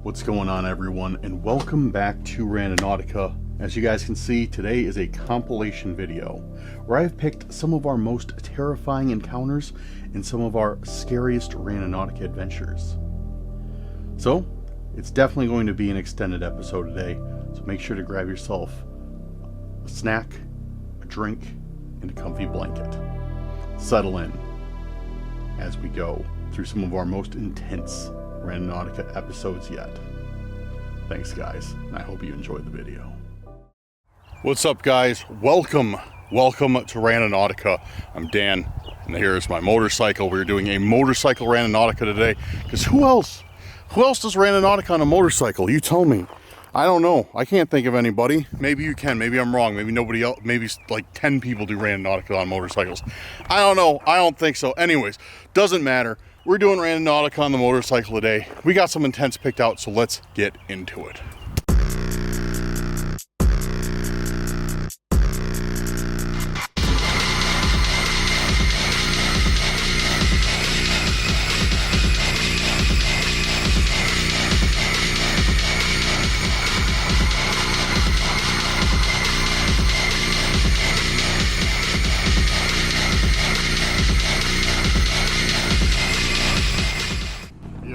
What's going on, everyone, and welcome back to Randonautica. As you guys can see, today is a compilation video where I've picked some of our most terrifying encounters and some of our scariest Randonautica adventures. So, it's definitely going to be an extended episode today, so make sure to grab yourself a snack, a drink, and a comfy blanket. Settle in as we go through some of our most intense Randonautica episodes yet. Thanks, guys, and I hope you enjoyed the video. What's up, guys? Welcome to Randonautica. I'm Dan, and here's my motorcycle. We're doing a motorcycle Randonautica today, because who else does Randonautica on a motorcycle? You tell me. I don't know. I can't think of anybody. Maybe you can. Maybe I'm wrong. Maybe nobody else. Maybe like 10 people do Randonautica on motorcycles. I don't know. I don't think so. Anyways, doesn't matter. We're doing Randonautica on the motorcycle today. We got some intents picked out, so let's get into it.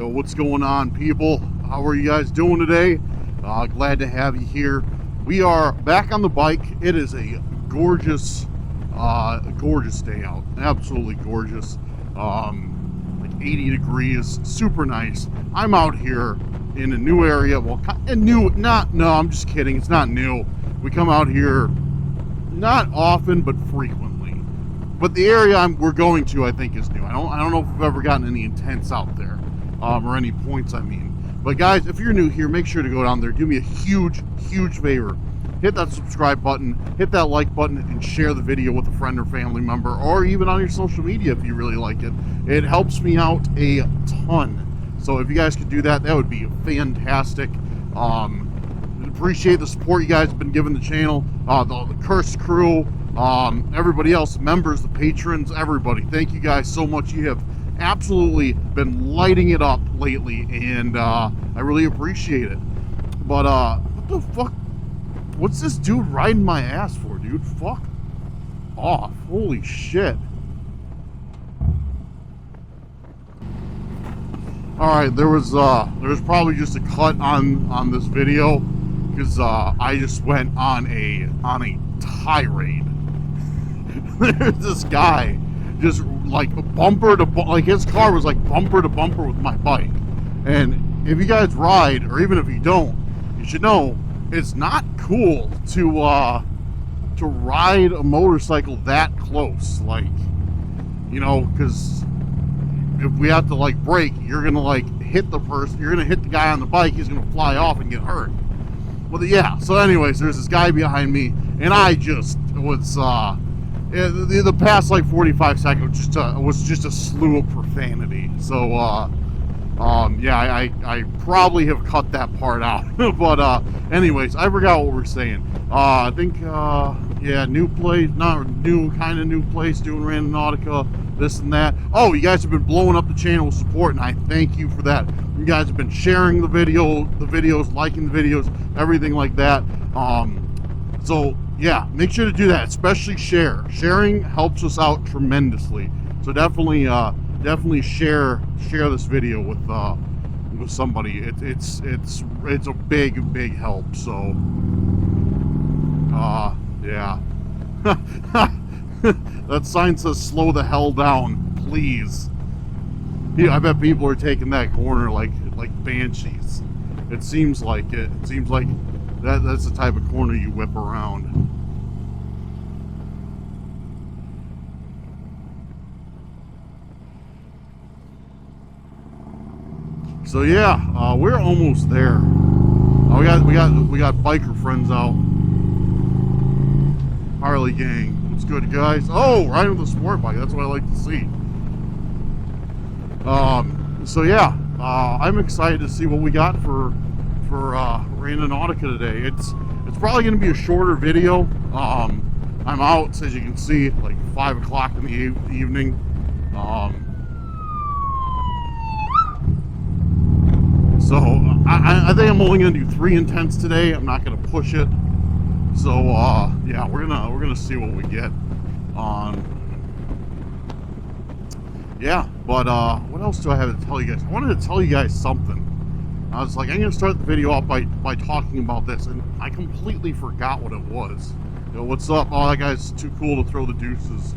What's going on, people? How are you guys doing today? Glad to have you here. We are back on the bike. It is a gorgeous day out. Absolutely gorgeous. Like 80 degrees, super nice. I'm out here in a new area. Well, I'm just kidding. It's not new. We come out here not often, but frequently. But the area we're going to, I think, is new. I don't know if we've ever gotten any intents out there. Or any points, I mean. But guys, if you're new here, make sure to go down there. Do me a huge favor. Hit that subscribe button, hit that like button, and share the video with a friend or family member, or even on your social media if you really like it. It helps me out a ton. So if you guys could do that, that would be fantastic. Appreciate the support you guys have been giving the channel, the Cursed crew, everybody else, members, the patrons, everybody. Thank you guys so much. You have absolutely been lighting it up lately, and I really appreciate it. But what the fuck, what's this dude riding my ass for, dude? Fuck off. Holy shit. Alright, there was probably just a cut on this video, because I just went on a tirade. There's this guy just like bumper to like his car was like bumper to bumper with my bike. And if you guys ride, or even if you don't, you should know it's not cool to ride a motorcycle that close. Like, you know, because if we have to like brake, you're gonna like hit the person, you're gonna hit the guy on the bike, he's gonna fly off and get hurt. Well, yeah, so anyways, there's this guy behind me, and I just was the past like 45 seconds was just a slew of profanity. So yeah, I probably have cut that part out. But anyways, I forgot what we're saying. I think yeah, new place, not new, kind of new place, doing Randonautica, this and that. Oh, you guys have been blowing up the channel with support, and I thank you for that. You guys have been sharing the videos, liking the videos, everything like that. So yeah, make sure to do that, especially share. Sharing helps us out tremendously. So definitely share this video with somebody. It's a big help. So yeah. That sign says slow the hell down, please. Yeah, I bet people are taking that corner like banshees. It seems like it. It seems like that's the type of corner you whip around. So yeah, we're almost there. We got biker friends out. Harley gang, what's good, guys? Oh, riding with a sport bike. That's what I like to see. So yeah, I'm excited to see what we got for Randonautica today. It's probably going to be a shorter video. I'm out, as you can see, like 5 o'clock in the evening. So I think I'm only gonna do 3 intents today. I'm not gonna push it. So yeah, we're gonna see what we get on. Yeah, but what else do I have to tell you guys? I wanted to tell you guys something. I was like, I'm gonna start the video off by talking about this, and I completely forgot what it was. Yo, what's up? Oh, that guy's too cool to throw the deuces.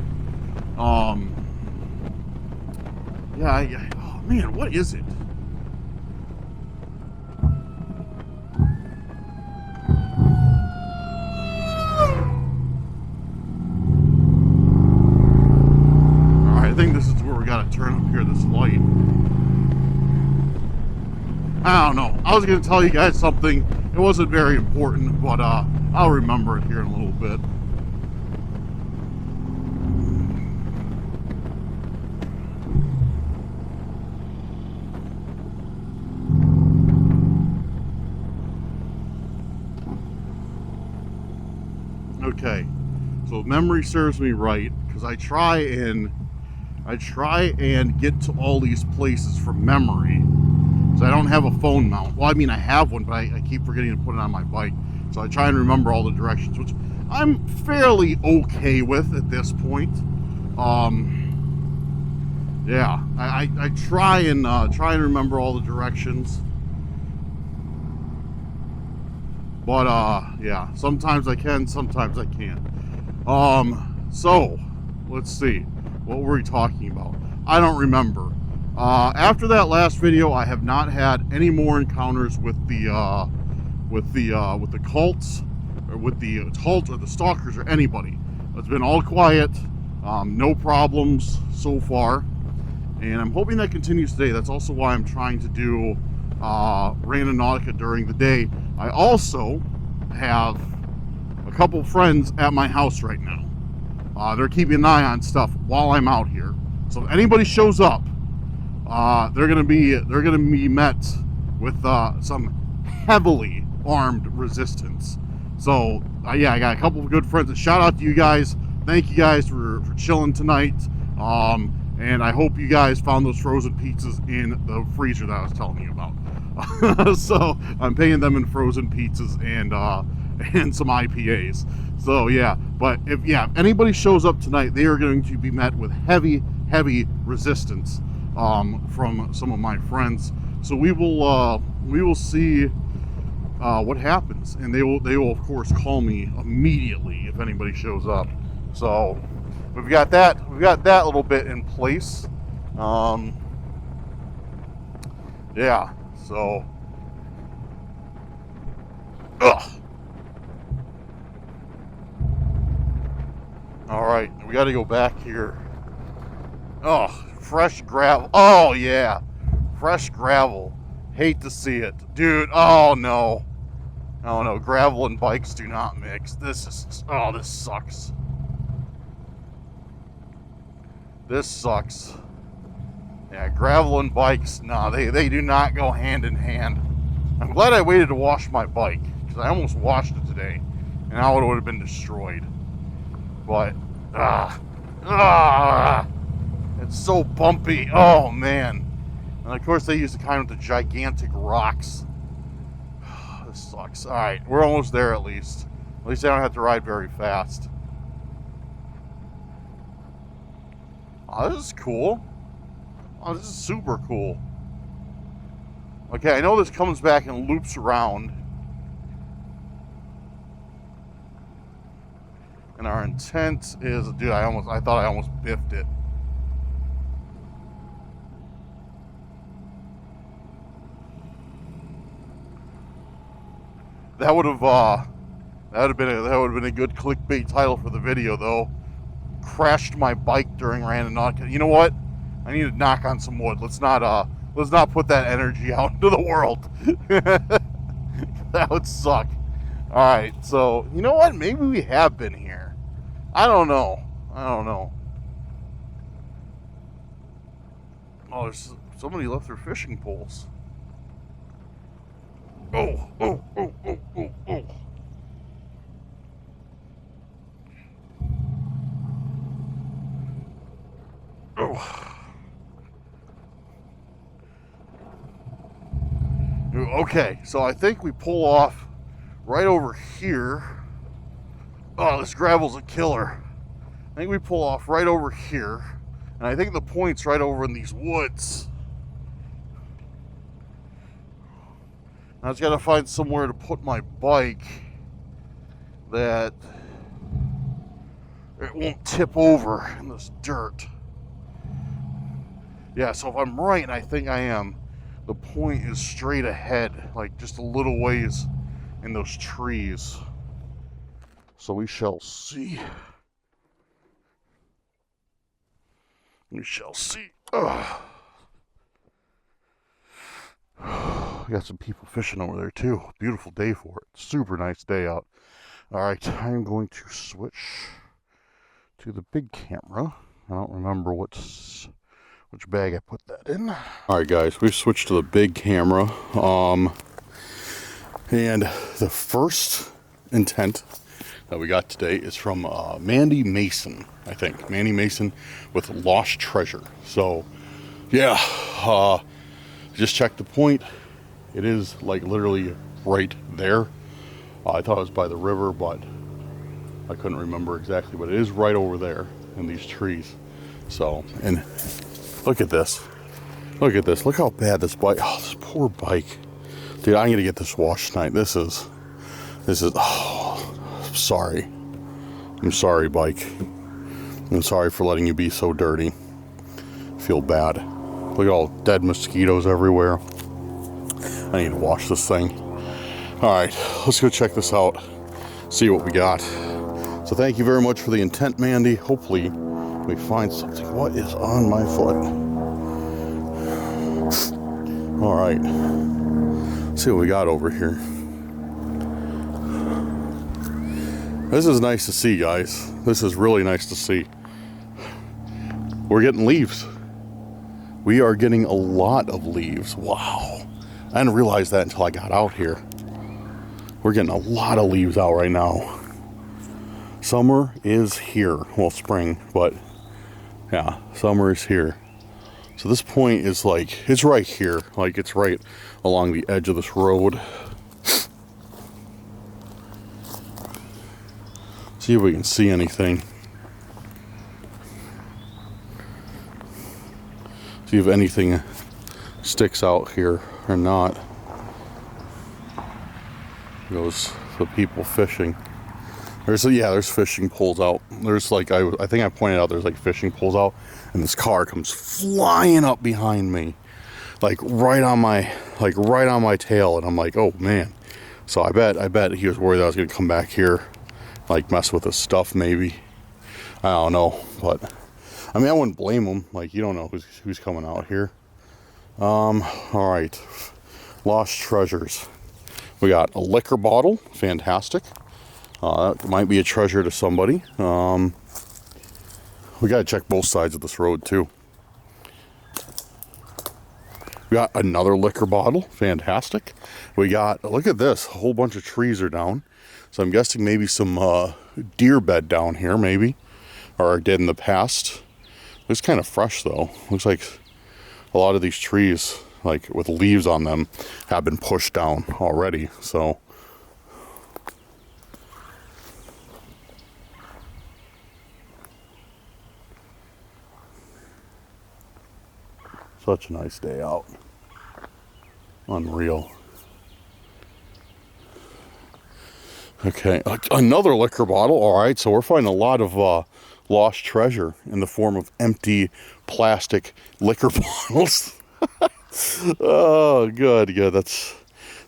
Yeah, oh man, what is it? Alright, I think this is where we gotta turn up here, this light. I don't know. I was gonna tell you guys something. It wasn't very important, but I'll remember it here in a little bit. Okay, so if memory serves me right, because I try and get to all these places from memory. So I don't have a phone mount. Well, I mean, I have one, but I keep forgetting to put it on my bike. So I try and remember all the directions, which I'm fairly okay with at this point. Yeah, I try and remember all the directions. But yeah, sometimes I can, sometimes I can't. So let's see, what were we talking about? I don't remember. After that last video, I have not had any more encounters with the cults, or with the cult or the stalkers or anybody. It's been all quiet, no problems so far, and I'm hoping that continues today. That's also why I'm trying to do Randonautica during the day. I also have a couple friends at my house right now. They're keeping an eye on stuff while I'm out here. So if anybody shows up, they're gonna be met with some heavily armed resistance. So yeah, I got a couple of good friends. Shout out to you guys. Thank you guys for chilling tonight. And I hope you guys found those frozen pizzas in the freezer that I was telling you about. So I'm paying them in frozen pizzas and some IPAs. So yeah, but if anybody shows up tonight, they are going to be met with heavy resistance from some of my friends. So we will see what happens, and they will of course call me immediately if anybody shows up. So we've got that little bit in place. Yeah, so all right, we got to go back here. Oh, fresh gravel. Oh yeah, fresh gravel. Hate to see it, dude. Oh no, gravel and bikes do not mix. This sucks. This sucks. Yeah, gravel and bikes, nah, they do not go hand in hand. I'm glad I waited to wash my bike, because I almost washed it today, and now it would have been destroyed. But, it's so bumpy. Oh man. And of course they use the kind with the gigantic rocks. This sucks. Alright, we're almost there at least. At least I don't have to ride very fast. Oh, this is cool. Oh, this is super cool. Okay, I know this comes back and loops around. And our intent is, dude, I thought I almost biffed it. That would have been a good clickbait title for the video, though. Crashed my bike during Randonautica. You know what? I need to knock on some wood. Let's not put that energy out into the world. That would suck. All right, so you know what? Maybe we have been here. I don't know. Oh, there's somebody left their fishing poles. Oh. Okay, so I think we pull off right over here. Oh, this gravel's a killer. I think we pull off right over here. And I think the point's right over in these woods. I just gotta find somewhere to put my bike that it won't tip over in this dirt. Yeah, so if I'm right, and I think I am, the point is straight ahead, like just a little ways in those trees. So we shall see. We shall see. Ugh. We got some people fishing over there too. Beautiful day for it. Super nice day out. All right, I'm going to switch to the big camera. I don't remember which bag I put that in. All right, guys, we've switched to the big camera. And the first intent that we got today is from Mandy Mason, I think. Mandy Mason with Lost Treasure. So, yeah, just checked the point. It is like literally right there. I thought it was by the river, but I couldn't remember exactly, but it is right over there in these trees. So, and look at this. Look at this. Look how bad this bike. Oh, this poor bike. Dude, I'm gonna get this washed tonight. This is, oh, I'm sorry. I'm sorry, bike. I'm sorry for letting you be so dirty. I feel bad. Look at all dead mosquitoes everywhere. I need to wash this thing. All right, let's go check this out. See what we got. So thank you very much for the intent, Mandy. Hopefully we find something. What is on my foot? All right. Let's see what we got over here. This is nice to see, guys. This is really nice to see. We're getting leaves. We are getting a lot of leaves. Wow. I didn't realize that until I got out here. We're getting a lot of leaves out right now. Summer is here. Well, spring, but yeah, summer is here. So this point is like, it's right here. Like it's right along the edge of this road. See if we can see anything. See if anything sticks out here or not. Goes the people fishing. There's fishing poles out. There's like, I think I pointed out there's like fishing poles out, and this car comes flying up behind me, like right on my tail, and I'm like, oh man. So I bet he was worried that I was gonna come back here, like mess with his stuff maybe. I don't know, but I mean I wouldn't blame him. Like you don't know who's coming out here. All right, lost treasures. We got a liquor bottle, fantastic. That might be a treasure to somebody. We gotta check both sides of this road too. We got another liquor bottle, fantastic. We got, look at this, a whole bunch of trees are down. So I'm guessing maybe some deer bed down here, maybe, or did in the past. Looks kind of fresh though. Looks like a lot of these trees, like with leaves on them, have been pushed down already. So such a nice day out. Unreal. Okay, another liquor bottle. All right, so we're finding a lot of lost treasure in the form of empty plastic liquor bottles. Oh, good. That's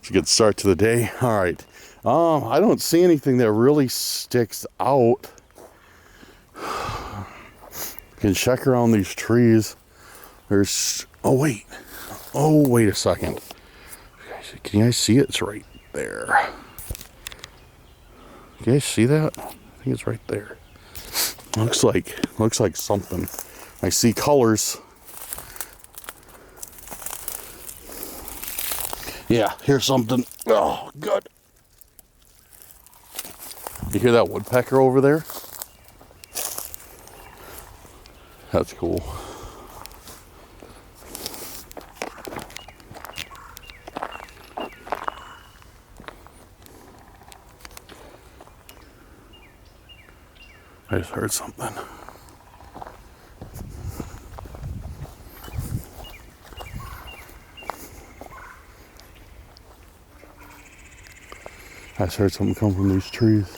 a good start to the day. All right. I don't see anything that really sticks out. You can check around these trees. There's, oh wait a second. Can you guys see it? It's right there. Can you guys see that? I think it's right there. Looks like something. I see colors. Yeah, here's something. Oh, good. You hear that woodpecker over there? That's cool. I just heard something. I just heard something come from these trees.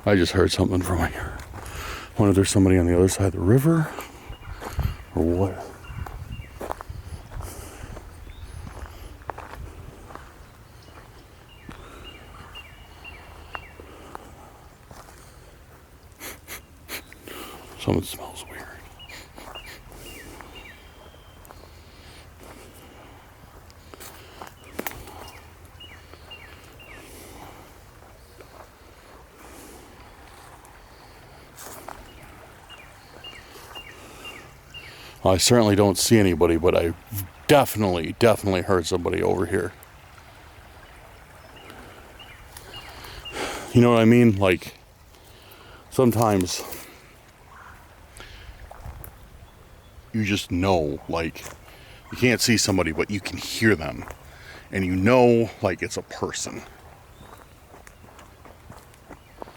I just heard something from here. I wonder if there's somebody on the other side of the river or what. Something smells weird. Well, I certainly don't see anybody, but I definitely heard somebody over here. You know what I mean? Like, sometimes you just know, like, you can't see somebody, but you can hear them. And you know, like, it's a person.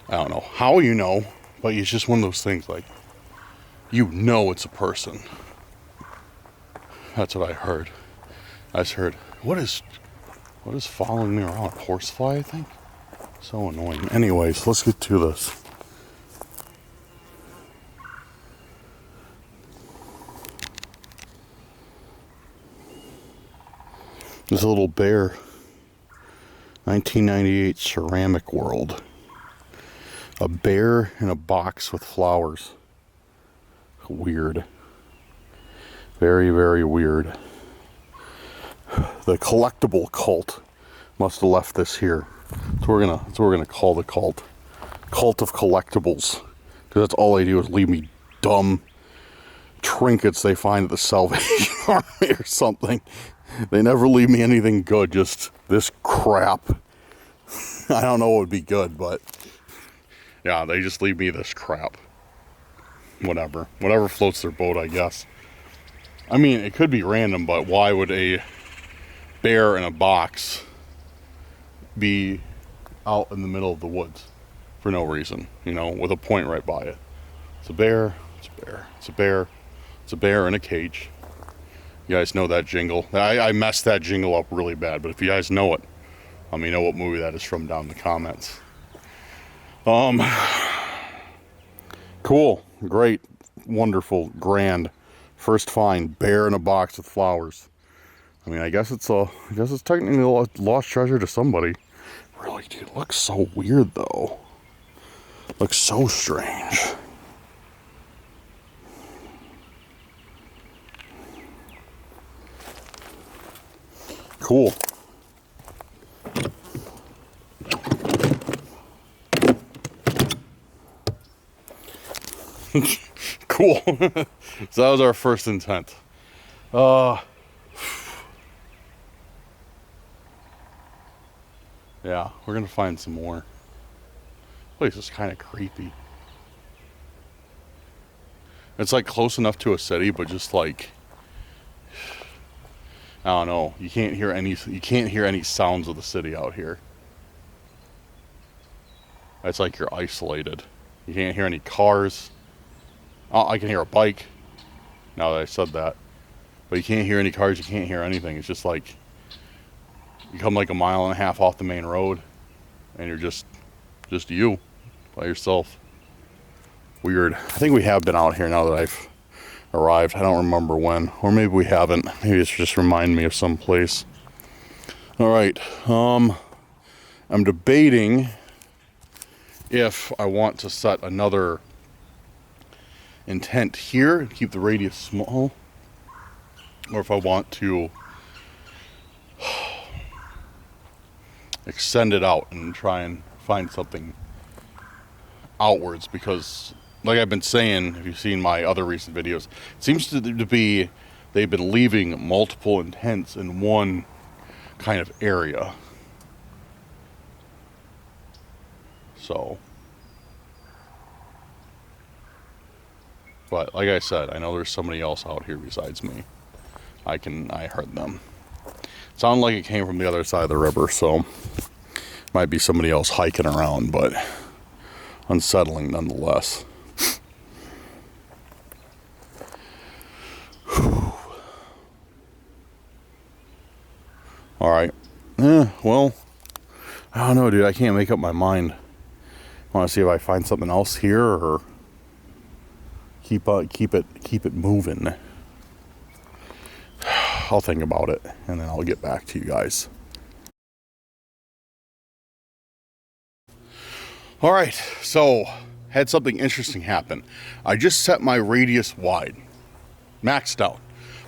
I don't know how you know, but it's just one of those things, like, you know it's a person. That's what I heard. I just heard, what is following me around? A horsefly, I think? So annoying. Anyways, let's get to this. This little bear. 1998 Ceramic World. A bear in a box with flowers. Weird. Very, very weird. The collectible cult must have left this here. That's what we're gonna call the cult. Cult of collectibles. Because that's all they do is leave me dumb trinkets they find at the Salvation Army or something. They never leave me anything good, just this crap. I don't know what would be good, but yeah, they just leave me this crap. Whatever floats their boat, I guess. I mean, it could be random, but why would a bear in a box be out in the middle of the woods for no reason, you know, with a point right by it? It's a bear, it's a bear, it's a bear, it's a bear in a cage. You guys know that jingle. I messed that jingle up really bad, but if you guys know it, let me know what movie that is from down in the comments. Cool, great, wonderful, grand. First find, bear in a box with flowers. I mean, I guess it's technically a lost treasure to somebody. Really, dude, it looks so weird though. Looks so strange. Cool. Cool. So that was our first intent. Yeah, we're gonna find some more. Place is kind of creepy. It's like close enough to a city, but just like, I don't know. You can't hear any sounds of the city out here. It's like you're isolated. You can't hear any cars. Oh, I can hear a bike. Now that I said that, but you can't hear any cars. You can't hear anything. It's just like you come like a mile and a half off the main road, and you're just you by yourself. Weird. I think we have been out here now that I've arrived. I don't remember when, or maybe we haven't. Maybe it's just remind me of some place. All right. I'm debating if I want to set another intent here and keep the radius small, or if I want to extend it out and try and find something outwards, because like I've been saying, if you've seen my other recent videos, it seems to be they've been leaving multiple intents in one kind of area. So But like I said, I know there's somebody else out here besides me. I heard them. Sounded like it came from the other side of the river, so might be somebody else hiking around, but unsettling nonetheless. All right. Well, I don't know, dude. I can't make up my mind. I want to see if I find something else here or keep it moving. I'll think about it and then I'll get back to you guys. All right, so had something interesting happen. I just set my radius wide, maxed out,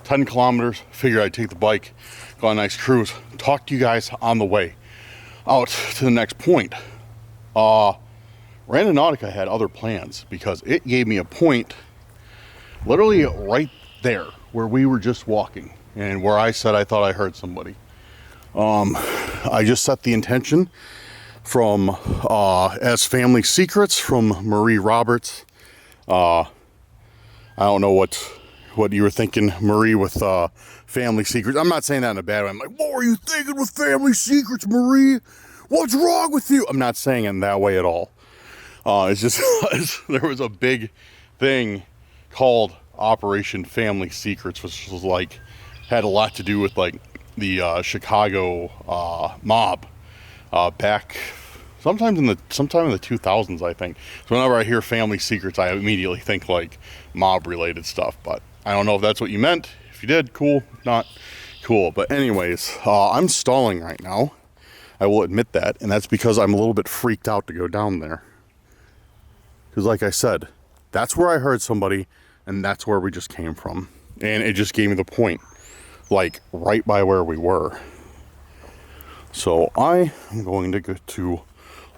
10 kilometers. Figured I'd take the bike, go on a nice cruise, talk to you guys on the way out to the next point. Randonautica had other plans because it gave me a point literally right there where we were just walking and where I said I thought I heard somebody. I just set the intention from as family secrets from Marie Roberts. I don't know what you were thinking, Marie, with family secrets. I'm not saying that in a bad way. I'm like, what were you thinking with family secrets, Marie? What's wrong with you? I'm not saying it in that way at all. It's just there was a big thing called Operation Family Secrets, which was like had a lot to do with like the Chicago mob back sometime in the 2000s, I think. So whenever I hear family secrets, I immediately think like mob related stuff, but I don't know if that's what you meant. If you did, cool. If not, cool. But anyways, I'm stalling right now. I will admit that, and that's because I'm a little bit freaked out to go down there. Because like I said, that's where I heard somebody, and that's where we just came from. And it just gave me the point, like right by where we were. So I am going to go to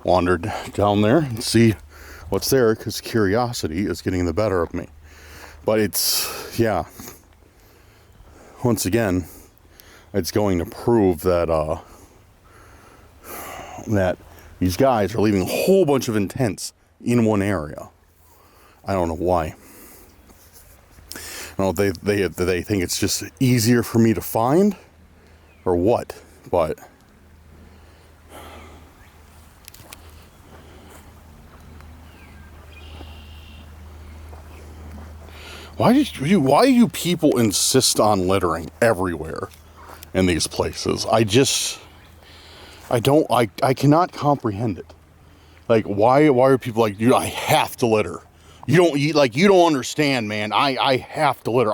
wander down there and see what's there, because curiosity is getting the better of me. But it's, yeah, once again, it's going to prove that that these guys are leaving a whole bunch of intents in one area. I don't know why. I don't know if they think it's just easier for me to find or what, but why do people insist on littering everywhere in these places? I cannot comprehend it. Like, why are people like, dude, I have to litter. You don't understand, man. I have to litter.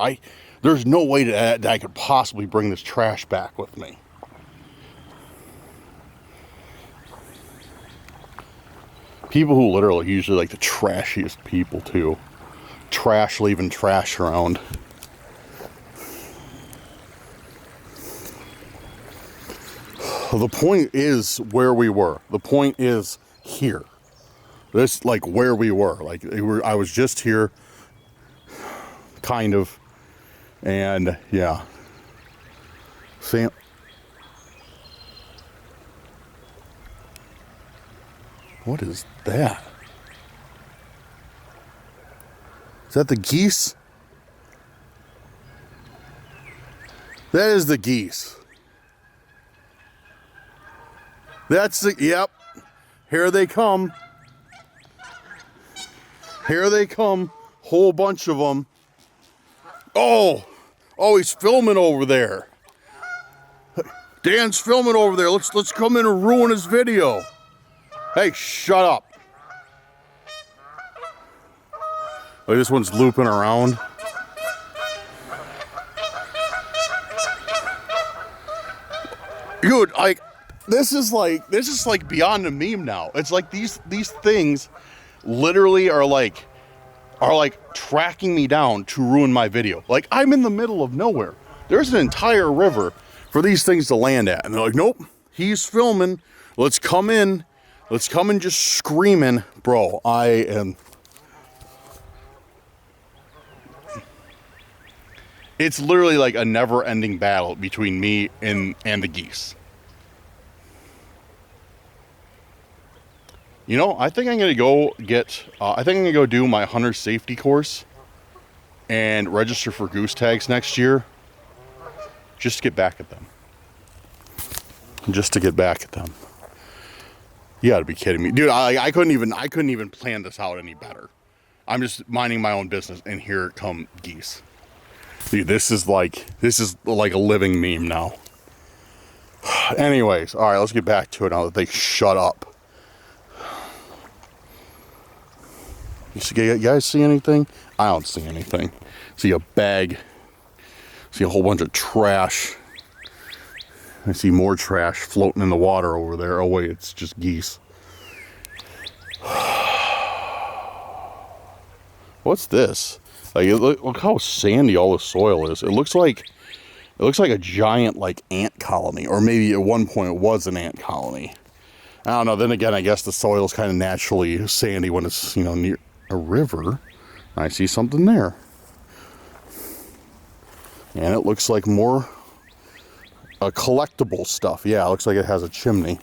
There's no way that I could possibly bring this trash back with me. People who litter are usually like the trashiest people too. Trash leaving trash around. The point is where we were. The point is here. This, like, where we were. Like, I was just here, kind of, and yeah. Sam. What is that? Is that the geese? That is the geese. That's the, yep. Here they come. Here they come. Whole bunch of them. Oh, he's filming over there. Dan's filming over there. Let's come in and ruin his video. Hey, shut up. Like, this one's looping around. Dude, like, this is like beyond a meme now. It's like these things literally are like tracking me down to ruin my video. Like, I'm in the middle of nowhere. There's an entire river for these things to land at. And they're like, nope, he's filming. Let's come in. Let's come in just screaming. Bro, I am... It's literally like a never-ending battle between me and the geese. You know, I think I'm gonna go get. I think I'm gonna go do my hunter safety course and register for goose tags next year just to get back at them. Just to get back at them. You gotta be kidding me. Dude, I couldn't even plan this out any better. I'm just minding my own business, and here come geese. Dude, this is like a living meme now. Anyways, all right, let's get back to it now that they shut up. You guys see anything? I don't see anything. See a bag. See a whole bunch of trash. I see more trash floating in the water over there. Oh wait, it's just geese. What's this? Like, look how sandy all the soil is. It looks like a giant like ant colony, or maybe at one point it was an ant colony. I don't know. Then again, I guess the soil is kind of naturally sandy when it's, you know, near a river. I see something there, and it looks like more collectible stuff. Yeah, it looks like it has a chimney.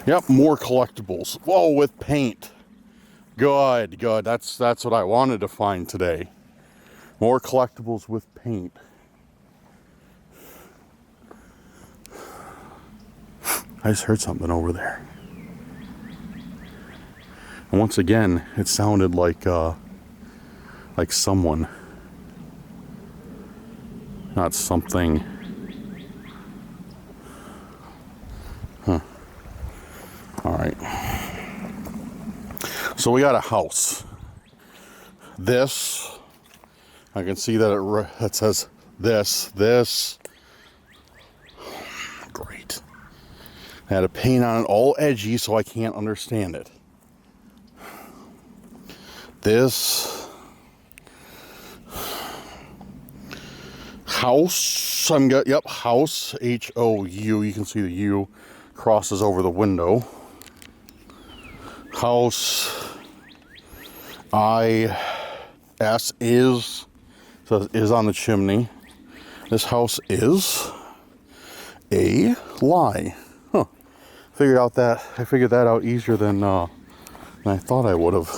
Yep, more collectibles. Whoa, with paint. Good, good. That's what I wanted to find today. More collectibles with paint. I just heard something over there. And once again, it sounded like someone. Not something. Huh. All right. So we got a house. This, I can see that it says this. Great. I had a paint on it all edgy so I can't understand it. This house, yep, house, H-O-U. You can see the U crosses over the window. House, I-S is, says is on the chimney. This house is a lie. Huh. I figured that out easier than I thought I would have.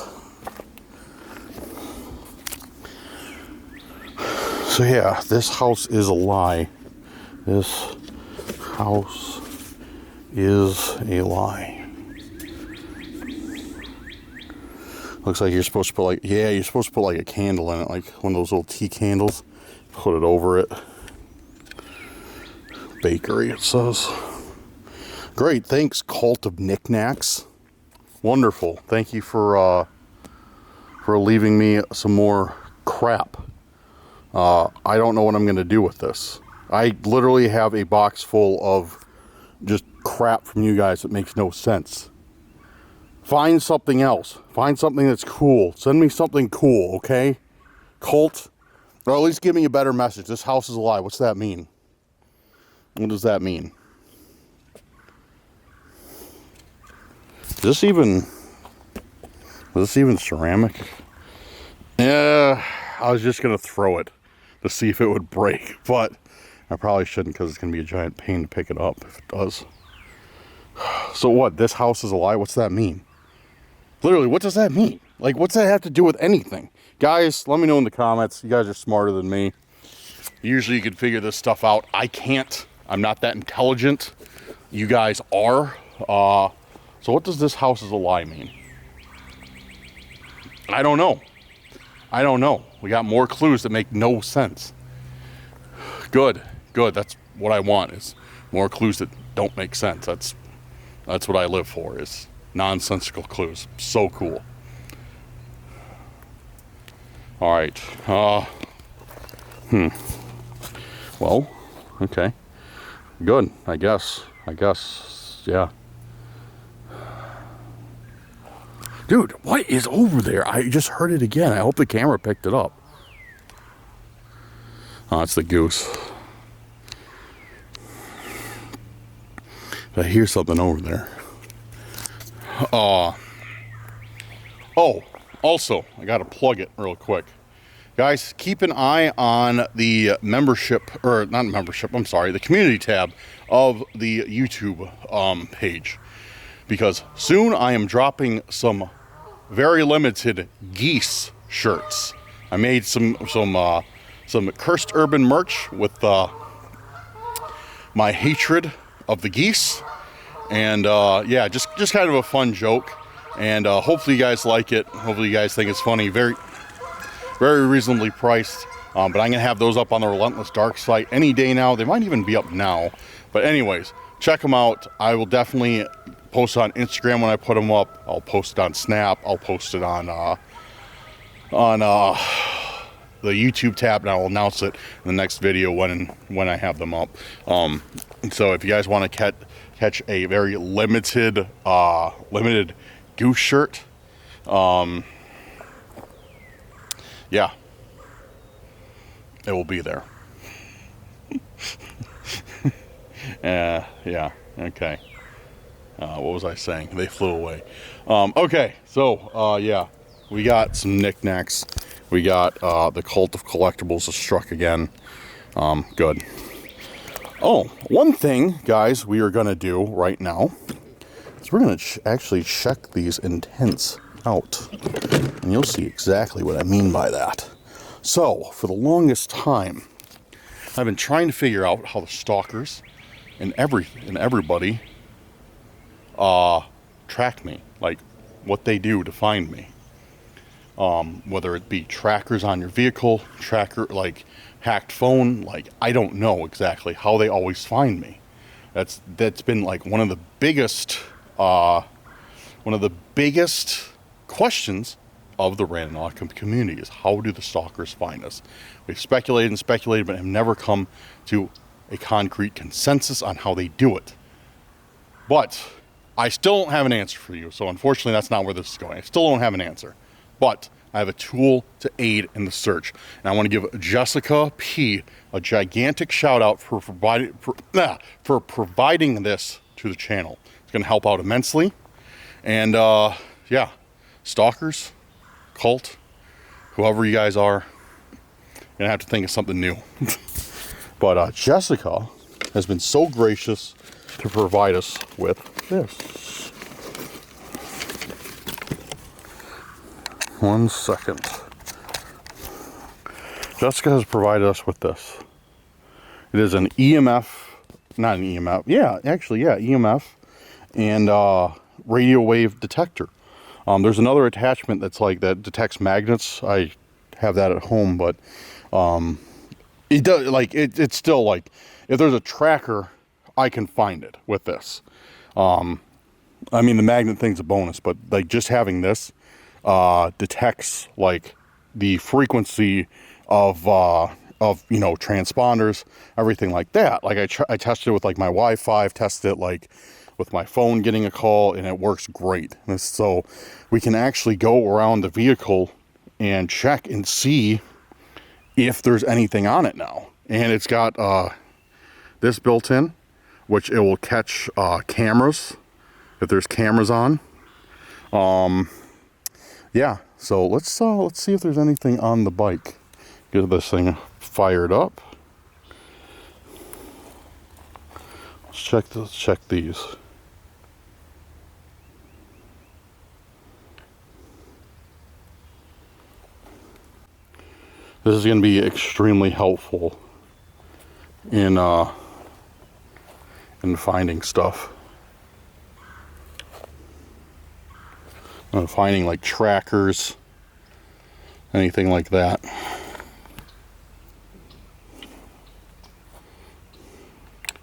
So yeah, this house is a lie. This house is a lie. Looks like you're supposed to put you're supposed to put like a candle in it, like one of those little tea candles. Put it over it. Bakery, it says. Great, thanks, Cult of Knickknacks. Wonderful. Thank you for leaving me some more crap. I don't know what I'm going to do with this. I literally have a box full of just crap from you guys that makes no sense. Find something else. Find something that's cool. Send me something cool, okay? Cult. Or at least give me a better message. This house is a lie. What's that mean? What does that mean? Is this even ceramic? Yeah, I was just going to throw it to see if it would break, but I probably shouldn't because it's going to be a giant pain to pick it up if it does. So what? This house is a lie? What's that mean? Literally, what does that mean? Like, what's that have to do with anything? Guys, let me know in the comments. You guys are smarter than me. Usually you can figure this stuff out. I can't. I'm not that intelligent. You guys are. So what does this house is a lie mean? I don't know. I don't know. We got more clues that make no sense. Good. Good. That's what I want, is more clues that don't make sense. That's what I live for, is nonsensical clues. So cool. All right. Well, okay. Good. I guess, yeah. Dude, what is over there? I just heard it again. I hope the camera picked it up. Oh, it's the goose. I hear something over there. Oh, also, I gotta plug it real quick. Guys, keep an eye on the membership, or not membership, I'm sorry, the community tab of the YouTube page. Because soon I am dropping some very limited geese shirts. I made some Cursed Urban merch with my hatred of the geese. And yeah, just kind of a fun joke. And hopefully you guys like it. Hopefully you guys think it's funny. Very reasonably priced. But I'm going to have those up on the Relentless Dark site any day now. They might even be up now. But anyways, check them out. I will definitely post on Instagram when I put them up. I'll post it on Snap. I'll post it on the YouTube tab, and I'll announce it in the next video when I have them up. So if you guys want to catch a very limited goose shirt, yeah, it will be there. Yeah, okay. What was I saying? They flew away. Okay, so yeah, we got some knickknacks. We got the Cult of Collectibles has struck again. Good. Oh, one thing, guys, we are going to do right now is we're going to actually check these intents out. And you'll see exactly what I mean by that. So, for the longest time, I've been trying to figure out how the stalkers and everybody track me. Like, what they do to find me. Whether it be trackers on your vehicle, like hacked phone, like I don't know exactly how they always find me. That's been like one of the biggest questions of the Randonautica community is how do the stalkers find us? We've speculated and speculated, but have never come to a concrete consensus on how they do it. But I still don't have an answer for you, so unfortunately that's not where this is going. I still don't have an answer. But I have a tool to aid in the search. And I want to give Jessica P. a gigantic shout out for providing this to the channel. It's going to help out immensely. And yeah, stalkers, cult, whoever you guys are, you're going to have to think of something new. But Jessica has been so gracious to provide us with this. One second. Jessica has provided us with this. It is an EMF, not an EMF, yeah, actually, yeah, EMF and radio wave detector. There's another attachment that's like that detects magnets. I have that at home, but it does, like, it's still like, if there's a tracker, I can find it with this. I mean, the magnet thing's a bonus, but like just having this detects like the frequency of you know, transponders, everything like that. Like I tested it with like my Wi-Fi, tested it like with my phone getting a call, and it works great. And so we can actually go around the vehicle and check and see if there's anything on it now. And it's got this built in, which it will catch cameras if there's cameras on. Yeah, so let's see if there's anything on the bike. Get this thing fired up. Let's check these. This is going to be extremely helpful in finding stuff. Finding like trackers, anything like that.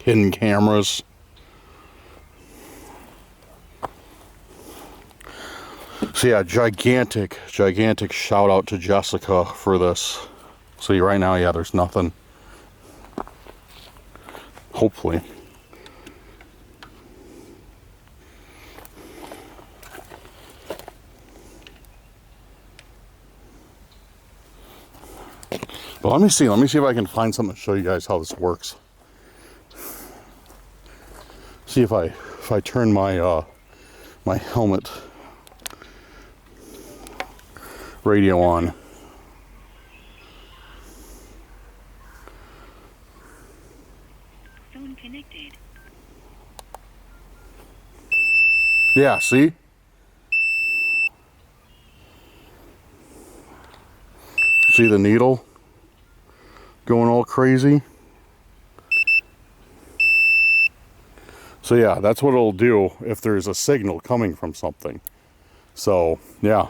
Hidden cameras. So yeah, gigantic shout out to Jessica for this. See, right now, yeah, there's nothing. Hopefully. But let me see if I can find something to show you guys how this works. See if I turn my my helmet radio on. connected. Yeah, see? See the needle going all crazy? So yeah, that's what it'll do if there's a signal coming from something. So yeah,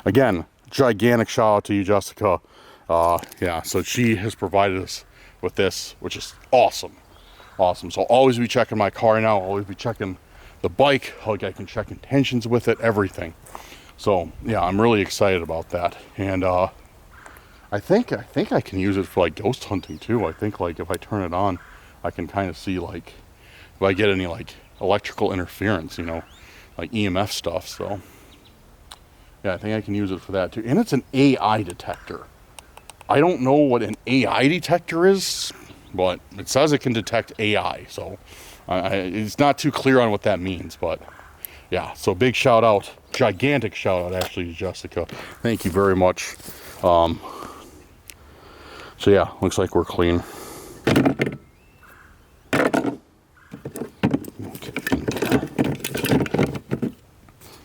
again, gigantic shout out to you, Jessica. Yeah, so she has provided us with this, which is awesome. Awesome. So I'll always be checking my car now, I'll always be checking the bike, like I can check intentions with it, everything. So yeah, I'm really excited about that. And I think I can use it for like ghost hunting too. I think like if I turn it on, I can kind of see like if I get any like electrical interference, you know, like EMF stuff. So yeah, I think I can use it for that too. And it's an AI detector. I don't know what an AI detector is, but it says it can detect AI. So it's not too clear on what that means, but yeah, so big shout out, gigantic shout out actually to Jessica. Thank you very much. So yeah, looks like we're clean.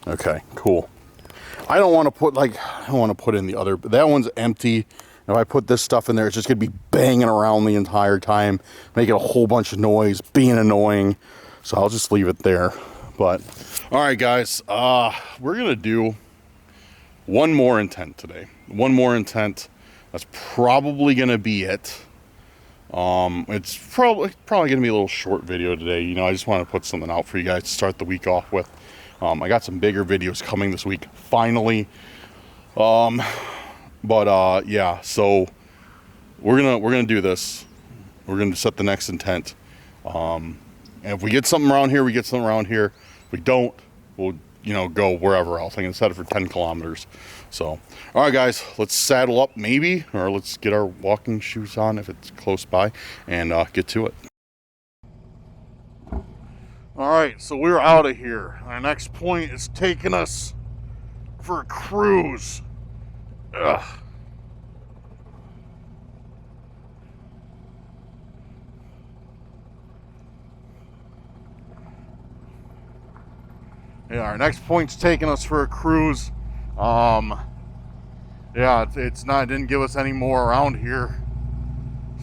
Okay, cool. I don't want to put in the other, that one's empty. If I put this stuff in there, it's just gonna be banging around the entire time, making a whole bunch of noise, being annoying. So I'll just leave it there. But all right, guys, we're gonna do one more intent today. One more intent. That's probably gonna be it. It's probably gonna be a little short video today. You know, I just want to put something out for you guys to start the week off with. I got some bigger videos coming this week, finally. Yeah, so we're gonna do this. We're gonna set the next intent. And if we get something around here, we get something around here. If we don't, we'll, you know, go wherever else. I'm gonna set it for 10 kilometers. So, all right, guys, let's saddle up maybe, or let's get our walking shoes on if it's close by, and get to it. All right, so we're out of here. Our next point is taking us for a cruise. Ugh. Yeah, our next point's taking us for a cruise. Yeah, it's not, it didn't give us any more around here.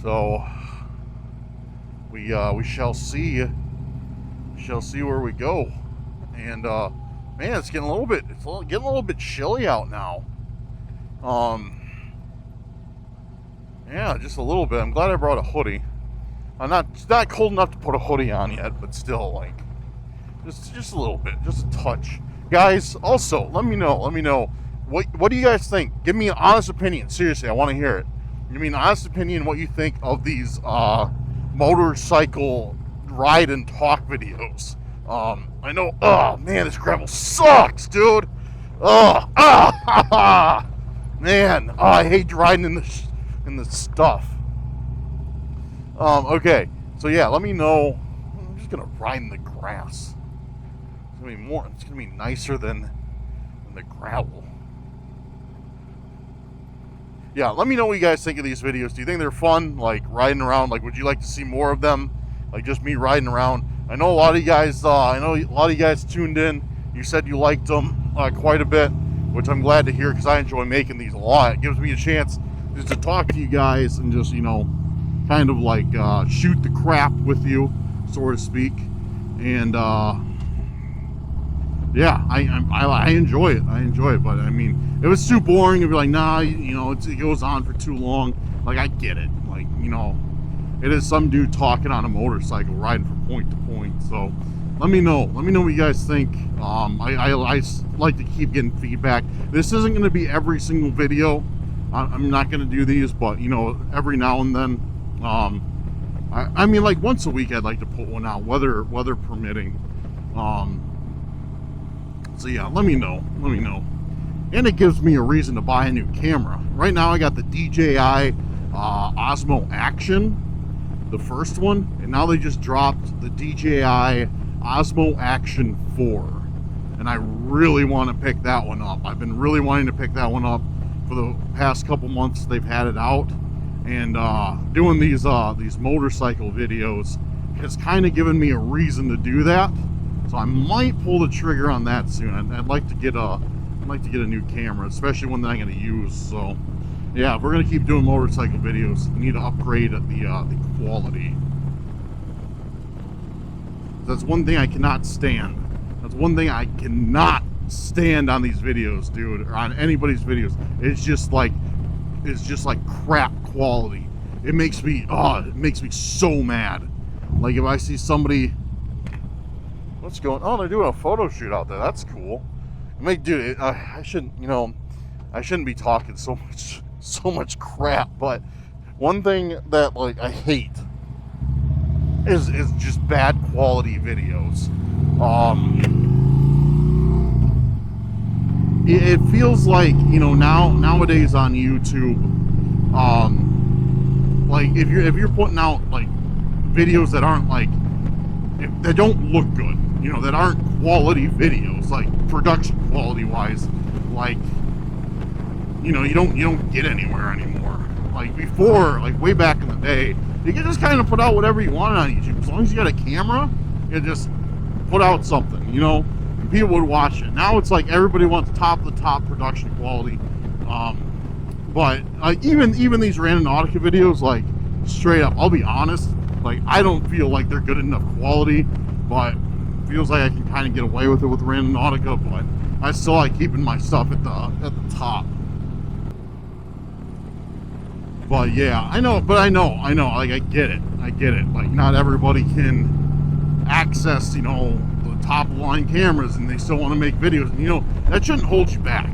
So we shall see. Shall see where we go. And man, it's getting a little bit chilly out now. Yeah, just a little bit. I'm glad I brought a hoodie. It's not cold enough to put a hoodie on yet, but still, like, just a little bit, just a touch. Guys, also, let me know what do you guys think? Give me an honest opinion. Seriously, I want to hear it. Give me an honest opinion what you think of these motorcycle ride and talk videos. I know, oh man, this gravel sucks, dude. Man, I hate riding in the stuff. Okay, so yeah, let me know. I'm just gonna ride in the grass. It's gonna be nicer than the gravel. Yeah, let me know what you guys think of these videos. Do you think they're fun, like riding around? Like, would you like to see more of them? Like just me riding around? I know a lot of you guys tuned in. You said you liked them quite a bit, which I'm glad to hear because I enjoy making these a lot. It gives me a chance just to talk to you guys and just, you know, kind of like shoot the crap with you, so to speak. And yeah, I enjoy it. I enjoy it. But I mean, it was too boring. It'd be like, nah, you know, it goes on for too long. Like, I get it. Like, you know, it is some dude talking on a motorcycle riding from point to point. So let me know what you guys think. I like to keep getting feedback. This isn't going to be every single video. I'm not going to do these, but you know, every now and then, I mean, like once a week I'd like to put one out, weather permitting. So yeah, let me know. And it gives me a reason to buy a new camera. Right now I got the DJI Osmo Action, the first one, and now they just dropped the DJI Osmo Action 4, and I really want to pick that one up. I've been really wanting to pick that one up for the past couple months they've had it out, and doing these motorcycle videos has kind of given me a reason to do that. So I might pull the trigger on that soon. I'd like to get a new camera, especially one that I'm going to use. So yeah, if we're going to keep doing motorcycle videos, we need to upgrade the quality. That's one thing I cannot stand. That's one thing I cannot stand on these videos, dude, or on anybody's videos. It's just like crap quality. It makes me so mad. Like if I see somebody, what's going on? They're doing a photo shoot out there. That's cool. Dude, I shouldn't be talking so much crap. But one thing that like I hate is just bad quality videos. It feels like, you know, nowadays on YouTube, like if you're putting out like videos that aren't like, that don't look good, you know, that aren't quality videos, like production quality wise, like, you know, you don't get anywhere anymore. Like before, like way back in the day, you could just kind of put out whatever you wanted on YouTube. As long as you got a camera, you just put out something, you know, and people would watch it. Now it's like everybody wants top of the top production quality. But even these Randonautica videos, like straight up, I'll be honest, like I don't feel like they're good enough quality, but it feels like I can kind of get away with it with Randonautica. But I still like keeping my stuff at the top. But yeah, I know, like I get it. Like not everybody can access, you know, the top of the line cameras, and they still want to make videos. And, you know, that shouldn't hold you back.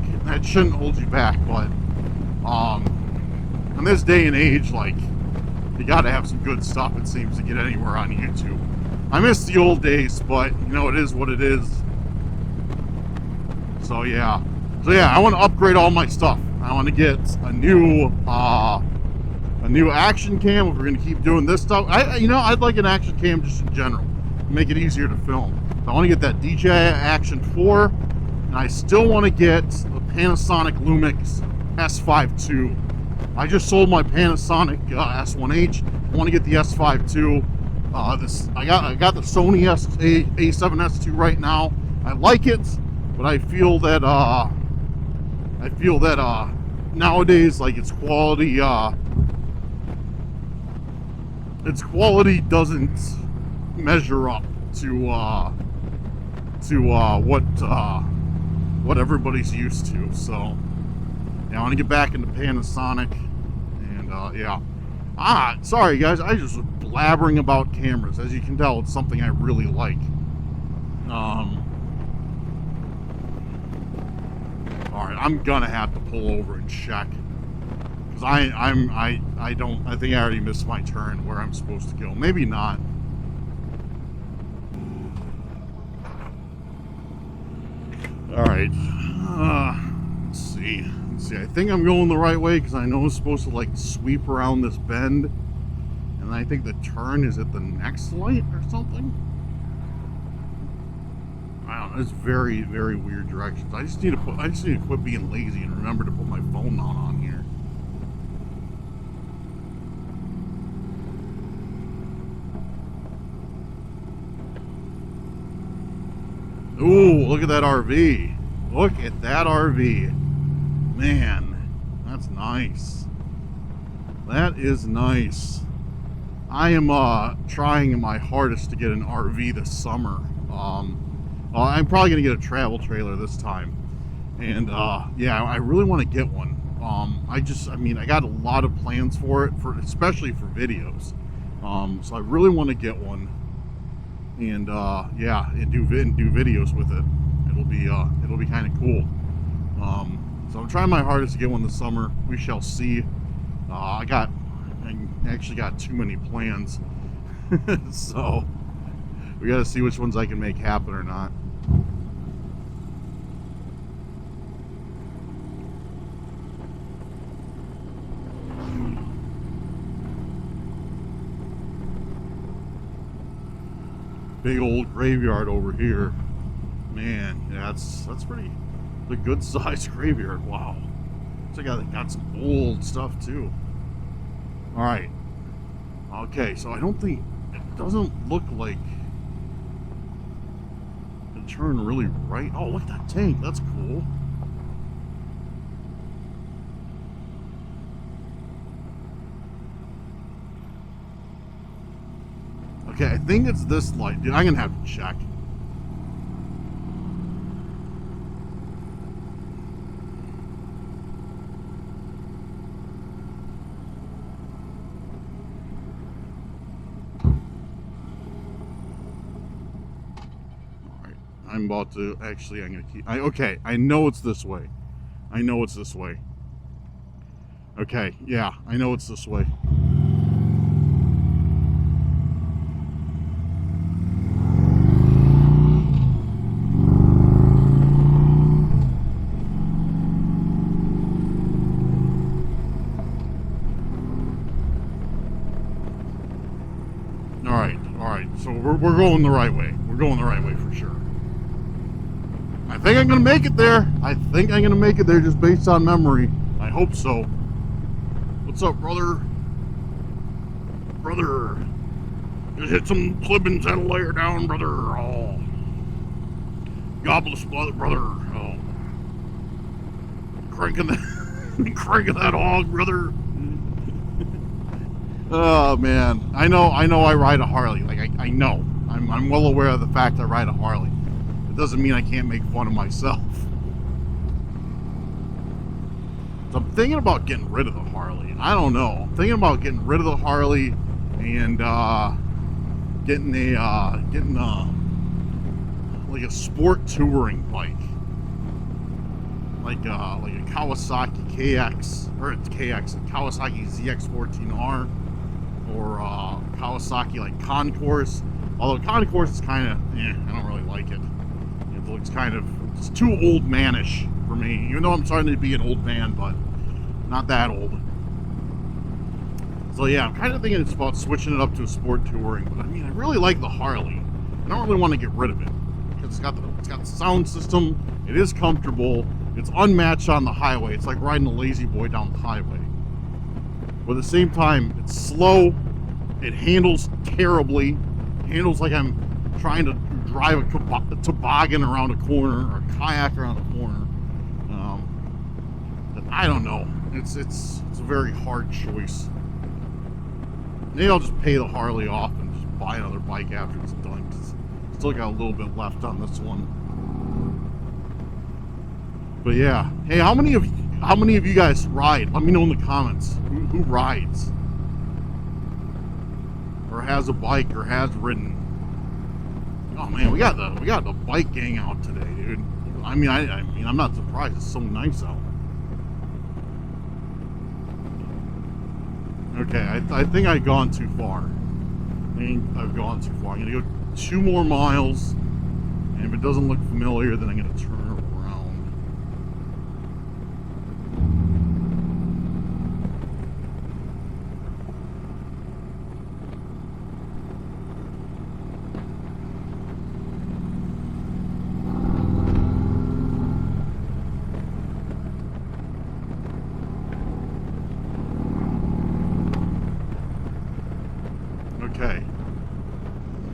But in this day and age, like you got to have some good stuff. It seems to get anywhere on YouTube. I miss the old days, but you know, it is what it is. So yeah, I want to upgrade all my stuff. I want to get a new action cam if we're going to keep doing this stuff. I'd like an action cam just in general, make it easier to film. So I want to get that DJI Action 4, and I still want to get a Panasonic Lumix S5 II. I just sold my Panasonic S1H. I want to get the S5 II. I got the Sony A7S II right now. I like it, but I feel that nowadays, like its quality doesn't measure up to what everybody's used to. So yeah, I want to get back into Panasonic, and yeah. Sorry guys, I just was blabbering about cameras. As you can tell, it's something I really like. Alright, I'm gonna have to pull over and check, because I think I already missed my turn where I'm supposed to go. Maybe not. Alright, let's see. I think I'm going the right way, because I know it's supposed to like sweep around this bend, and I think the turn is at the next light or something. I don't know. It's very, very weird directions. I just need to quit being lazy and remember to put my phone on here. Ooh, look at that RV. Look at that RV. Man, that's nice. That is nice. I am trying my hardest to get an RV this summer. I'm probably gonna get a travel trailer this time, and yeah, I really want to get one. I got a lot of plans for it, especially for videos. So I really want to get one, and yeah, and do videos with it. It'll be kind of cool. So I'm trying my hardest to get one this summer. We shall see. I actually got too many plans, so we got to see which ones I can make happen or not. Big old graveyard over here. Man, yeah, that's pretty a good sized graveyard. Wow. So I got some old stuff too. All right. Okay, so I don't think doesn't look like it turned really right. Oh, look at that tank. That's cool. Okay, I think it's this light. Dude, I'm gonna have to check. Alright, I'm about to, actually, I'm gonna keep, okay, I know it's this way. I know it's this way. Okay, yeah, I know it's this way. Alright, so we're going the right way. We're going the right way for sure. I think I'm gonna make it there. I think I'm gonna make it there just based on memory. I hope so. What's up, brother? Brother. Just hit some clippings and layer down, brother. Oh. Gobbless brother. Oh. Cranking that hog, brother. Oh man, I know I ride a Harley. Like I know. I'm well aware of the fact I ride a Harley. It doesn't mean I can't make fun of myself. So I'm thinking about getting rid of the Harley. I don't know. I'm thinking about getting rid of the Harley and getting like a sport touring bike. Like a Kawasaki KX, or it's KX, a Kawasaki ZX14R, or Kawasaki like Concourse. Although Concourse is kind of, I don't really like it. It looks kind of, it's too old manish for me. Even though I'm starting to be an old man, but not that old. So yeah, I'm kind of thinking it's about switching it up to a sport touring. But I mean, I really like the Harley. I don't really want to get rid of it because it's got the sound system. It is comfortable. It's unmatched on the highway. It's like riding a lazy boy down the highway. But at the same time, it's slow. It handles terribly. It handles like I'm trying to drive a toboggan around a corner or a kayak around a corner. I don't know. It's a very hard choice. Maybe I'll just pay the Harley off and just buy another bike after it's done. 'Cause still got a little bit left on this one. But yeah, hey, how many of you guys ride? Let me know in the comments. Who rides, or has a bike, or has ridden? Oh man, we got the bike gang out today, dude. I mean, I'm not surprised. It's so nice out. Okay, I think I've gone too far. I've gone too far. I'm gonna go 2 more miles, and if it doesn't look familiar, then I'm gonna turn around.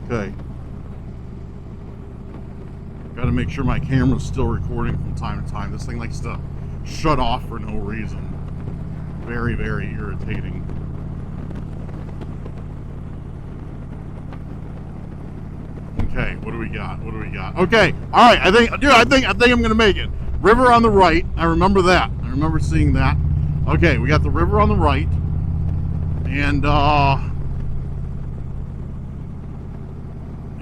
Okay. Got to make sure my camera's still recording from time to time. This thing likes to shut off for no reason. Very, very irritating. Okay, what do we got? Okay, all right. I think I'm gonna make it. River on the right. I remember that. I remember seeing that. Okay, we got the river on the right, and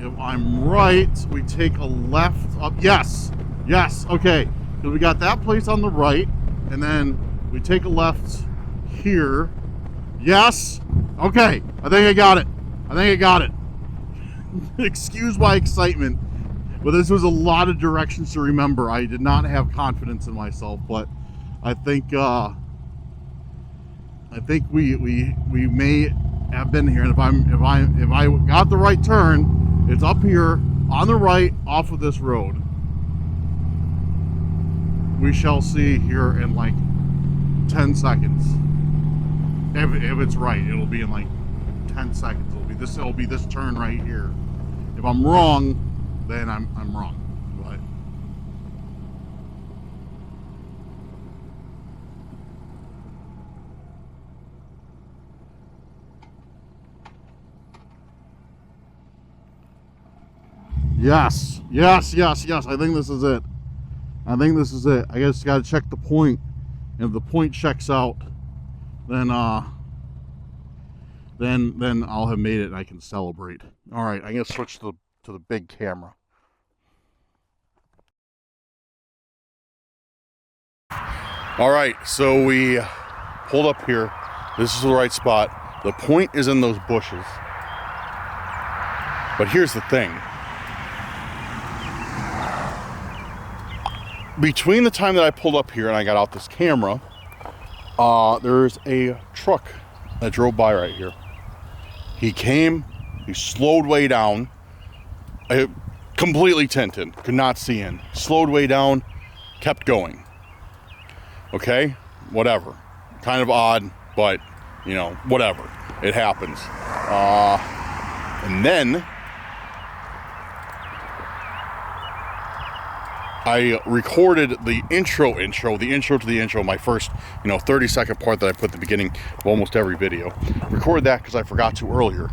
if I'm right, we take a left up. Yes. Okay, so we got that place on the right, and then we take a left here. Yes. Okay, I think I got it. Excuse my excitement, but this was a lot of directions to remember. I did not have confidence in myself, but I think we may have been here. And if I got the right turn, it's up here on the right off of this road. We shall see here in like 10 seconds. If it's right, it'll be in like 10 seconds. It'll be this turn right here. If I'm wrong, then I'm wrong. But yes, yes, yes, yes. I think this is it. I think this is it. I just got to check the point. And if the point checks out, then I'll have made it and I can celebrate. All right, I'm gonna switch to the big camera. All right, so we pulled up here. This is the right spot. The point is in those bushes. But here's the thing. Between the time that I pulled up here and I got out this camera, there's a truck that drove by right here. He came, he slowed way down, completely tinted, could not see in. Slowed way down, kept going. Okay, whatever. Kind of odd, but you know, whatever. It happens. And then I recorded the intro to the intro, my first, 30-second part that I put at the beginning of almost every video. Recorded that because I forgot to earlier.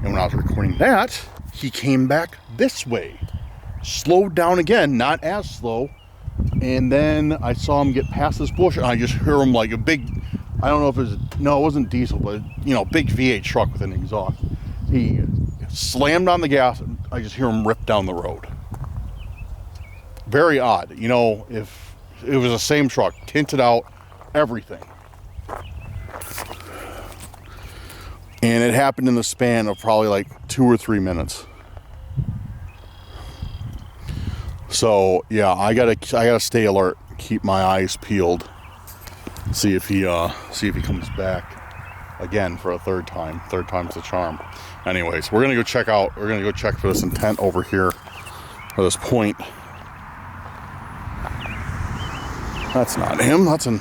And when I was recording that, he came back this way. Slowed down again, not as slow. And then I saw him get past this bush, and I just hear him like a big, I don't know if it was, no, it wasn't diesel, but, big V8 truck with an exhaust. He slammed on the gas, and I just hear him rip down the road. Very odd, if it was the same truck, tinted out, everything. And it happened in the span of probably like 2 or 3 minutes. So yeah, I gotta stay alert, keep my eyes peeled, see if he comes back again for a third time. Third time's the charm. Anyways, we're gonna go check for this intent over here, for this point. That's not him, that's a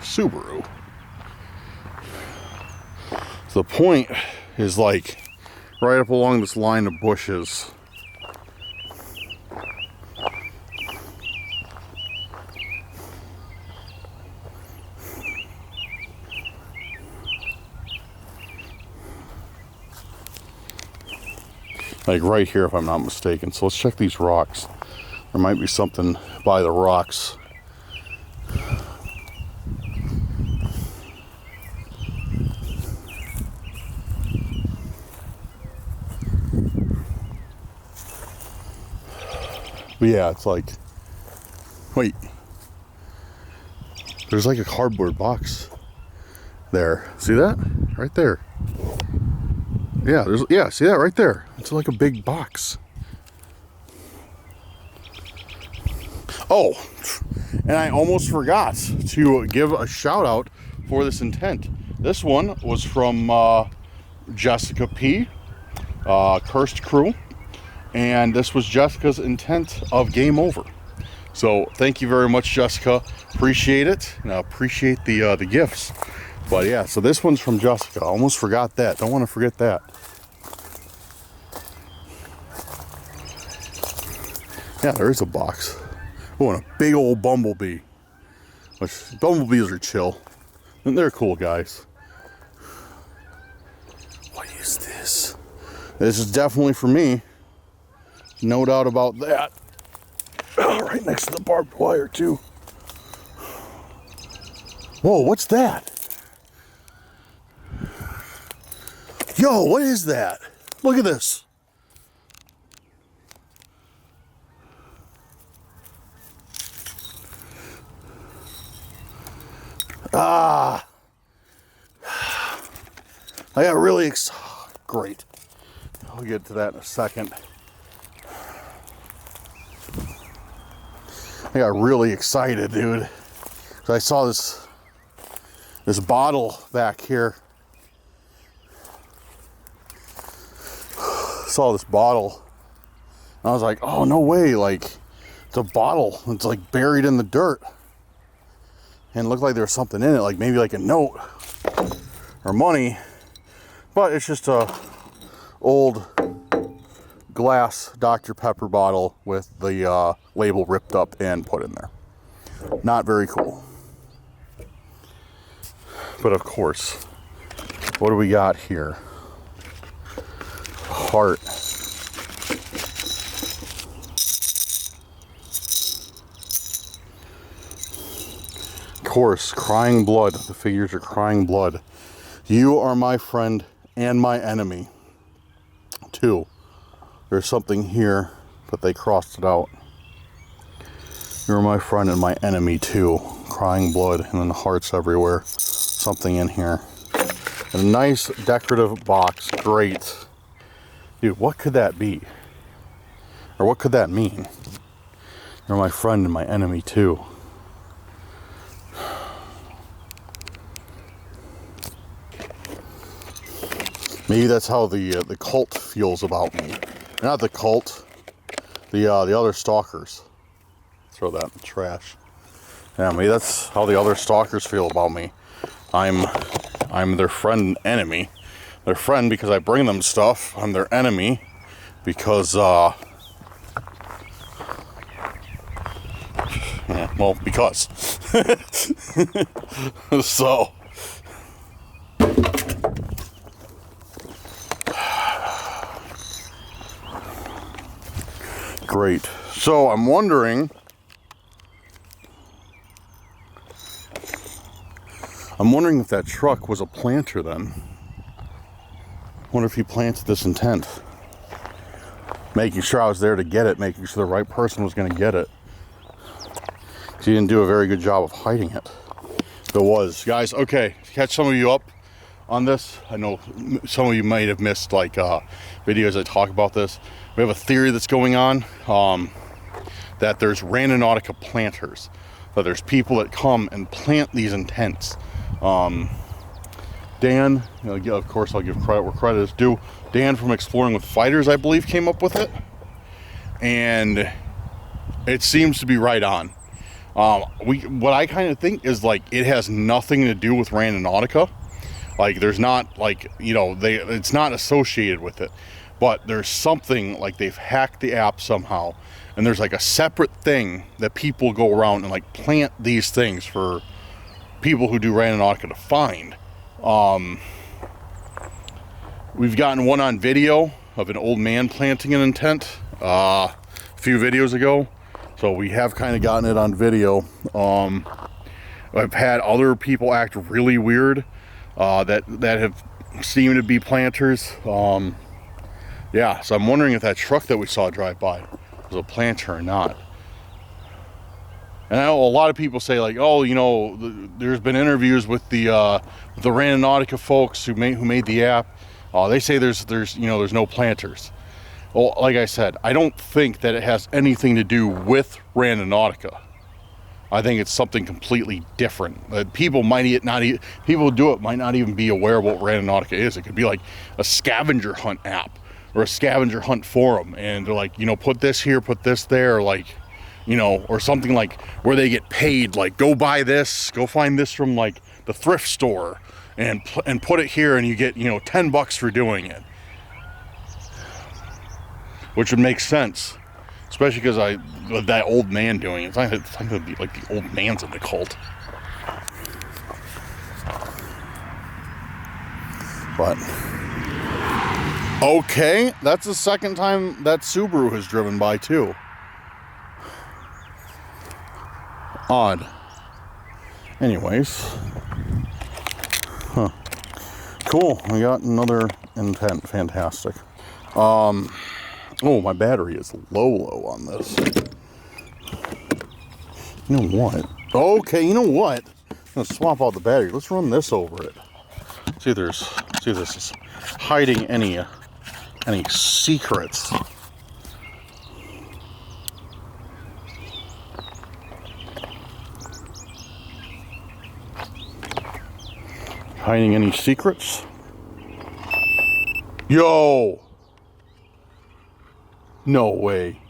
Subaru. So the point is like right up along this line of bushes. Like right here, if I'm not mistaken. So let's check these rocks. There might be something by the rocks. But yeah, it's like, wait, there's like a cardboard box there. See that? Right there. Yeah, see that right there? It's like a big box. Oh, and I almost forgot to give a shout out for this intent. This one was from Jessica P, Cursed Crew, and this was Jessica's intent of Game Over. So thank you very much, Jessica. Appreciate it, and I appreciate the gifts. But yeah, so this one's from Jessica. I almost forgot that. Don't want to forget that. Yeah, there is a box. Oh, and a big old bumblebee. Which, bumblebees are chill. And they're cool guys. What is this? This is definitely for me. No doubt about that. Oh, right next to the barbed wire, too. Whoa, what's that? Yo, what is that? Look at this. I got really great. I'll get to that in a second. I got really excited, dude. So I saw this bottle back here. Saw this bottle. And I was like, oh, no way. Like, it's a bottle. It's like buried in the dirt. And it looked like there was something in it, like maybe like a note or money. But it's just a old glass Dr. Pepper bottle with the label ripped up and put in there. Not very cool. But of course, what do we got here? Heart. Of course, crying blood. The figures are crying blood. You are my friend and my enemy. 2. There's something here, but they crossed it out. You're my friend and my enemy too. Crying blood, and then hearts everywhere. Something in here. A nice decorative box. Great. Dude, what could that be? Or what could that mean? You're my friend and my enemy too. Maybe that's how the cult feels about me. Not the cult, the other stalkers. Throw that in the trash. Yeah, maybe that's how the other stalkers feel about me. I'm their friend and enemy. Their friend because I bring them stuff. I'm their enemy because yeah, well, because. So great. So I'm wondering if that truck was a planter then. I wonder if he planted this intent. Making sure I was there to get it, making sure the right person was going to get it. He didn't do a very good job of hiding it. There was. Guys, okay, to catch some of you up on this, I know some of you might have missed like videos that talk about this. We have a theory that's going on that there's Randonautica planters. That there's people that come and plant these intents. Dan, of course I'll give credit where credit is due. Dan from Exploring with Fighters, I believe, came up with it. And it seems to be right on. What I kind of think is like it has nothing to do with Randonautica. Like there's not like, it's not associated with it. But there's something like they've hacked the app somehow. And there's like a separate thing that people go around and like plant these things for people who do Randonautica to find. We've gotten one on video of an old man planting an intent a few videos ago. So we have kind of gotten it on video. I've had other people act really weird that have seemed to be planters. Yeah, so I'm wondering if that truck that we saw drive by was a planter or not. And I know a lot of people say like, oh, there's been interviews with the Randonautica folks who made the app. They say there's no planters. Well, like I said, I don't think that it has anything to do with Randonautica. I think it's something completely different. People who do it might not even be aware of what Randonautica is. It could be like a scavenger hunt app or a scavenger hunt forum, and they're like, put this here, put this there, like, or something like where they get paid, like go buy this, go find this from like the thrift store, and put it here, and you get $10 for doing it, which would make sense, especially because that old man doing it. It's not gonna be like the old man's in the cult, but. Okay, that's the second time that Subaru has driven by too. Odd. Anyways. Huh. Cool, we got another intent. Fantastic. Oh, my battery is low on this. You know what? Okay, you know what? I'm gonna swap out the battery. Let's run this over it. See if this is hiding any secrets. Hiding any secrets? Yo! No way.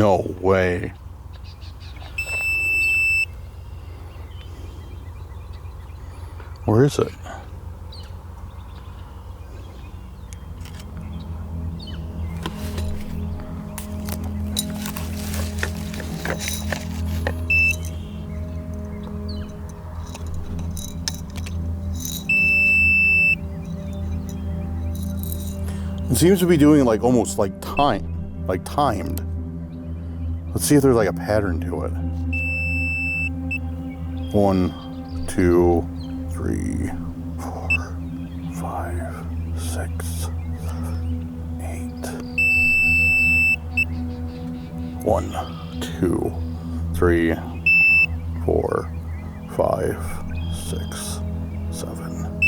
No way. Where is it? It seems to be doing like almost like timed. Let's see if there's like a pattern to it. 1, 2, 3, 4, 5, 6, 7, 8. 1, 2, 3, 4, 5, 6, 7,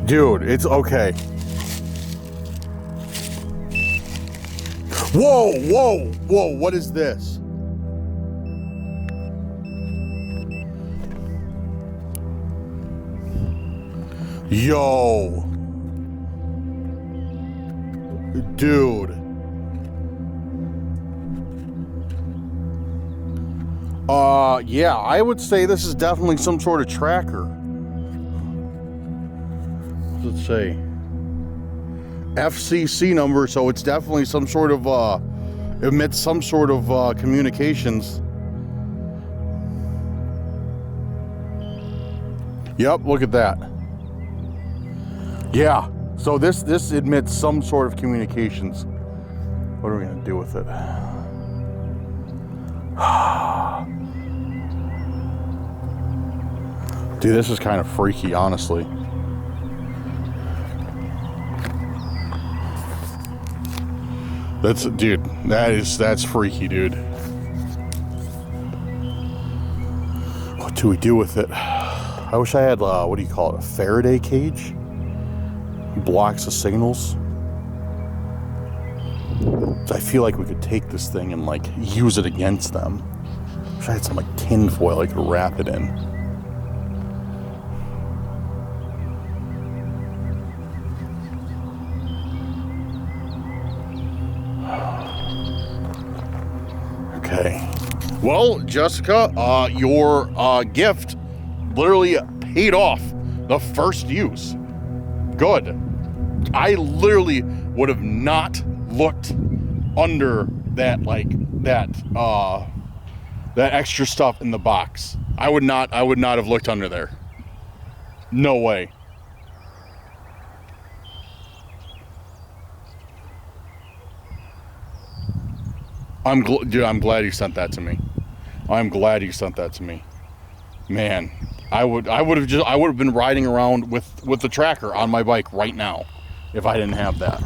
8. Dude, it's okay. Whoa, whoa, whoa, what is this? Yo. Dude. Yeah, I would say this is definitely some sort of tracker. What does it say? FCC number, so it's definitely some sort of emits some sort of communications. Yep, look at that. Yeah, so this emits some sort of communications. What are we gonna do with it? Dude, this is kind of freaky, honestly. Dude, that's freaky, dude. What do we do with it? I wish I had, what do you call it, a Faraday cage? Blocks the signals. So I feel like we could take this thing and like use it against them. Wish I had some like tin foil I could wrap it in. Okay. Well, Jessica, your gift literally paid off the first use. Good. I literally would have not looked under that, that extra stuff in the box. I would not have looked under there. No way. Dude, I'm glad you sent that to me. I'm glad you sent that to me. Man, I would have been riding around with the tracker on my bike right now if I didn't have that.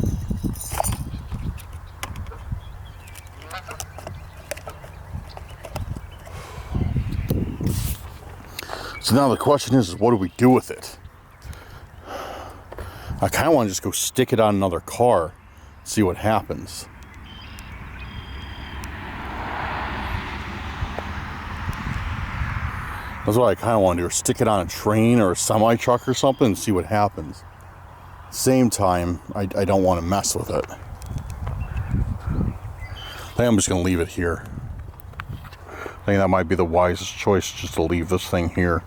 So now the question is what do we do with it? I kind of want to just go stick it on another car, see what happens. That's what I kind of want to do, or stick it on a train or a semi-truck or something and see what happens. Same time, I don't want to mess with it. I think I'm just going to leave it here. I think that might be the wisest choice, just to leave this thing here.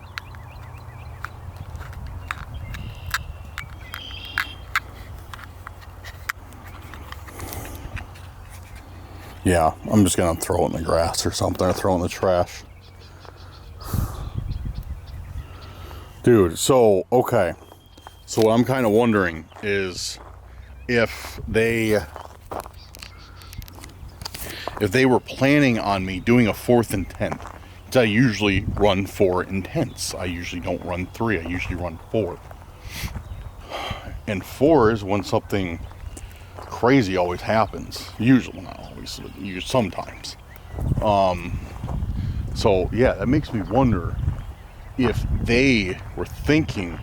Yeah, I'm just going to throw it in the grass or something, or throw it in the trash. Dude, so, okay. So what I'm kind of wondering is if they were planning on me doing a fourth intent. I usually run 4 intents. I usually don't run 3. I usually run 4. And 4 is when something crazy always happens. Usually, not always, sometimes. So yeah, that makes me wonder if they were thinking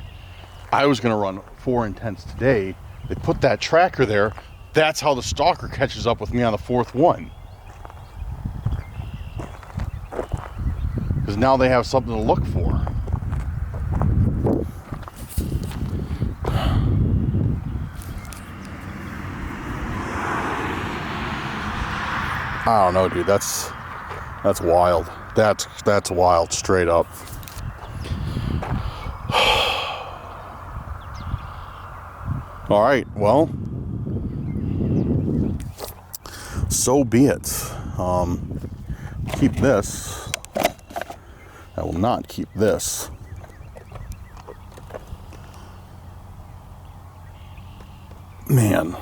I was going to run 4 intents today. They put that tracker there. That's how the stalker catches up with me on the 4th one. Because now they have something to look for. I don't know, dude. That's wild. That's wild, straight up. All right, well, so be it. Keep this. I will not keep this. Man,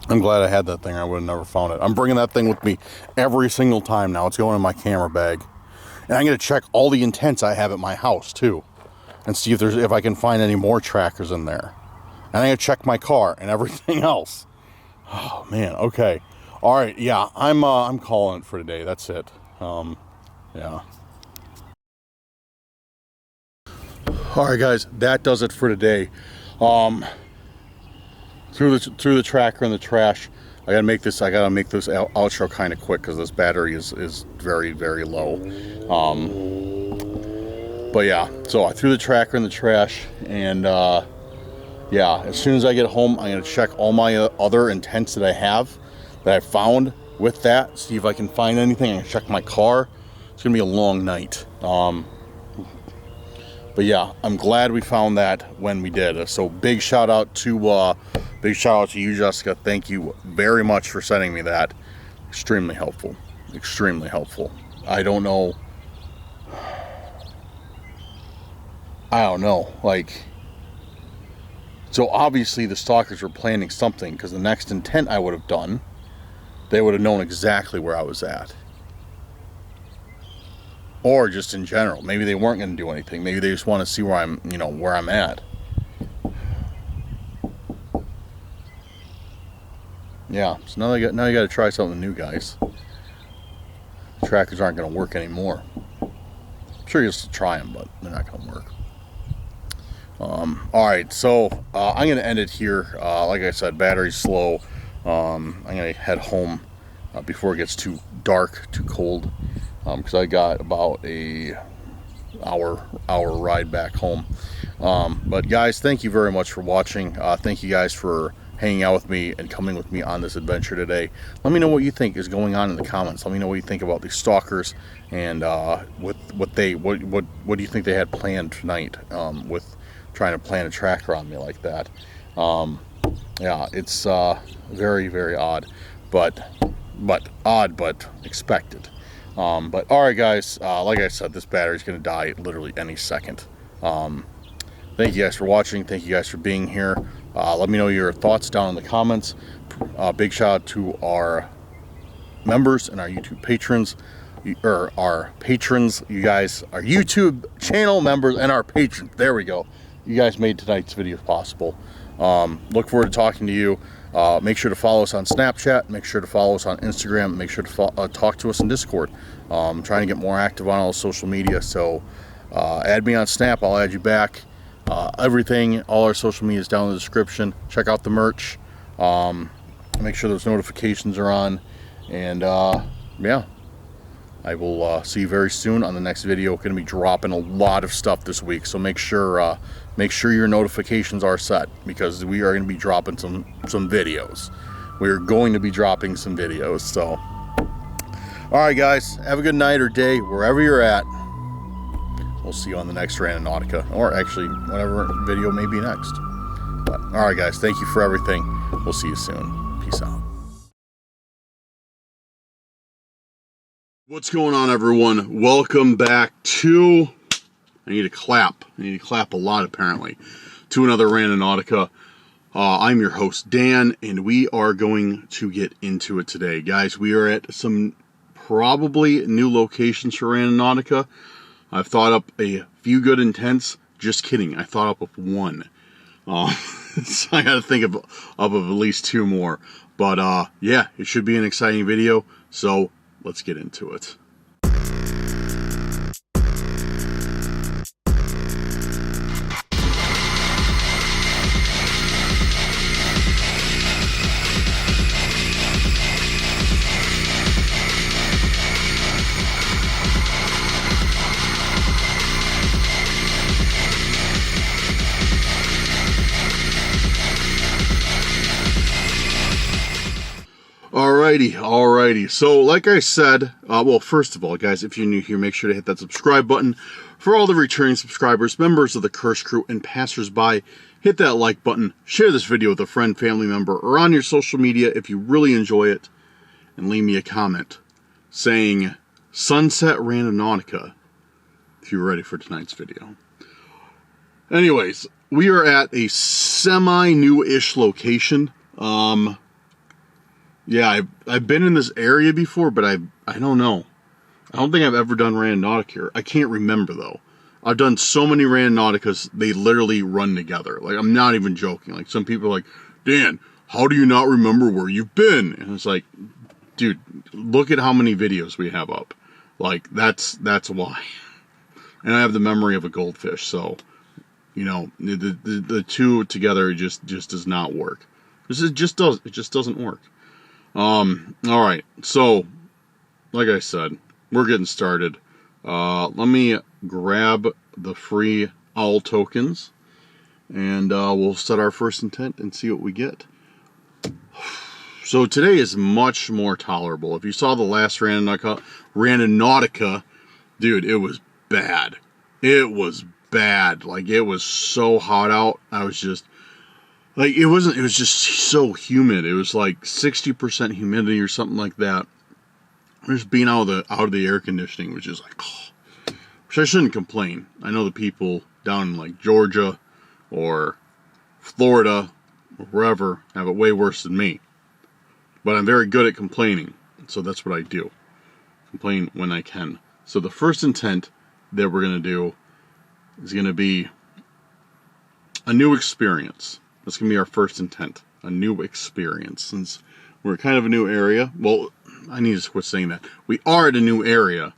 I'm glad I had that thing. I would have never found it. I'm bringing that thing with me every single time now. It's going in my camera bag. And I'm going to check all the intents I have at my house, too. And see if I can find any more trackers in there. And I'm going to check my car and everything else. Oh, man. Okay. All right. Yeah, I'm calling it for today. That's it. Yeah. All right, guys. That does it for today. Through the tracker and the trash. I gotta make this outro kind of quick because this battery is very, very low. But yeah, so I threw the tracker in the trash, and yeah, as soon as I get home, I'm gonna check all my other intents that I found with that, see if I can find anything. I'm gonna check my car. It's gonna be a long night. But yeah, I'm glad we found that when we did. So big shout out to you, Jessica. Thank you very much for sending me that. Extremely helpful. Extremely helpful. I don't know. Like, so obviously the stalkers were planning something, because the next intent I would have done, they would have known exactly where I was at. Or just in general, maybe they weren't going to do anything. Maybe they just want to see where I'm at. Yeah, so now you got to try something new, guys. The trackers aren't going to work anymore. I'm sure you'll still try them, but they're not going to work. All right, so I'm going to end it here. Like I said, battery's slow. I'm going to head home before it gets too dark, too cold. Because I got about a hour ride back home. But guys, thank you very much for watching. Thank you guys for hanging out with me and coming with me on this adventure today. Let me know what you think is going on in the comments. Let me know what you think about these stalkers, and what do you think they had planned tonight with trying to plan a tracker on me like that. Yeah, it's very, very odd, but expected. But all right, guys, like I said, this battery's going to die literally any second. Thank you guys for watching. Thank you guys for being here. Let me know your thoughts down in the comments. Big shout out to our members and our YouTube patrons, or our patrons. You guys, our YouTube channel members and our patrons. There we go. You guys made tonight's video possible. Look forward to talking to you. Make sure to follow us on Snapchat. Make sure to follow us on Instagram. Make sure to talk to us in Discord. I'm trying to get more active on all social media, so add me on Snap. I'll add you back. Everything, all our social media is down in the description. Check out the merch. Make sure those notifications are on. And yeah, I will see you very soon on the next video. Going to be dropping a lot of stuff this week, so make sure your notifications are set, because we are going to be dropping some videos. We are going to be dropping some videos. So, all right, guys, have a good night or day wherever you're at. We'll see you on the next Randonautica, or actually whatever video may be next. But all right, guys, thank you for everything. We'll see you soon. Peace out. What's going on, everyone? Welcome back to, I need to clap a lot apparently, to another Randonautica. I'm your host, Dan, and we are going to get into it today. Guys, we are at some probably new locations for Randonautica. I've thought up a few good intents. Just kidding, I thought up of one. So I gotta think of at least two more. But yeah, it should be an exciting video, so let's get into it. Alrighty. So, like I said, well, first of all, guys, if you're new here, make sure to hit that subscribe button. For all the returning subscribers, members of the Curse Crew, and passersby, hit that like button. Share this video with a friend, family member, or on your social media if you really enjoy it. And leave me a comment saying Sunset Randonautica if you're ready for tonight's video. Anyways, we are at a semi-new-ish location. Yeah, I've been in this area before, but I don't know. I don't think I've ever done Randonautica here. I can't remember, though. I've done so many Randonauticas, they literally run together. Like, I'm not even joking. Like, some people are like, Dan, how do you not remember where you've been? And it's like, dude, look at how many videos we have up. Like, that's why. And I have the memory of a goldfish, so, you know, the two together just does not work. It just doesn't work. Alright, so, like I said, we're getting started. Let me grab the free owl tokens, and we'll set our first intent and see what we get. So today is much more tolerable. If you saw the last Randonautica, dude, it was bad. It was bad. Like, it was so hot out. I was just... Like, it was just so humid. It was like 60% humidity or something like that. Just being out of the air conditioning was just like, oh. Which I shouldn't complain. I know the people down in like Georgia or Florida or wherever have it way worse than me. But I'm very good at complaining, so that's what I do. Complain when I can. So the first intent that we're going to do is going to be a new experience. That's going to be our first intent, a new experience. Since we're kind of a new area, well, I need to quit saying that. We are at a new area,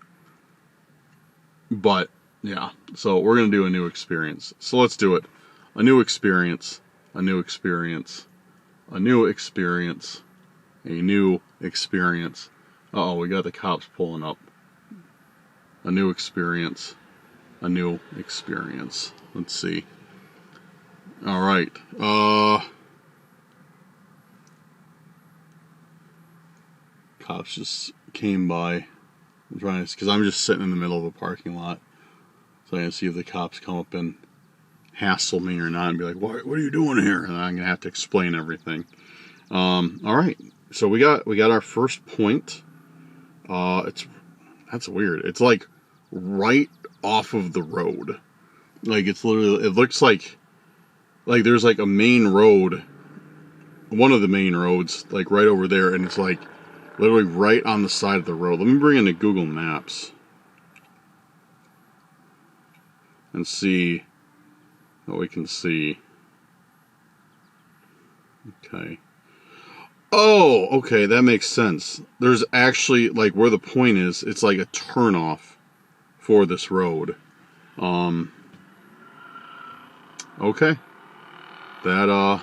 but yeah, so we're going to do a new experience. So let's do it. A new experience, a new experience, a new experience, a new experience. Uh-oh, we got the cops pulling up. A new experience, a new experience. Let's see. Alright, cops just came by. I'm trying to, because I'm just sitting in the middle of a parking lot, so I can see if the cops come up and hassle me or not and be like, what are you doing here? And I'm gonna have to explain everything. Alright, so we got our first point. That's weird. It's like right off of the road. Like, it's literally, it looks like there's like a main road, one of the main roads, like right over there, and it's like literally right on the side of the road. Let me bring in the Google Maps and see what we can see. Okay. Oh, okay, that makes sense. There's actually, like, where the point is, it's like a turnoff for this road. Okay. That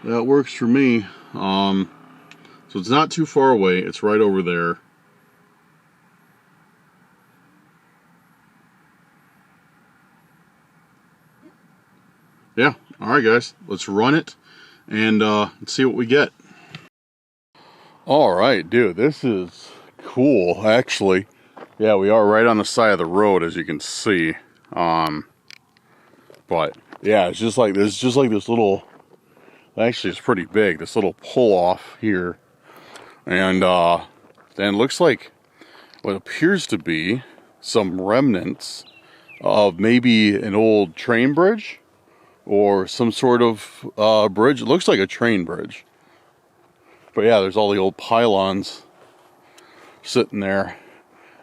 works for me. So it's not too far away. It's right over there. Yeah. Alright, guys. Let's run it and let's see what we get. Alright, dude. This is cool, actually. Yeah, we are right on the side of the road, as you can see. But yeah, it's just like this little, actually it's pretty big, this little pull off here. And then it looks like what appears to be some remnants of maybe an old train bridge or some sort of bridge. It looks like a train bridge. But yeah, there's all the old pylons sitting there.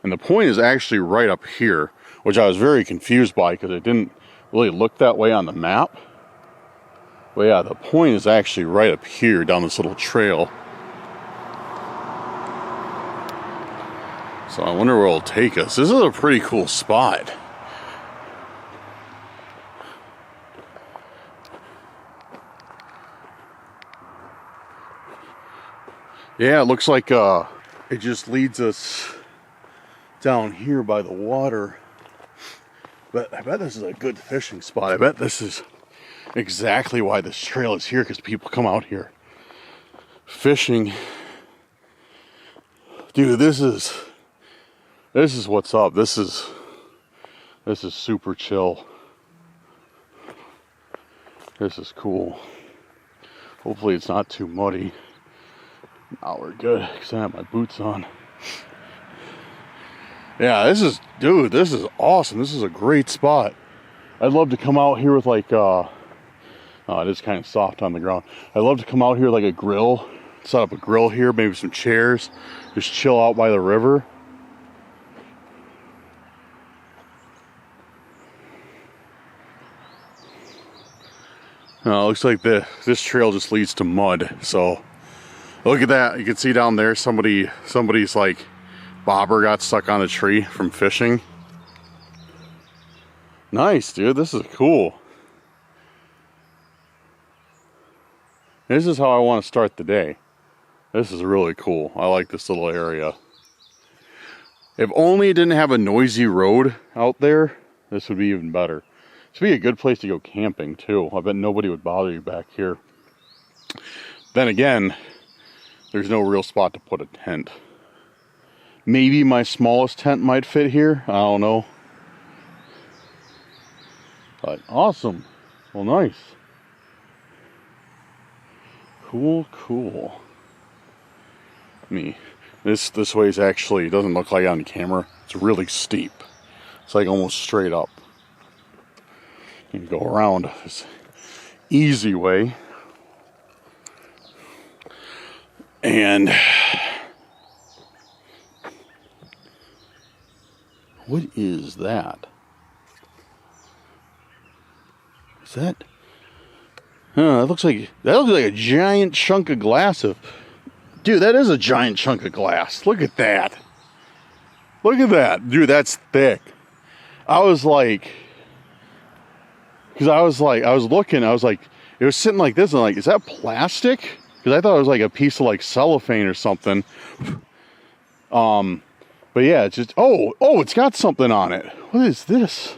And the point is actually right up here, which I was very confused by because it didn't really look that way on the map. But yeah, the point is actually right up here down this little trail. So I wonder where it'll take us. This is a pretty cool spot. Yeah, it looks like it just leads us down here by the water. But I bet this is a good fishing spot. I bet this is exactly why this trail is here, because people come out here fishing Dude, this is what's up. This is super chill. This is cool. Hopefully it's not too muddy. Now we're good because I have my boots on. Yeah, this is awesome. This is a great spot. I'd love to come out here with like, oh, it is kind of soft on the ground. I'd love to come out here like a grill, set up a grill here, maybe some chairs, just chill out by the river. Looks like this trail just leads to mud. So look at that. You can see down there somebody's like bobber got stuck on a tree from fishing. Nice, dude. This is cool. This is how I want to start the day. This is really cool. I like this little area. If only it didn't have a noisy road out there, this would be even better. This would be a good place to go camping too. I bet nobody would bother you back here. Then again, there's no real spot to put a tent. Maybe my smallest tent might fit here. I don't know. But awesome. Well, nice. Cool, cool. This way is actually, it doesn't look like on camera. It's really steep. It's like almost straight up. You can go around this easy way. And what is that? Is that? That looks like a giant chunk of glass. Dude, that is a giant chunk of glass. Look at that. Look at that. Dude, that's thick. I was like, it was sitting like this, and I'm like, is that plastic? Because I thought it was like a piece of like cellophane or something. But yeah, it's just, oh, it's got something on it. What is this?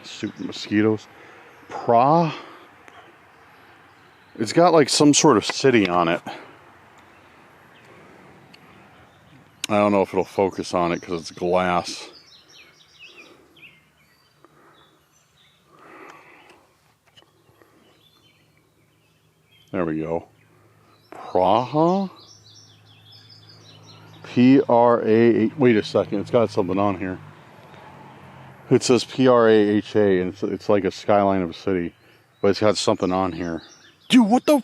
Super mosquitoes. It's got like some sort of city on it. I don't know if it'll focus on it because it's glass. There we go. Praha? P-R-A... Wait a second, it's got something on here. It says P-R-A-H-A, and it's like a skyline of a city. But it's got something on here. Dude, what the...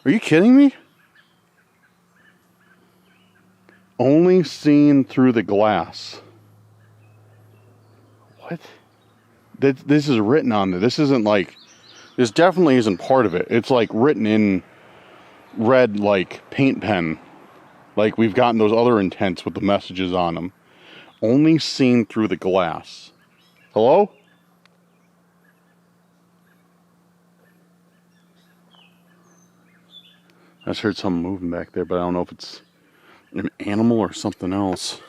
Are you kidding me? Only seen through the glass. What? This is written on there. This isn't like... This definitely isn't part of it. It's like written in red, like paint pen. Like we've gotten those other intents with the messages on them. Only seen through the glass. Hello? I just heard something moving back there, but I don't know if it's an animal or something else.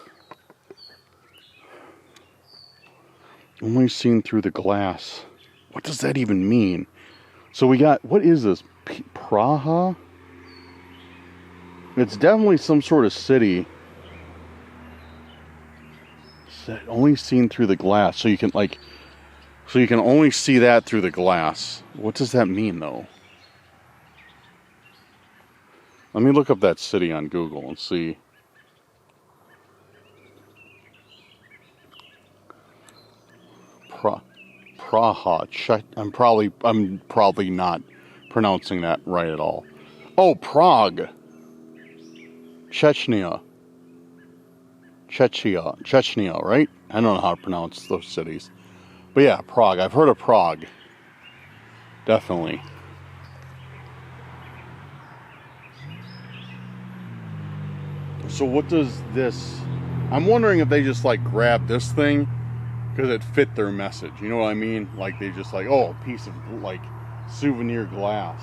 Only seen through the glass. What does that even mean? So we got, what is this? Praha? It's definitely some sort of city. Only seen through the glass. So you can only see that through the glass. What does that mean though? Let me look up that city on Google and see. Praha. I'm probably not pronouncing that right at all. Oh, Prague. Chechnya, right? I don't know how to pronounce those cities. But yeah, Prague. I've heard of Prague. Definitely. So what does this... I'm wondering if they just like grabbed this thing because it fit their message. You know what I mean? Like they just like, oh, a piece of like souvenir glass.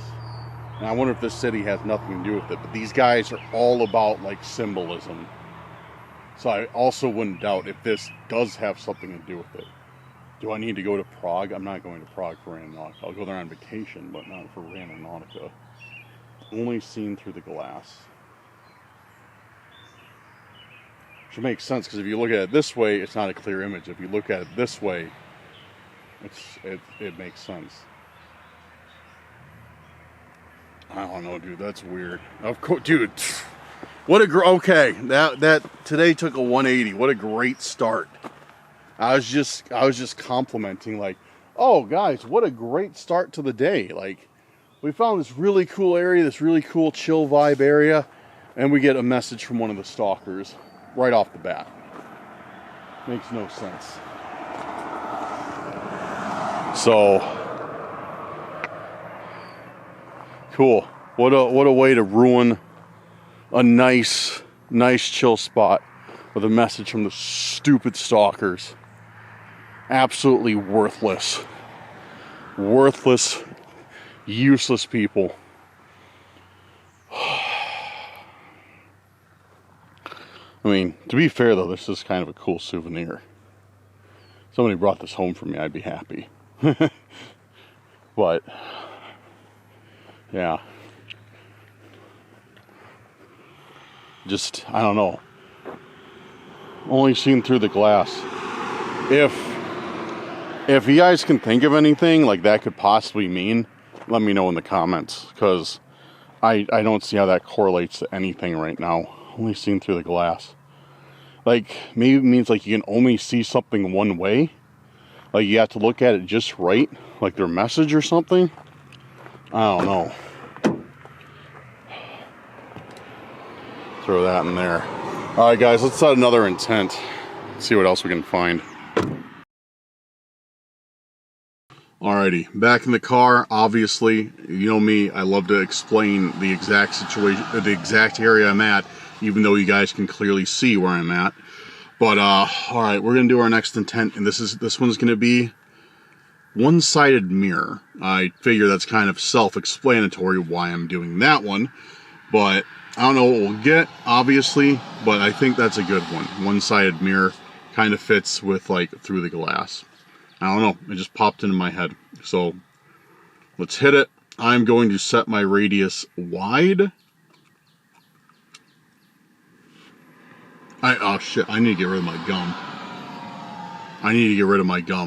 And I wonder if this city has nothing to do with it. But these guys are all about like symbolism. So I also wouldn't doubt if this does have something to do with it. Do I need to go to Prague? I'm not going to Prague for Randonautica. I'll go there on vacation, but not for Randonautica. only seen through the glass. Which makes sense, because if you look at it this way, it's not a clear image. If you look at it this way, it makes sense. I don't know, dude. That's weird. Of course, dude. What a okay. That today took a 180. What a great start. I was just complimenting, like, oh guys, what a great start to the day. Like, we found this really cool area, this really cool chill vibe area, and we get a message from one of the stalkers right off the bat. Makes no sense. So cool. What a way to ruin a nice chill spot with a message from the stupid stalkers. Absolutely worthless, useless people. I mean, to be fair though, this is kind of a cool souvenir. If somebody brought this home for me, I'd be happy. But yeah, just, I don't know. Only seen through the glass. If you guys can think of anything like that could possibly mean, let me know in the comments, because I don't see how that correlates to anything right now. Only seen through the glass. Like, maybe it means like you can only see something one way. Like you have to look at it just right, like their message or something. I don't know. Throw that in there. Alright guys, let's set another intent. See what else we can find. Alrighty, back in the car. Obviously, you know me, I love to explain the exact situation, the exact area I'm at, even though you guys can clearly see where I'm at. But alright, we're gonna do our next intent, and this one's gonna be one-sided mirror. I figure that's kind of self-explanatory why I'm doing that one, but I don't know what we'll get, obviously, but I think that's a good one. One-sided mirror kind of fits with, like, through the glass. I don't know, it just popped into my head. So, let's hit it. I'm going to set my radius wide. Oh shit, I need to get rid of my gum.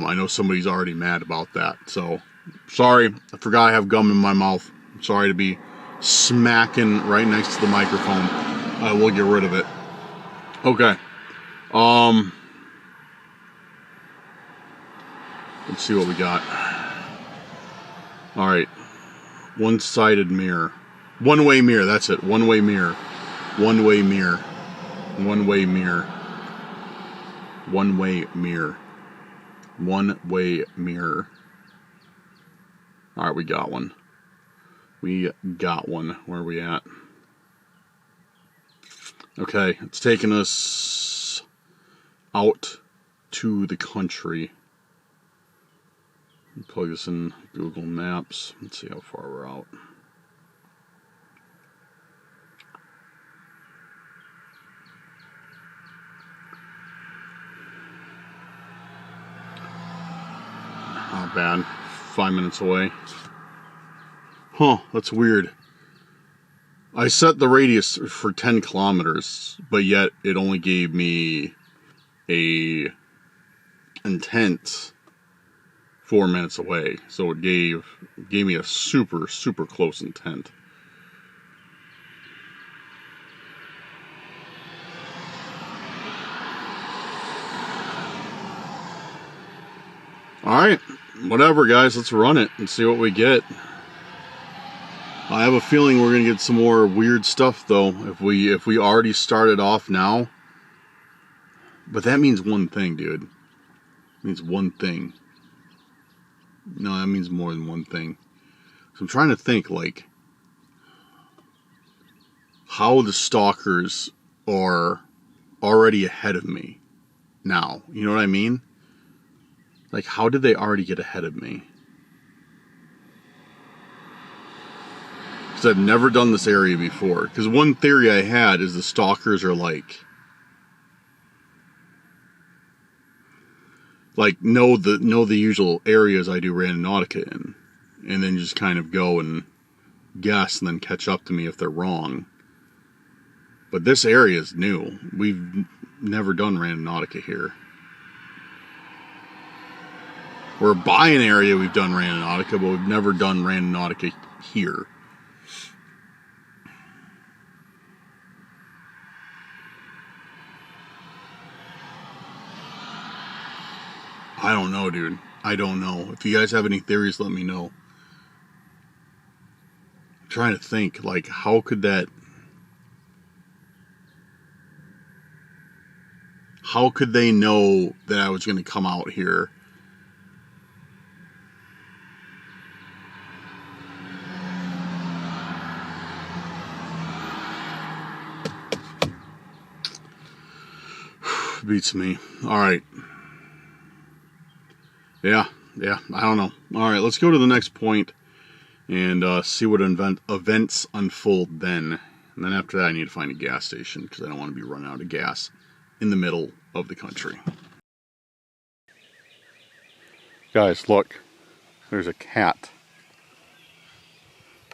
I know somebody's already mad about that, so, sorry, I forgot I have gum in my mouth. I'm sorry to be smacking right next to the microphone. I will get rid of it. Okay. Let's see what we got. Alright. One-sided mirror. One-way mirror, that's it. One-way mirror. One-way mirror. One-way mirror. One-way mirror. One-way mirror. Alright, we got one. We got one. Where are we at? Okay, it's taking us out to the country. Plug this in Google Maps. Let's see how far we're out. Not bad. 5 minutes away. Huh, that's weird. I set the radius for 10 kilometers, but yet it only gave me a intent 4 minutes away. So it gave me a super close intent. Alright, whatever guys, let's run it and see what we get. I have a feeling we're gonna get some more weird stuff though, if we already started off now. But that means one thing, dude. It means one thing. No, that means more than one thing. So I'm trying to think, like, how the stalkers are already ahead of me now. You know what I mean? Like, how did they already get ahead of me? Because I've never done this area before. Because one theory I had is the stalkers are like know the usual areas I do Randonautica in, and then just kind of go and guess and then catch up to me if they're wrong. But this area is new. We've never done Randonautica here. We're by an area we've done Randonautica, but we've never done Randonautica here. I don't know, dude. I don't know. If you guys have any theories, let me know. I'm trying to think, like, how could that... How could they know that I was going to come out here? Beats me. Alright. Yeah, I don't know. Alright, let's go to the next point and see what events unfold then. And then after that I need to find a gas station because I don't want to be running out of gas in the middle of the country. Guys, look. There's a cat.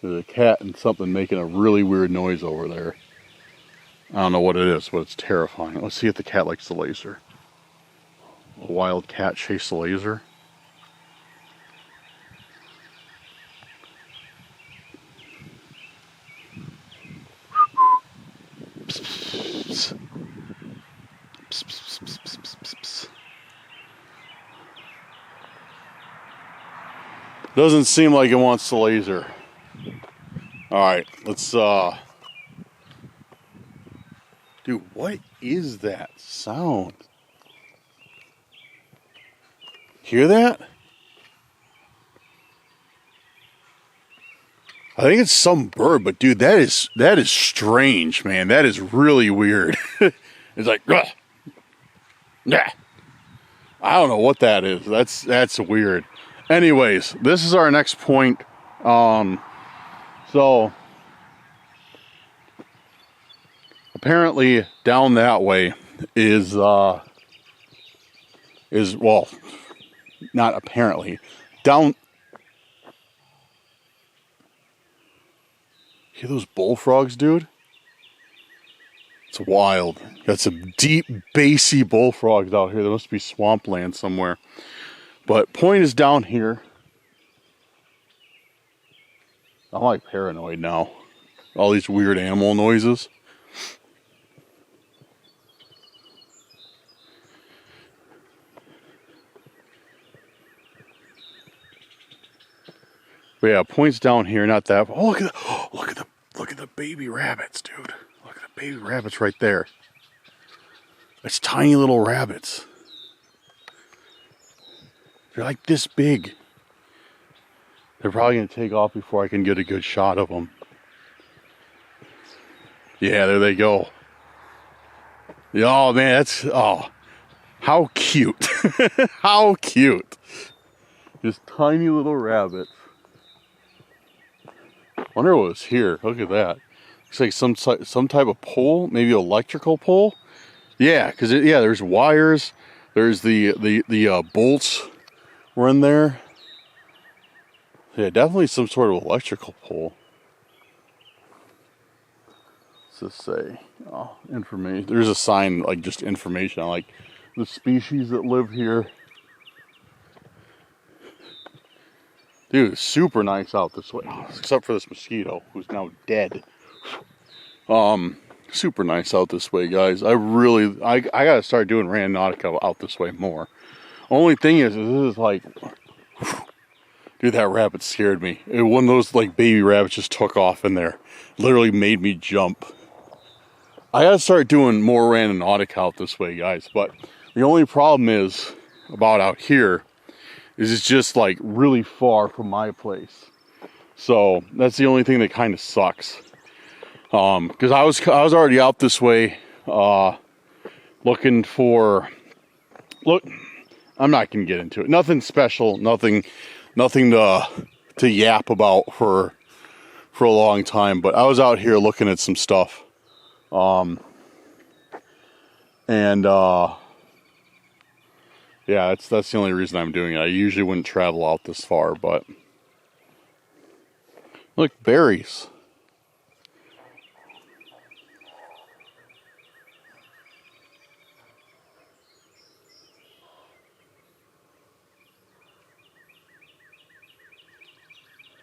There's a cat and something making a really weird noise over there. I don't know what it is, but it's terrifying. Let's see if the cat likes the laser. A wild cat chase the laser. Doesn't seem like it wants the laser. Alright, let's dude, what is that sound? Hear that? I think it's some bird, but dude, that is strange, man. That is really weird. It's like, nah. I don't know what that is. That's weird. Anyways, this is our next point. So apparently down that way is well, not apparently. Down. Hear those bullfrogs, dude? It's wild. Got some deep, bassy bullfrogs out here. There must be swampland somewhere. But point is down here. I'm like paranoid now. All these weird animal noises. But yeah, point's down here, not that. Oh, look at the baby rabbits, dude. Look at the baby rabbits right there. It's tiny little rabbits. They're like this big. They're probably going to take off before I can get a good shot of them. Yeah, there they go. Oh, man, that's... Oh, how cute. How cute. Just tiny little rabbits. Wonder what was here. Look at that. Looks like some type of pole. Maybe electrical pole. Yeah, because there's wires. There's the bolts were in there. Yeah, definitely some sort of electrical pole. What's this say? Oh, information. There's a sign, like just information on like the species that live here. Dude, super nice out this way. Except for this mosquito, who's now dead. Super nice out this way, guys. I gotta start doing Randonautica out this way more. Only thing is this is like... Dude, that rabbit scared me. One of those like baby rabbits just took off in there. Literally made me jump. I gotta start doing more Randonautica out this way, guys. But the only problem is about out here is it's just like really far from my place. So that's the only thing that kind of sucks. Because I was already out this way looking for... Look, I'm not gonna get into it. Nothing special, nothing to yap about for a long time, but I was out here looking at some stuff. Yeah, that's the only reason I'm doing it. I usually wouldn't travel out this far, but Look, berries.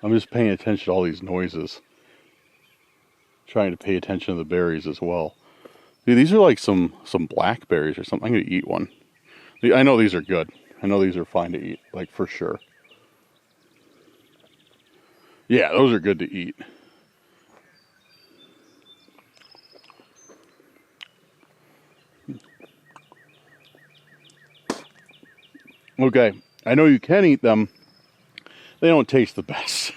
I'm just paying attention to all these noises. Trying to pay attention to the berries as well. Dude, these are like some blackberries or something. I'm gonna eat one. I know these are good. I know these are fine to eat, like for sure. Yeah, those are good to eat. Okay, I know you can eat them. They don't taste the best.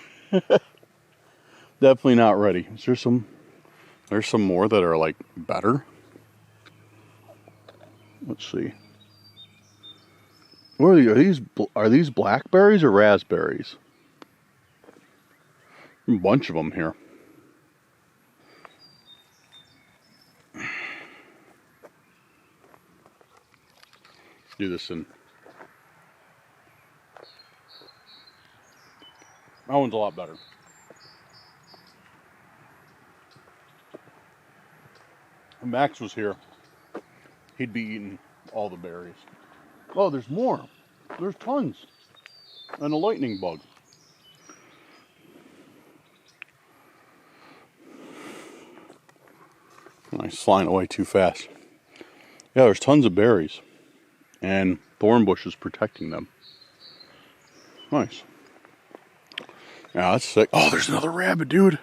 Definitely not ready. Is there some? There's some more that are like better. Let's see. What are these? Are these blackberries or raspberries? A bunch of them here. Do this in. That one's a lot better. If Max was here, he'd be eating all the berries. Oh, there's more. There's tons. And a lightning bug. Nice, flying away too fast. Yeah, there's tons of berries. And thorn bushes protecting them. Nice. Yeah, that's sick. Oh, there's another rabbit, dude.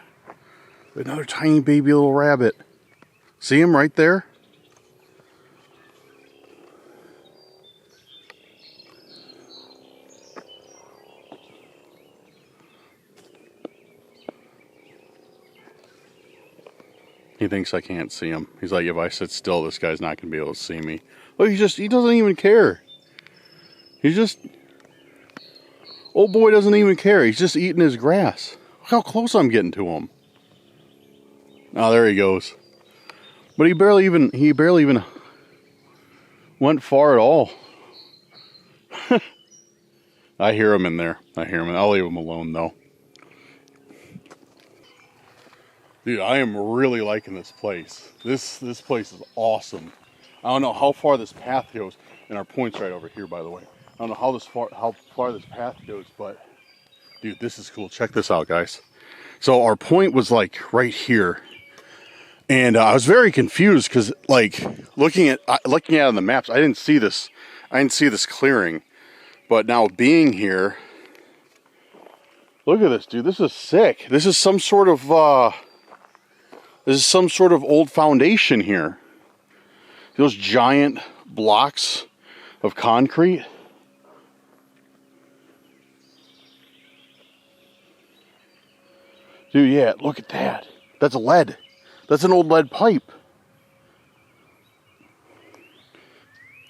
Another tiny baby little rabbit. See him right there? He thinks I can't see him. He's like, if I sit still, this guy's not going to be able to see me. Look, he doesn't even care. He's just... Old boy doesn't even care. He's just eating his grass. Look how close I'm getting to him. Oh, there he goes. But he barely even went far at all. I hear him in there. I hear him. I'll leave him alone though. Dude, I am really liking this place. This place is awesome. I don't know how far this path goes, and our point's right over here, by the way. I don't know how far this path goes, but dude, this is cool. Check this out, guys. So our point was like right here, and I was very confused because, like, looking at it on the maps, I didn't see this clearing, but now being here, look at this, dude. This is sick. This is some sort of old foundation here. Those giant blocks of concrete. Dude, yeah, look at that. That's lead. That's an old lead pipe.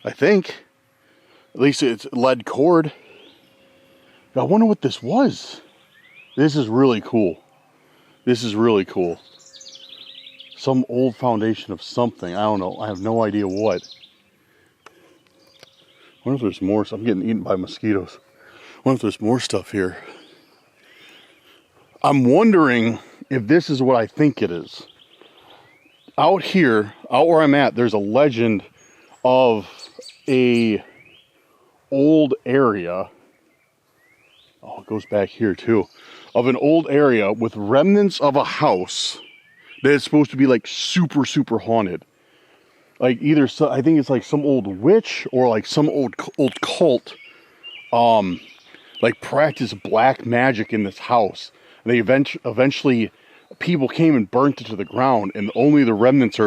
I think. At least it's lead cord. I wonder what this was. This is really cool. This is really cool. Some old foundation of something. I don't know. I have no idea what. I wonder if there's more. I'm getting eaten by mosquitoes. I wonder if there's more stuff here. I'm wondering if this is what I think it is. Out here, out where I'm at, there's a legend of a old area. Oh, it goes back here too. Of an old area with remnants of a house that is supposed to be like super, super haunted. Like either, I think it's like some old witch or like some old cult, like practiced black magic in this house. And they eventually people came and burnt it to the ground, and only the remnants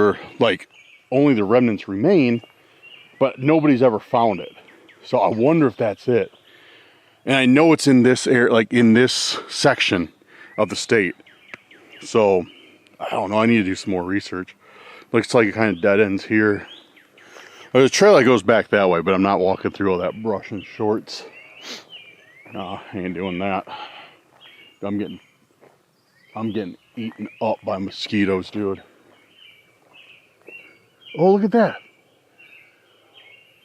remain, but nobody's ever found it. So I wonder if that's it. And I know it's in this area, like in this section of the state. So I don't know. I need to do some more research. Looks like it kind of dead ends here. There's a trail that goes back that way, but I'm not walking through all that brush in shorts. No, I ain't doing that. I'm getting eaten up by mosquitoes, dude. Oh, look at that.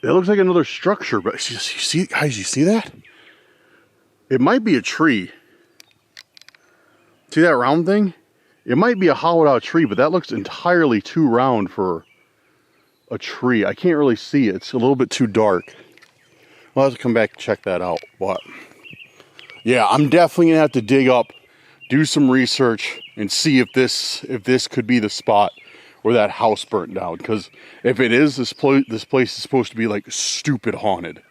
It looks like another structure, but you see, guys, you see that? It might be a tree. See that round thing? It might be a hollowed out tree, but that looks entirely too round for a tree. I can't really see it. It's a little bit too dark. I'll have to come back and check that out. But yeah, I'm definitely gonna have to dig up, do some research, and see if this could be the spot where that house burnt down. Because if it is, this place is supposed to be like stupid haunted.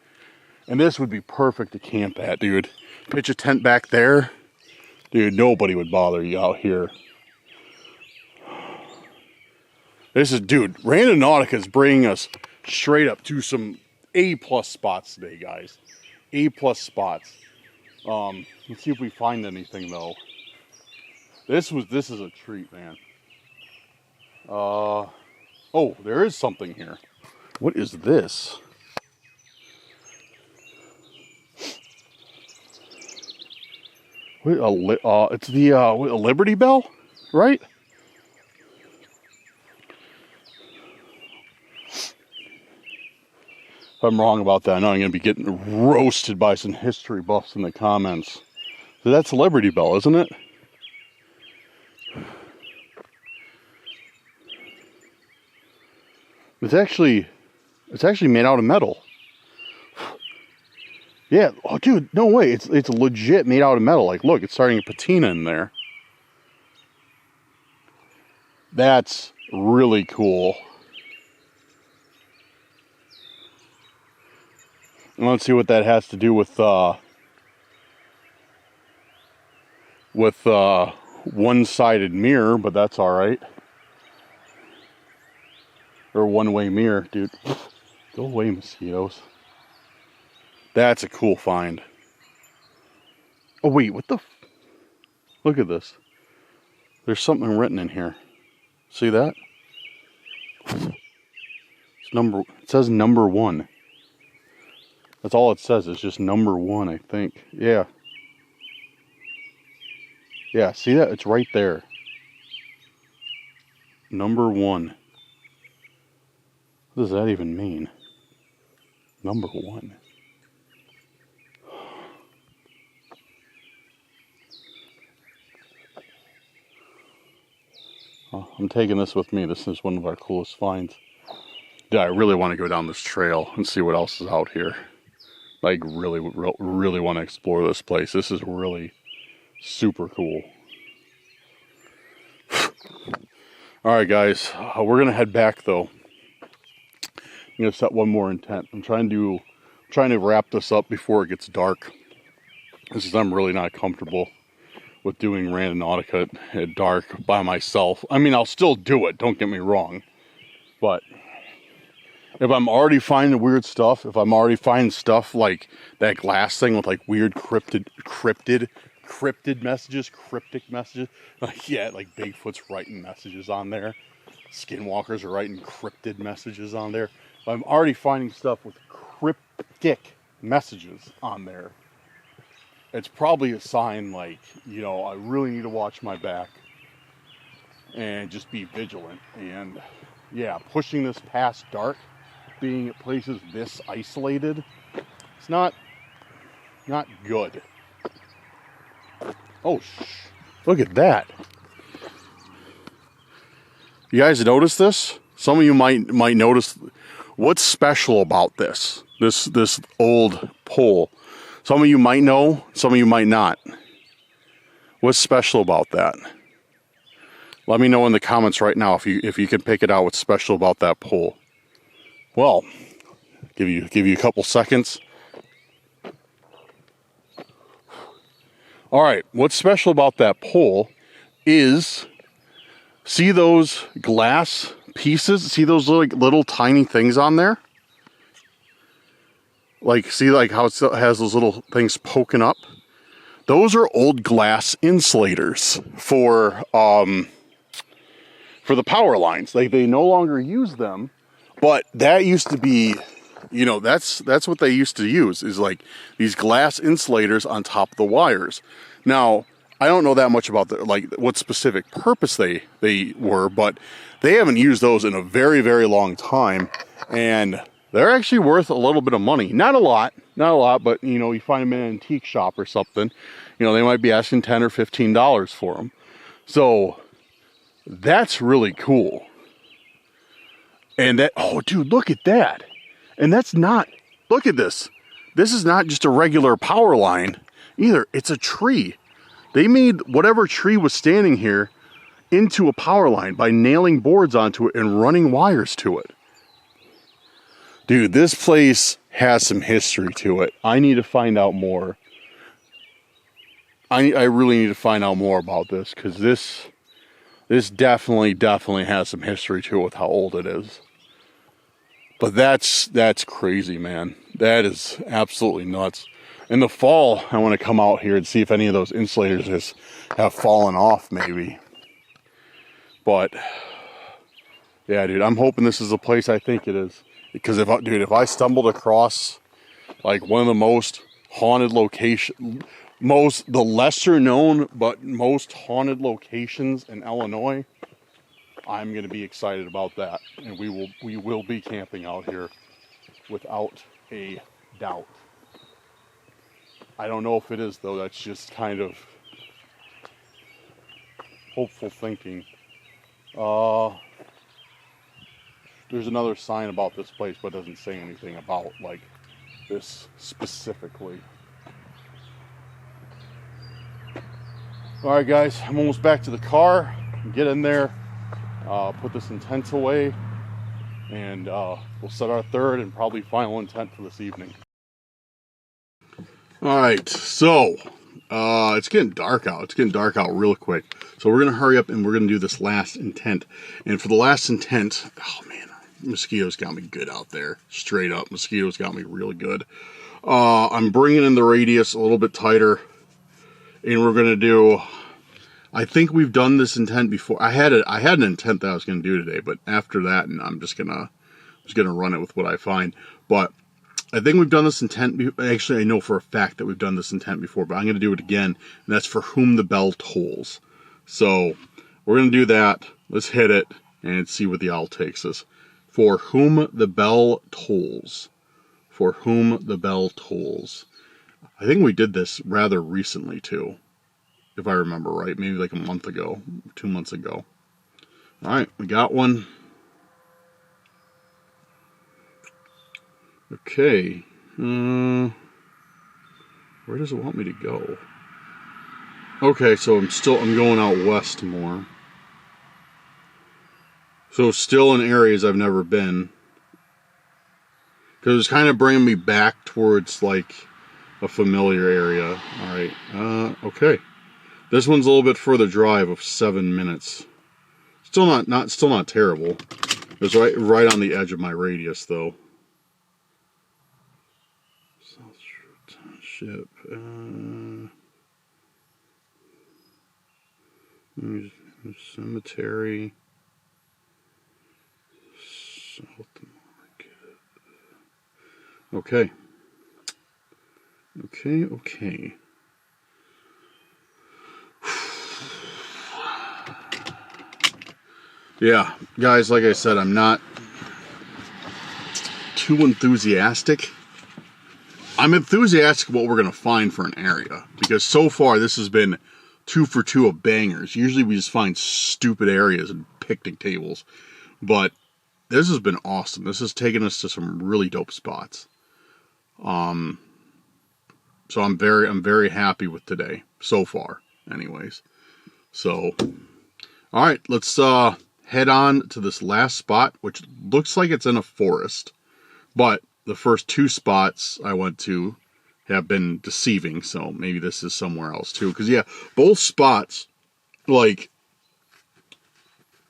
And this would be perfect to camp at, dude. Pitch a tent back there. Dude, nobody would bother you out here. This is, dude, Randonautica is bringing us straight up to some A+ spots today, guys. A+ spots. Let's see if we find anything, though. This is a treat, man. Oh, there is something here. What is this? It's the Liberty Bell, right? If I'm wrong about that, I know I'm going to be getting roasted by some history buffs in the comments. So that's Liberty Bell, isn't it? It's actually made out of metal. Yeah, oh dude, no way. It's legit made out of metal. Like, look, it's starting a patina in there. That's really cool. And let's see what that has to do with one-sided mirror, but that's all right. Or one-way mirror, dude. Go away, mosquitoes. That's a cool find. Oh wait, what the? Look at this. There's something written in here. See that? It says number 1. That's all it says. It's just number 1, I think. Yeah. Yeah, see that? It's right there. Number 1. What does that even mean? Number 1. Oh, I'm taking this with me. This is one of our coolest finds. Yeah, I really want to go down this trail and see what else is out here. Like, really want to explore this place. This is really super cool. Alright guys, we're going to head back though. I'm going to set one more intent. I'm trying to wrap this up before it gets dark. Because I'm really not comfortable with doing Randonautica at dark by myself. I mean, I'll still do it, don't get me wrong. But if I'm already finding weird stuff, if I'm already finding stuff like that glass thing with like weird cryptic messages, like, yeah, like Bigfoot's writing messages on there, skinwalkers are writing cryptid messages on there. If I'm already finding stuff with cryptic messages on there, it's probably a sign like, you know, I really need to watch my back and just be vigilant. And yeah, pushing this past dark, being at places this isolated, it's not good. Oh, look at that. You guys notice this? Some of you might notice. What's special about this old pole? Some of you might know, some of you might not. What's special about that? Let me know in the comments right now if you can pick it out. What's special about that pole? Well, give you a couple seconds. All right, what's special about that pole is, see those glass pieces? See those little tiny things on there? Like, see like how it has those little things poking up? Those are old glass insulators for the power lines. Like, they no longer use them, but that used to be, you know, that's what they used to use, is like these glass insulators on top of the wires. Now, I don't know that much about what specific purpose they were, but they haven't used those in a very, very long time. And They're actually worth a little bit of money. Not a lot, but you know, you find them in an antique shop or something, you know, they might be asking $10 or $15 for them. So that's really cool. And that, oh dude, look at that. And that's not, look at this. This is not just a regular power line either. It's a tree. They made whatever tree was standing here into a power line by nailing boards onto it and running wires to it. Dude, this place has some history to it. I need to find out more. I really need to find out more about this, because this definitely has some history to it with how old it is. But that's crazy, man. That is absolutely nuts. In the fall, I want to come out here and see if any of those insulators have fallen off, maybe. But yeah, dude, I'm hoping this is the place I think it is. Because if I stumbled across like one of the most haunted location, the lesser known but most haunted locations in Illinois, I'm gonna be excited about that, and we will be camping out here without a doubt. I don't know if it is though. That's just kind of hopeful thinking. There's another sign about this place, but it doesn't say anything about like this specifically. All right, guys, I'm almost back to the car. Get in there, put this intent away, and we'll set our third and probably final intent for this evening. All right, so it's getting dark out. It's getting dark out real quick. So we're gonna hurry up and we're gonna do this last intent. And for the last intent, oh man, mosquitoes got me good out there. Straight up, mosquitoes got me really good. I'm bringing in the radius a little bit tighter, and we're gonna do. I think we've done this intent before. I had an intent that I was gonna do today, but after that, and I'm just gonna run it with what I find. But I think we've done this intent. Actually, I know for a fact that we've done this intent before, but I'm gonna do it again, and that's For Whom the Bell Tolls. So we're gonna do that. Let's hit it and see what the owl takes us. For Whom the Bell Tolls. For Whom the Bell Tolls. I think we did this rather recently too, if I remember right. Maybe like a month ago, 2 months ago. All right, we got one. Okay. Where does it want me to go? Okay, so I'm going out west more. So still in areas I've never been. Because it's kind of bringing me back towards like a familiar area. All right. Okay. This one's a little bit further drive of 7 minutes. Still not terrible. It's right on the edge of my radius though. South Township. Cemetery. South Market. Okay. Okay. Yeah, guys, like I said, I'm not too enthusiastic. I'm enthusiastic what we're going to find for an area, because so far this has been 2 for 2 of bangers. Usually we just find stupid areas and picnic tables, but this has been awesome. This has taken us to some really dope spots. So I'm very happy with today so far, anyways. So, all right, let's head on to this last spot, which looks like it's in a forest, but the first 2 spots I went to have been deceiving, so maybe this is somewhere else too. Because yeah, both spots like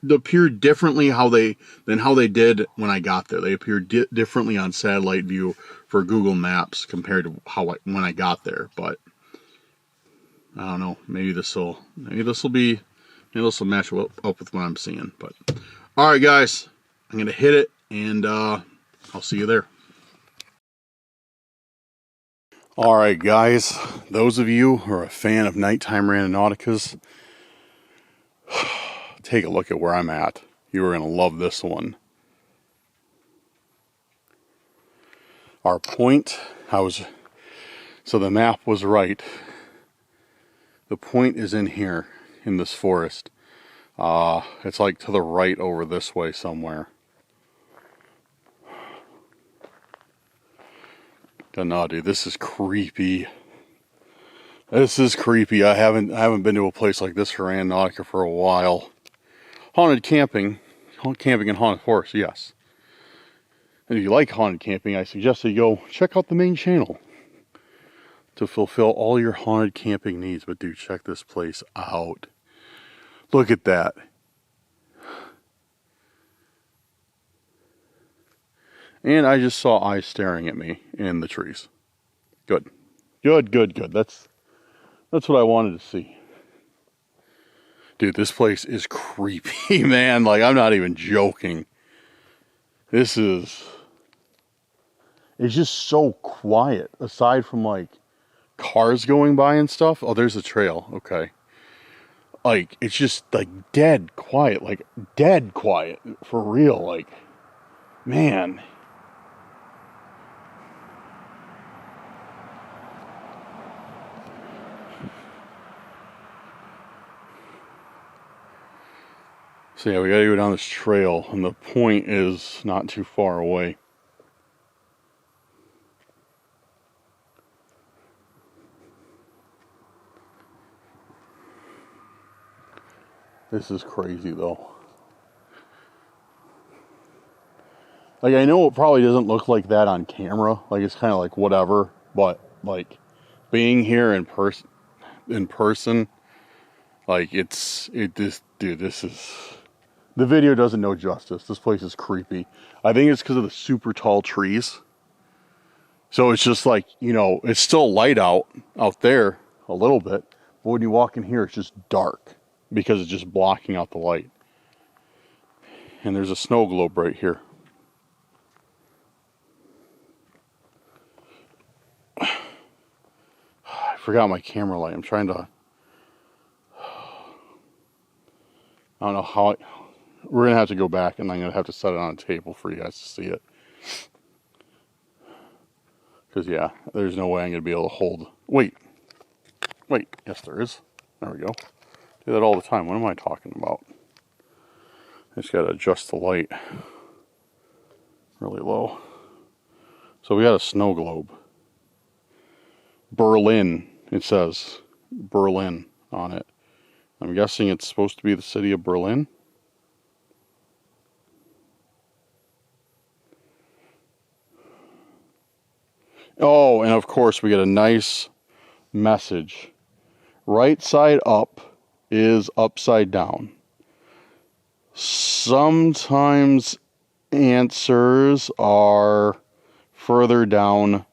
appeared differently than how they did when I got there. They appeared differently on satellite view for Google Maps compared to when I got there. But I don't know. Maybe this will match up with what I'm seeing. But all right, guys, I'm gonna hit it, and I'll see you there. All right, guys, those of you who are a fan of nighttime Randonauticas, take a look at where I'm at. You are going to love this one. Our point, so the map was right. The point is in here, in this forest. It's like to the right over this way somewhere. No, dude, this is creepy. This is creepy. I haven't been to a place like this for Randonautica for a while. Haunted camping and haunted forest, yes. And if you like haunted camping, I suggest that you go check out the main channel to fulfill all your haunted camping needs. But dude, check this place out. Look at that. And I just saw eyes staring at me in the trees. Good. Good, good, good. That's what I wanted to see. Dude, this place is creepy, man. Like, I'm not even joking. It's just so quiet, aside from, like, cars going by and stuff. Oh, there's a trail. Okay. Like, it's just, like, dead quiet. Like, dead quiet. For real. Like, man. So yeah, we gotta go down this trail, and the point is not too far away. This is crazy though. Like, I know it probably doesn't look like that on camera, like it's kind of like whatever, but like being here in person, like dude, this is, the video doesn't know justice. This place is creepy. I think it's because of the super tall trees. So it's just like, you know, it's still light out there a little bit, but when you walk in here, it's just dark because it's just blocking out the light. And there's a snow globe right here. I forgot my camera light. I'm trying to, I don't know how, we're going to have to go back and I'm going to have to set it on a table for you guys to see it. Because, yeah, there's no way I'm going to be able to hold, wait, yes there is. There we go. Do that all the time. What am I talking about? I just got to adjust the light really low. So we got a snow globe. Berlin, it says Berlin on it. I'm guessing it's supposed to be the city of Berlin. Oh, and of course we get a nice message. Right side up is upside down. Sometimes answers are further down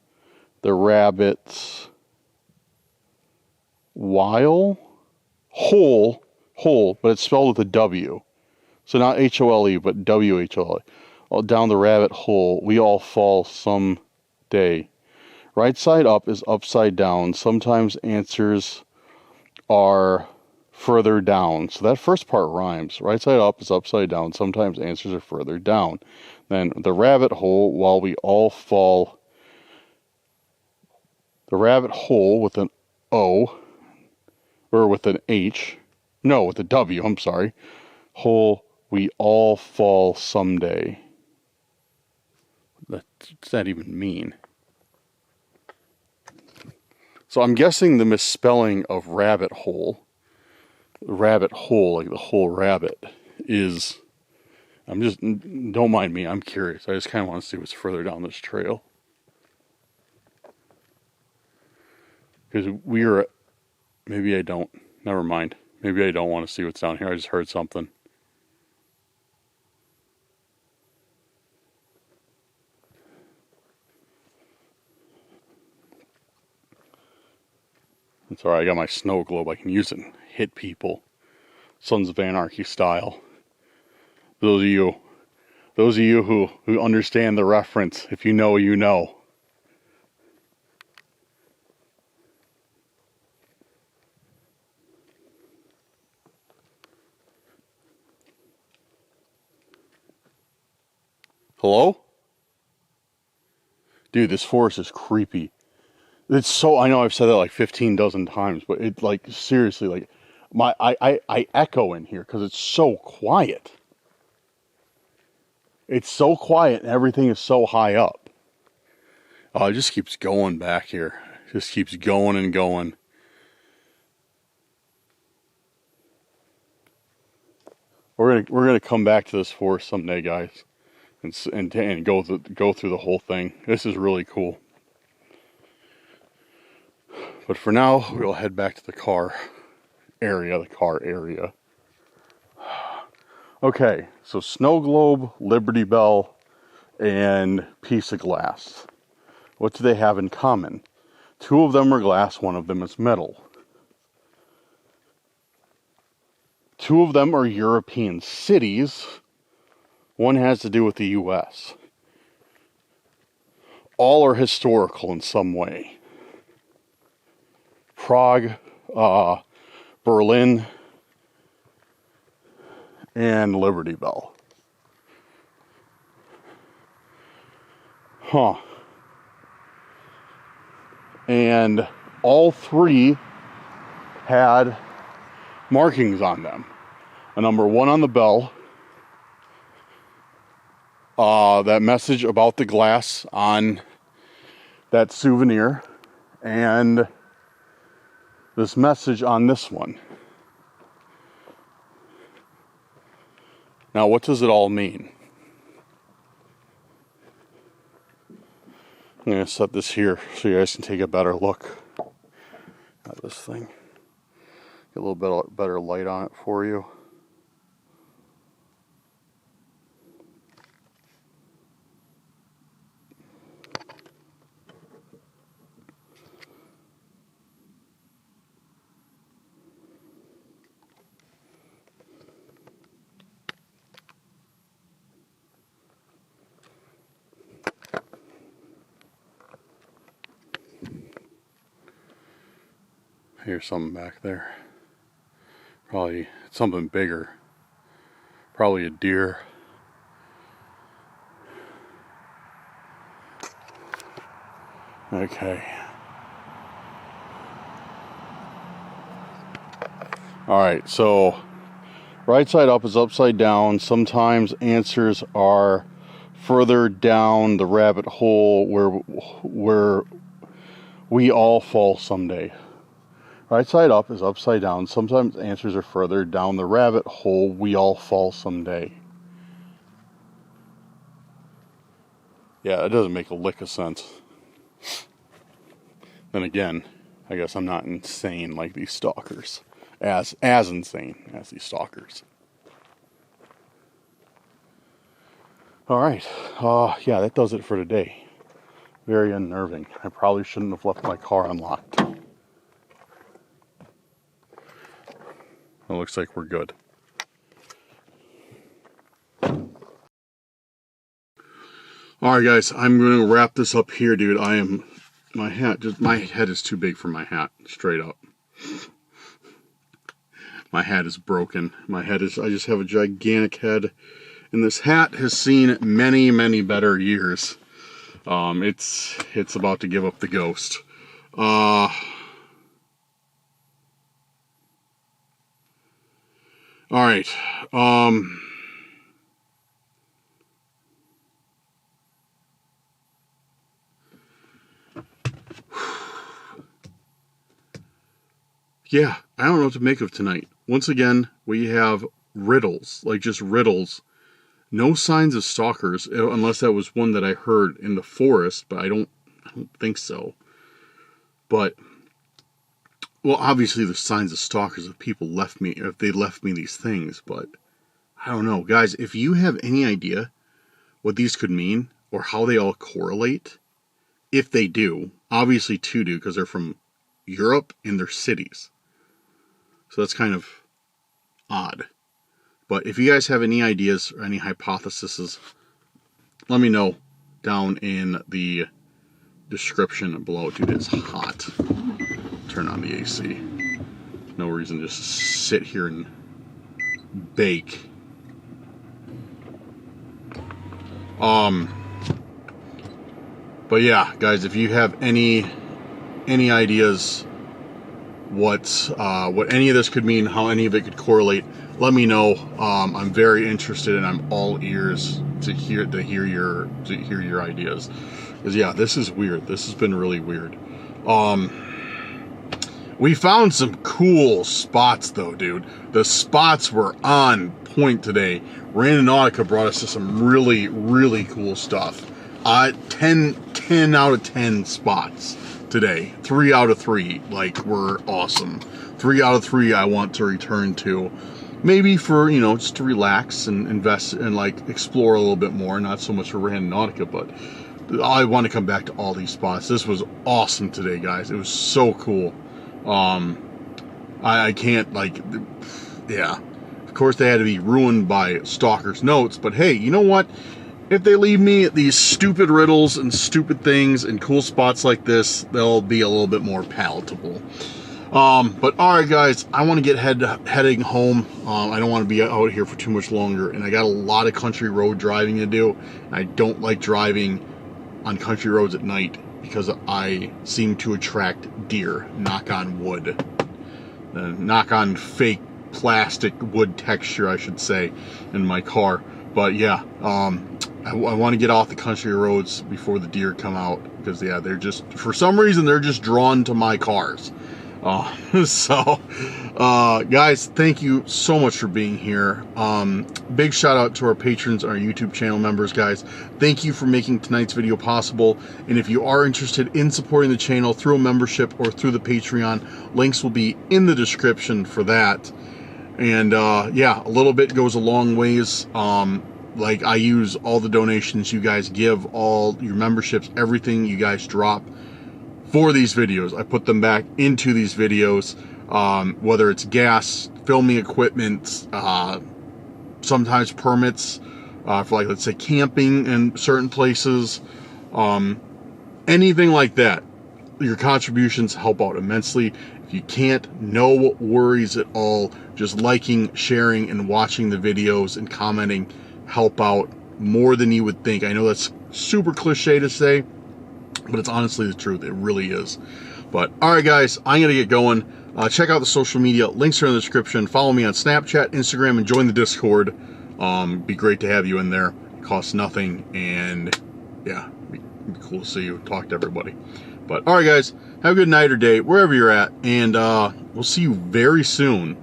the rabbit's hole, but it's spelled with a W. So not H-O-L-E, but W-H-O-L-E. Down the rabbit hole, we all fall someday. Right side up is upside down. Sometimes answers are further down. So that first part rhymes. Right side up is upside down. Sometimes answers are further down. Then the rabbit hole, while we all fall. The rabbit hole with an O, or with an H. No, with a W, I'm sorry. Hole, we all fall someday. What does that even mean? So I'm guessing the misspelling of rabbit hole, like the whole rabbit, is, don't mind me, I'm curious. I just kind of want to see what's further down this trail. Because maybe I don't, never mind. Maybe I don't want to see what's down here. I just heard something. It's alright, I got my snow globe. I can use it and hit people. Sons of Anarchy style. Those of you who understand the reference, if you know, you know. Hello? Dude, this forest is creepy. It's so, I know I've said that like 15 dozen times, but it, like, seriously, like, I echo in here because it's so quiet. It's so quiet and everything is so high up. Oh, it just keeps going back here. It just keeps going and going. We're gonna come back to this forest someday, guys, and go through the whole thing. This is really cool. But for now, we'll head back to the car area. Okay, so snow globe, Liberty Bell, and piece of glass. What do they have in common? 2 of them are glass, 1 of them is metal. 2 of them are European cities. 1 has to do with the US. All are historical in some way. Prague, Berlin, and Liberty Bell. Huh. And all 3 had markings on them. A number 1 on the bell. That message about the glass on that souvenir. And this message on this one. Now, what does it all mean? I'm going to set this here so you guys can take a better look at this thing. Get a little bit better light on it for you. Here's something back there. Probably something bigger. Probably a deer. Okay. Alright, so right side up is upside down. Sometimes answers are further down the rabbit hole where we all fall someday. Right side up is upside down. Sometimes answers are further down the rabbit hole we all fall someday. Yeah, it doesn't make a lick of sense. Then again, I guess I'm not insane like these stalkers. As insane as these stalkers. Alright, yeah, that does it for today. Very unnerving. I probably shouldn't have left my car unlocked. It looks like we're good. Alright guys, I'm going to wrap this up here, dude. My head is too big for my hat, straight up. My hat is broken. I just have a gigantic head. And this hat has seen many, many better years. It's about to give up the ghost. Alright, yeah, I don't know what to make of tonight. Once again, we have riddles, like just riddles. No signs of stalkers, unless that was one that I heard in the forest, but I don't think so. But well, obviously there's signs of stalkers if they left me these things, but I don't know. Guys, if you have any idea what these could mean or how they all correlate, if they do, obviously 2 do because they're from Europe and they're cities. So that's kind of odd. But if you guys have any ideas or any hypotheses, let me know down in the description below. Dude, it's hot. Turn on the AC. No reason just to sit here and bake. But yeah, guys, if you have any ideas what any of this could mean, how any of it could correlate, let me know. I'm very interested, and I'm all ears to hear your ideas. Because yeah, this is weird. This has been really weird. We found some cool spots though, dude. The spots were on point today. Randonautica brought us to some really, really cool stuff. 10 out of 10 spots today. 3 out of 3 like were awesome. 3 out of 3 I want to return to. Maybe for, you know, just to relax and invest and like explore a little bit more. Not so much for Randonautica, but I want to come back to all these spots. This was awesome today, guys. It was so cool. I can't, like, yeah. Of course, they had to be ruined by Stalker's notes, but hey, you know what? If they leave me these stupid riddles and stupid things and cool spots like this, they'll be a little bit more palatable. But alright, guys, I want to get heading home. I don't want to be out here for too much longer, and I got a lot of country road driving to do. I don't like driving on country roads at night because I seem to attract deer. Knock on wood. Knock on fake plastic wood texture, I should say, in my car. But yeah, I want to get off the country roads before the deer come out, because yeah, they're just, for some reason, they're just drawn to my cars. Guys, thank you so much for being here. Big shout out to our patrons, our YouTube channel members, guys. Thank you for making tonight's video possible. And if you are interested in supporting the channel through a membership or through the Patreon, links will be in the description for that. And yeah, a little bit goes a long ways. Like, I use all the donations you guys give, all your memberships, everything you guys drop for these videos. I put them back into these videos, whether it's gas, filming equipment, sometimes permits for, like, let's say camping in certain places, anything like that. Your contributions help out immensely. If you can't, no worries at all. Just liking, sharing, and watching the videos and commenting help out more than you would think. I know that's super cliche to say, but it's honestly the truth. It really is. But alright, guys, I'm gonna get going. Check out the social media, links are in the description. Follow me on Snapchat, Instagram, and join the Discord. Be great to have you in there. It costs nothing, and yeah, it'd be cool to see you, talk to everybody. But alright, guys, have a good night or day wherever you're at, and we'll see you very soon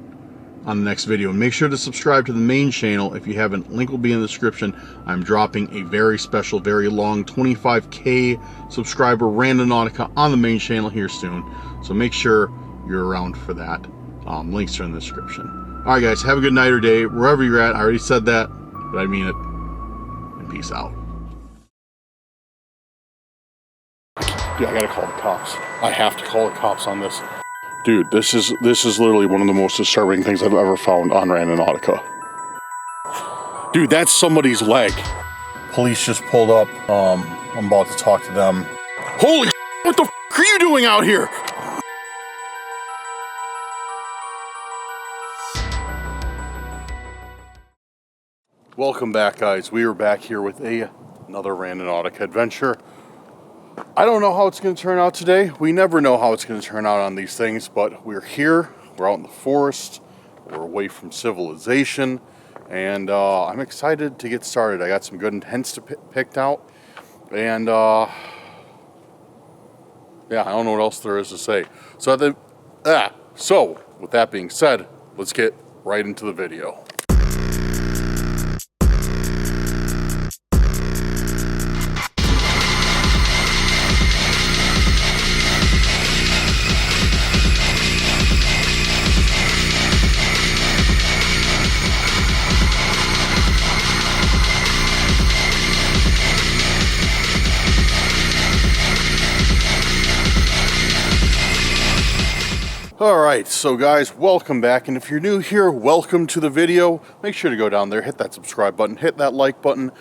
on the next video. And make sure to subscribe to the main channel if you haven't. Link will be in the description. I'm dropping a very special, very long 25K subscriber Randonautica on the main channel here soon, so make sure you're around for that. Links are in the description. Alright, guys, have a good night or day wherever you're at. I already said that, but I mean it. And peace out. Dude, I gotta call the cops. I have to call the cops on this. Dude, this is literally one of the most disturbing things I've ever found on Randonautica. Dude, that's somebody's leg. Police just pulled up. I'm about to talk to them. Holy shit, what the f are you doing out here? Welcome back, guys. We are back here with another Randonautica adventure. I don't know how it's going to turn out today. We never know how it's going to turn out on these things, but we're here. We're out in the forest. We're away from civilization, and I'm excited to get started. I got some good intents picked out, and yeah, I don't know what else there is to say. So with that being said, let's get right into the video. Alright, so guys, welcome back, and if you're new here, welcome to the video. Make sure to go down there, hit that subscribe button, hit that like button,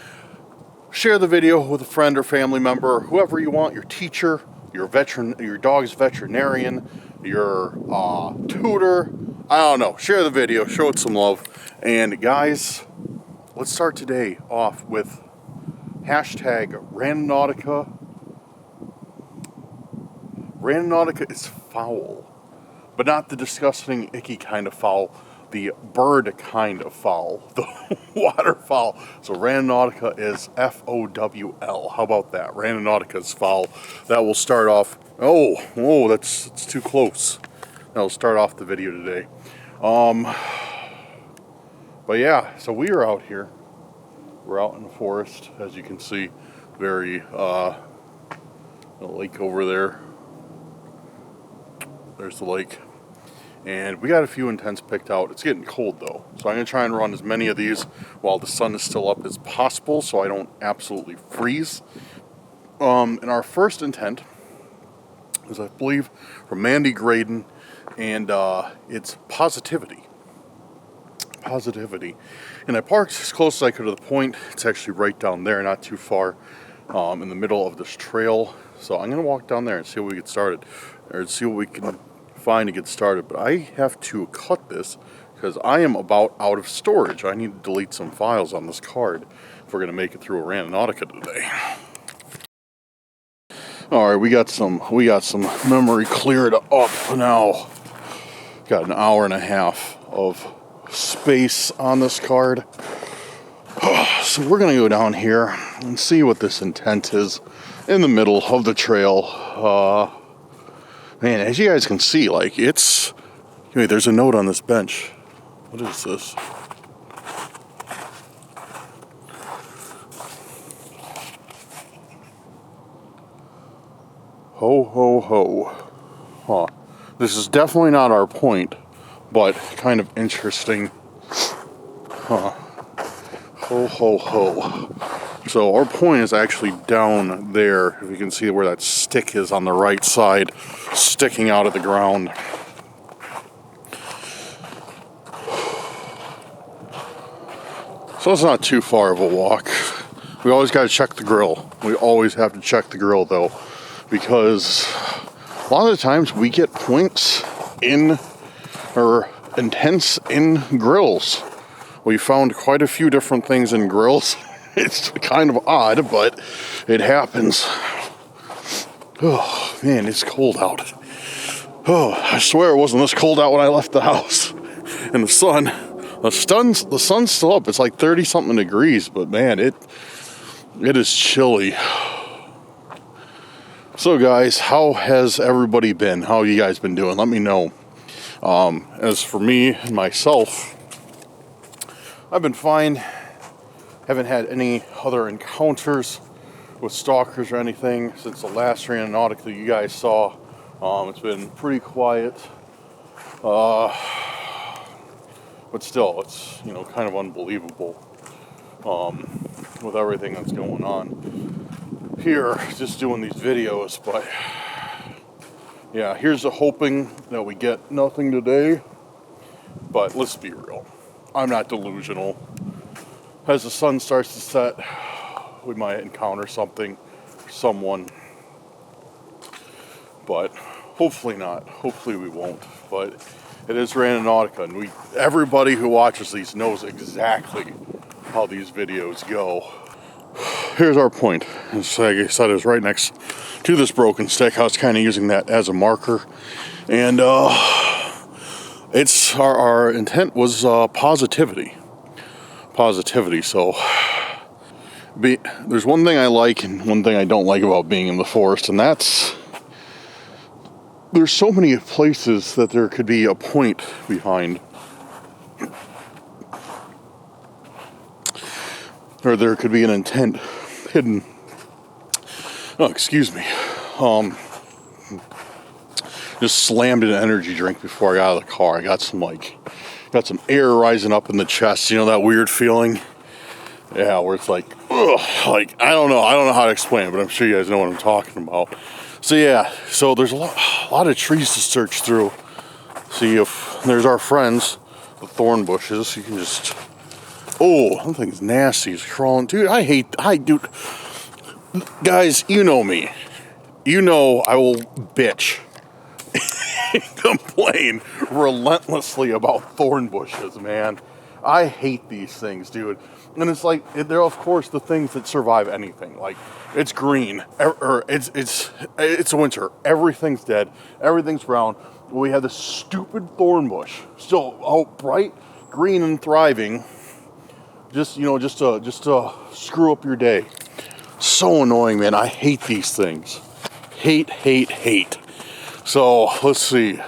share the video with a friend or family member, whoever you want, your teacher, your veteran, your dog's veterinarian, your tutor, I don't know, share the video, show it some love. And guys, let's start today off with hashtag Randonautica Randonautica is foul, but not the disgusting, icky kind of foul, the bird kind of foul, the waterfowl. So Randonautica is F-O-W-L. How about that? Randonautica is foul. That will start off, that's too close. That'll start off the video today. But yeah, so we are out here. We're out in the forest, as you can see. Very, the lake over there. There's the lake. And we got a few intents picked out. It's getting cold though, so I'm going to try and run as many of these while the sun is still up as possible so I don't absolutely freeze. And our first intent is, I believe, from Mandy Graydon, and it's Positivity. Positivity. And I parked as close as I could to the point. It's actually right down there, not too far, in the middle of this trail. So I'm going to walk down there and see what we get started, or see what we can find to get started. But I have to cut this because I am about out of storage. I need to delete some files on this card if we're going to make it through a Randonautica today. All right, we got some memory cleared up now. Got an hour and a half of space on this card. So we're going to go down here and see what this intent is in the middle of the trail. Man, as you guys can see, like, it's... Wait, there's a note on this bench. What is this? Ho, ho, ho. Huh. This is definitely not our point, but kind of interesting. Huh. Ho, ho, ho. So our point is actually down there. If you can see where that stick is on the right side, sticking out of the ground. So it's not too far of a walk. We always got to check the grill. We always have to check the grill though, because a lot of the times we get points in, or intents in grills. We found quite a few different things in grills. It's kind of odd, but it happens. Oh, man, it's cold out. Oh, I swear it wasn't this cold out when I left the house. And the sun's still up. It's like 30-something degrees, but man, it is chilly. So guys, how has everybody been? How have you guys been doing? Let me know. As for me and myself, I've been fine. Haven't had any other encounters with stalkers or anything since the last Randonautica that you guys saw. It's been pretty quiet. But still, it's, you know, kind of unbelievable with everything that's going on here, just doing these videos. But yeah, here's the hoping that we get nothing today. But let's be real, I'm not delusional. As the sun starts to set, we might encounter something, someone, but hopefully not. Hopefully we won't. But it is Randonautica, and everybody who watches these knows exactly how these videos go. Here's our point. As I said, it's right next to this broken stick. I was kind of using that as a marker, and it's our intent was positivity. So there's one thing I like and one thing I don't like about being in the forest, and that's there's so many places that there could be a point behind, or there could be an intent hidden. Oh, excuse me. Just slammed an energy drink before I got out of the car. I got some air rising up in the chest. You know that weird feeling? Yeah, where it's like, ugh, like I don't know how to explain it, but I'm sure you guys know what I'm talking about. So yeah, so there's a lot of trees to search through. See if there's our friends, the thorn bushes. You can just, oh, that thing's nasty. It's crawling, dude. Dude, guys, you know me. You know I will bitch. Complain relentlessly about thorn bushes, man. I hate these things, dude. And it's like, they're of course the things that survive anything. Like, it's green, or it's winter. Everything's dead. Everything's brown. We have this stupid thorn bush, still all bright green and thriving. Just to screw up your day. So annoying, man. I hate these things. Hate. So let's see.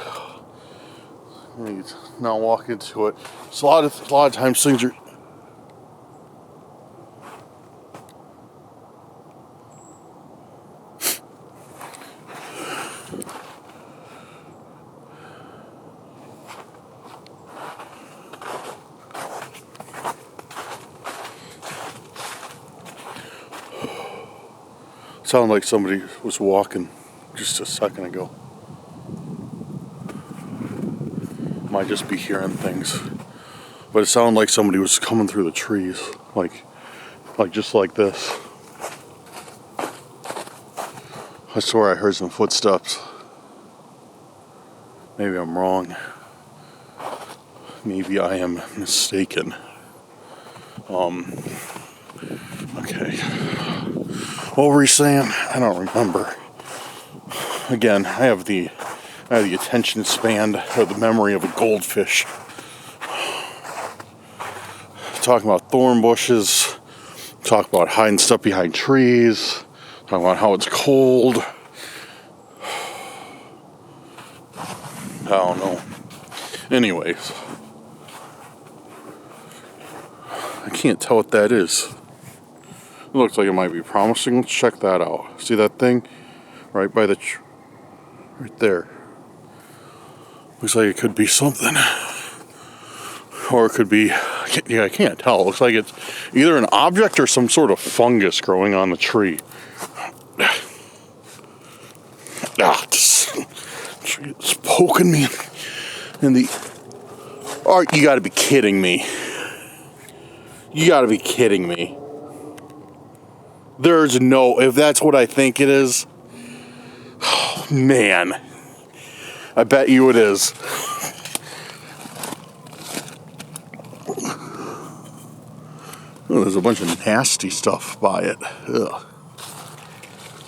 Let me now walk into it. So a lot of times things are. Sounded like somebody was walking just a second ago. Might just be hearing things, but it sounded like somebody was coming through the trees, like just like this. I swear I heard some footsteps. Maybe I'm wrong. Maybe I am mistaken. Okay. What were you saying? I don't remember. Again, I have the attention span or the memory of a goldfish. Talking about thorn bushes, talk about hiding stuff behind trees, talking about how it's cold. I don't know. Anyways, I can't tell what that is. It looks like it might be promising. Let's check that out. See that thing? Right by the right there. Looks like it could be something. Or it could be, yeah, I can't tell. It looks like it's either an object or some sort of fungus growing on the tree. This tree is poking me in the... Oh, you gotta be kidding me. You gotta be kidding me. There's no, if that's what I think it is, oh, man, I bet you it is. Oh, there's a bunch of nasty stuff by it. Ugh.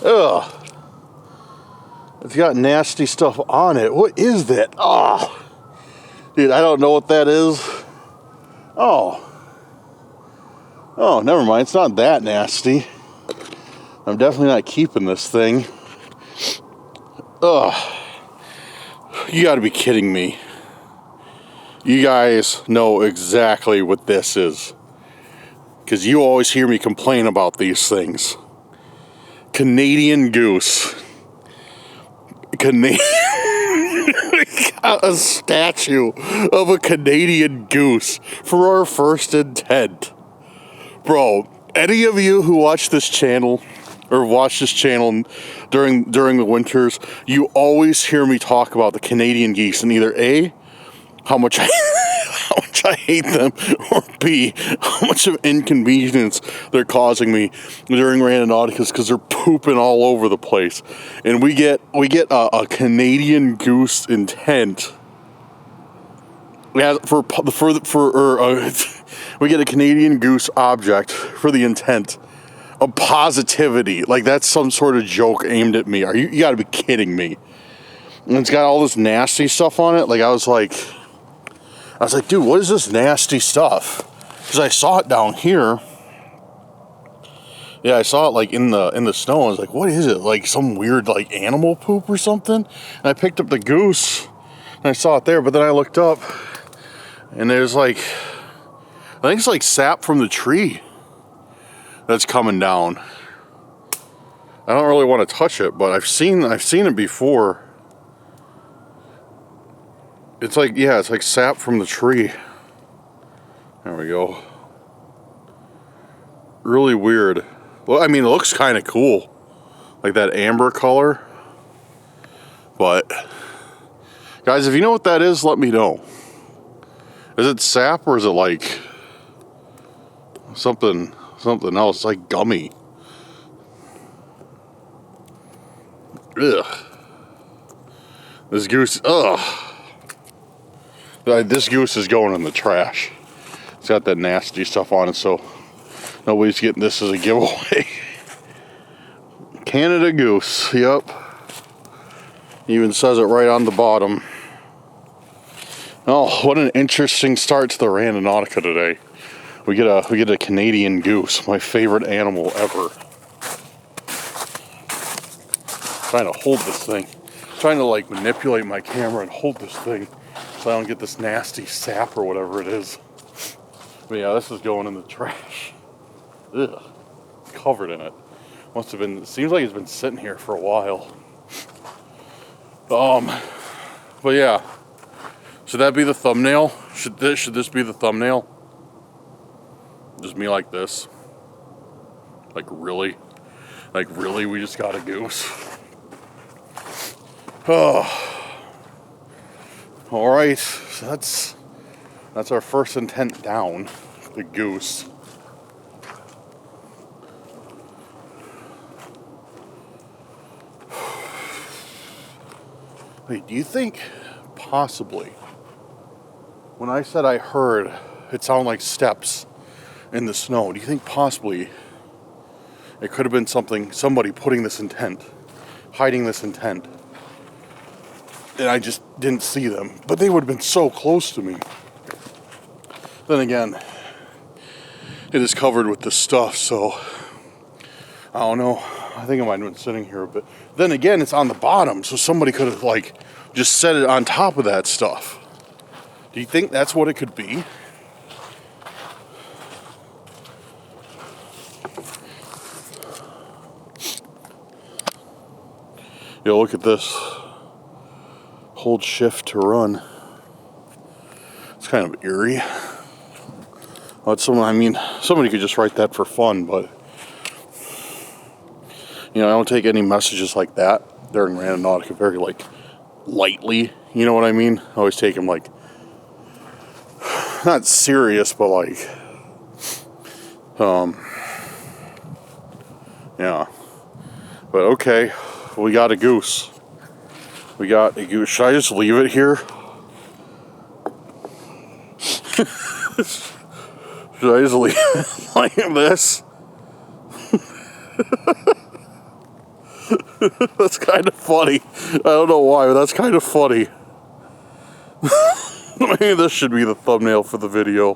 Ugh. It's got nasty stuff on it. What is that? Oh, dude, I don't know what that is. Oh, never mind. It's not that nasty. I'm definitely not keeping this thing. Ugh. You gotta be kidding me. You guys know exactly what this is. Because you always hear me complain about these things. Canadian goose. Got a statue of a Canadian goose for our first intent. Bro, any of you who watch this channel during the winters, you always hear me talk about the Canadian geese and either A, how much I hate them, or B, how much of inconvenience they're causing me during Randonauticas because they're pooping all over the place. And we get a Canadian goose intent. We get a Canadian goose object for the intent of positivity. Like that's some sort of joke aimed at me. You gotta be kidding me. And it's got all this nasty stuff on it. Like I was like, dude, what is this nasty stuff? Because I saw it down here. Yeah, I saw it like in the snow. I was like, what is it? Like some weird like animal poop or something? And I picked up the goose and I saw it there, but then I looked up and there's like, I think it's like sap from the tree that's coming down. I don't really want to touch it, but I've seen it before. It's like, yeah, it's like sap from the tree. There we go. Really weird. Well, I mean, it looks kind of cool. Like that amber color. But, guys, if you know what that is, let me know. Is it sap or is it like something else, like gummy? Ugh. This goose, ugh. This goose is going in the trash. It's got that nasty stuff on it, so nobody's getting this as a giveaway. Canada Goose, yep. Even says it right on the bottom. Oh, what an interesting start to the Randonautica today. We get a Canadian goose, my favorite animal ever. Trying to hold this thing. Trying to like manipulate my camera and hold this thing so I don't get this nasty sap or whatever it is. But yeah, this is going in the trash. Ugh. Covered in it. Must have been, it seems like it's been sitting here for a while. But yeah. Should that be the thumbnail? Should this be the thumbnail? Just me like this. Like really? Like really we just got a goose? Oh. Alright, so that's our first intent down. The goose. Wait, do you think possibly when I said I heard it sounded like steps in the snow, do you think possibly it could have been somebody putting this intent, hiding this intent, and I just didn't see them, but they would have been so close to me. Then again, it is covered with this stuff, so I don't know. I think it might have been sitting here a bit. Then again, it's on the bottom, so somebody could have like just set it on top of that stuff. Do you think that's what it could be? Yo, look at this. Hold shift to run. It's kind of eerie. Well, somebody could just write that for fun, but you know, I don't take any messages like that during Randonautica very like lightly. You know what I mean? I always take them like not serious, but like yeah. But okay, we got a goose. We got a goose. Should I just leave it here? Should I just leave it like this? That's kind of funny. I don't know why, but that's kind of funny. Maybe this should be the thumbnail for the video.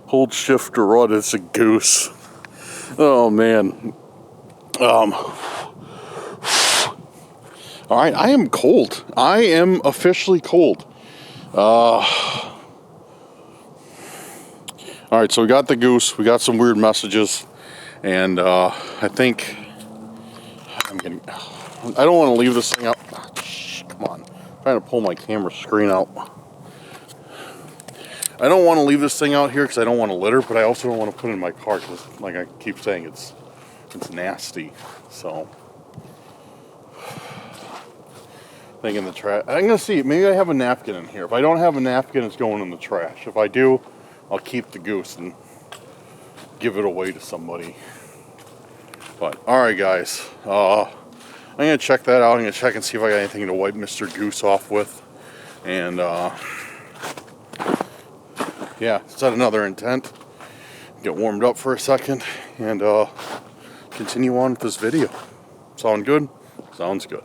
Hold shift to run, it's a goose. Oh man. Alright, I am cold. I am officially cold. Alright, so we got the goose, we got some weird messages, and I think I don't want to leave this thing out. Come on. I'm trying to pull my camera screen out. I don't want to leave this thing out here because I don't want to litter, but I also don't want to put it in my car because, like I keep saying, it's nasty. So, I think in the trash. I'm going to see. Maybe I have a napkin in here. If I don't have a napkin, it's going in the trash. If I do, I'll keep the goose and give it away to somebody. But, alright guys, I'm going to check that out. I'm going to check and see if I got anything to wipe Mr. Goose off with. And, yeah, set another intent. Get warmed up for a second. And, continue on with this video. Sound good? Sounds good.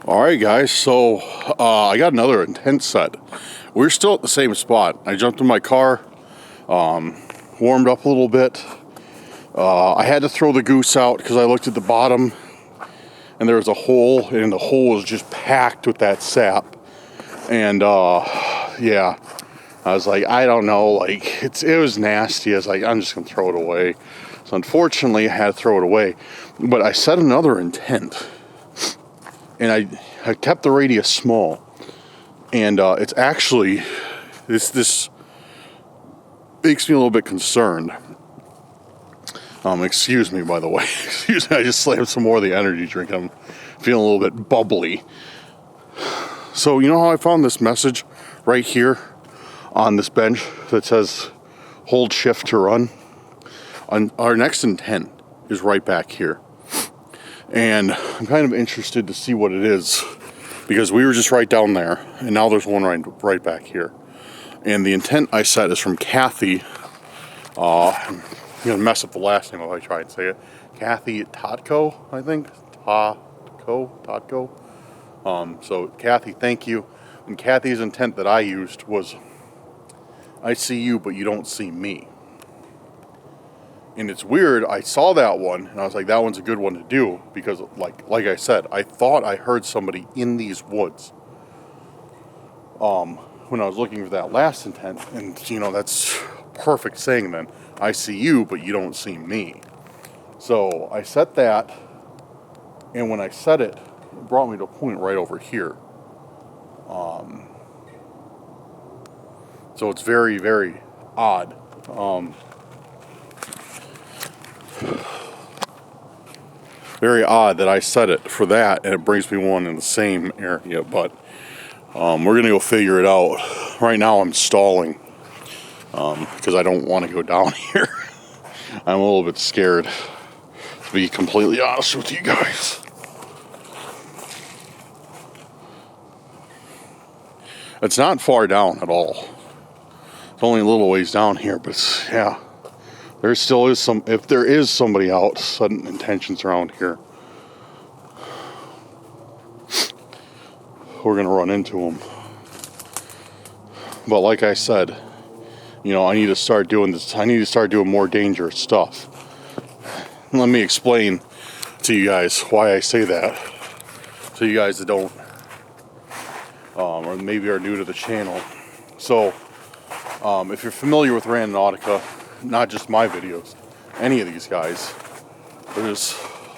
Alright guys, so, I got another intent set. We're still at the same spot. I jumped in my car, warmed up a little bit. I had to throw the goose out because I looked at the bottom and there was a hole, and the hole was just packed with that sap. And yeah, I was like, I don't know, like it was nasty. I was like, I'm just gonna throw it away. So unfortunately, I had to throw it away. But I set another intent, and I kept the radius small. And it's actually this makes me a little bit concerned. Excuse me, by the way. Excuse me, I just slammed some more of the energy drink. I'm feeling a little bit bubbly. So, you know how I found this message right here on this bench that says, hold shift to run? Our next intent is right back here. And I'm kind of interested to see what it is, because we were just right down there, and now there's one right back here. And the intent I set is from Kathy. I'm gonna mess up the last name if I try and say it. Kathy Totko, I think. Totko. So Kathy, thank you. And Kathy's intent that I used was, I see you, but you don't see me. And it's weird, I saw that one, and I was like, that one's a good one to do, because like I said, I thought I heard somebody in these woods when I was looking for that last intent. And, you know, that's perfect saying then. I see you, but you don't see me. So I set that, and when I set it, it brought me to a point right over here. So it's very, very odd. Very odd that I set it for that, and it brings me one in the same area, but we're gonna go figure it out. Right now I'm stalling because I don't want to go down here. I'm a little bit scared, to be completely honest with you guys. It's not far down at all. It's only a little ways down here, but yeah. There still is some, if there is somebody out, sudden intentions around here, we're gonna run into them. But like I said, you know, I need to start doing this. I need to start doing more dangerous stuff. Let me explain to you guys why I say that. So you guys that don't, or maybe are new to the channel. So, if you're familiar with Randonautica, not just my videos, any of these guys, there's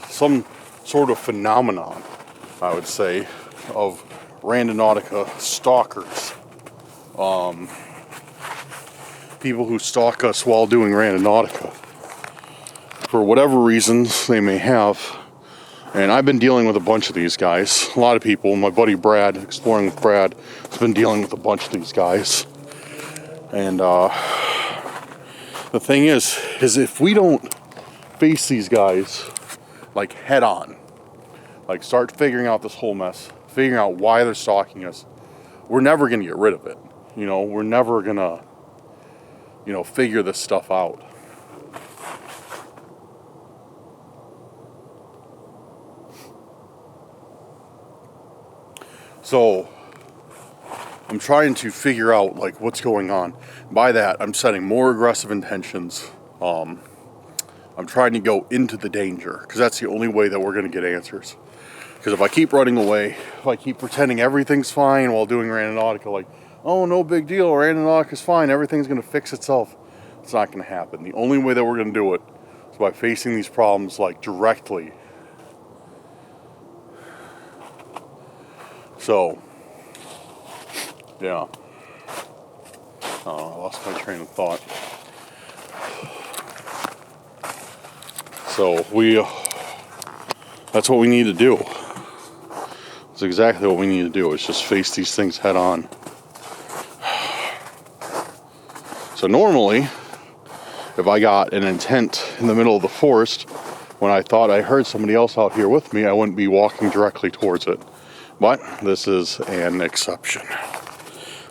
some sort of phenomenon, I would say, of Randonautica stalkers. People who stalk us while doing Randonautica for whatever reasons they may have. And I've been dealing with a bunch of these guys. A lot of people, my buddy Brad, Exploring with Brad, has been dealing with a bunch of these guys. And the thing is if we don't face these guys like head on, like start figuring out this whole mess, figuring out why they're stalking us, we're never gonna get rid of it. You know, we're never gonna, you know, figure this stuff out. So I'm trying to figure out like what's going on. By that, I'm setting more aggressive intentions. I'm trying to go into the danger, because that's the only way that we're going to get answers. Because if I keep running away, if I keep pretending everything's fine while doing Randonautica, like, oh, no big deal, Randonautica's fine, everything's going to fix itself, it's not going to happen. The only way that we're going to do it is by facing these problems like directly. So, yeah. I lost my train of thought. So that's what we need to do. That's exactly what we need to do, is just face these things head on. So normally, if I got an intent in the middle of the forest, when I thought I heard somebody else out here with me, I wouldn't be walking directly towards it. But this is an exception.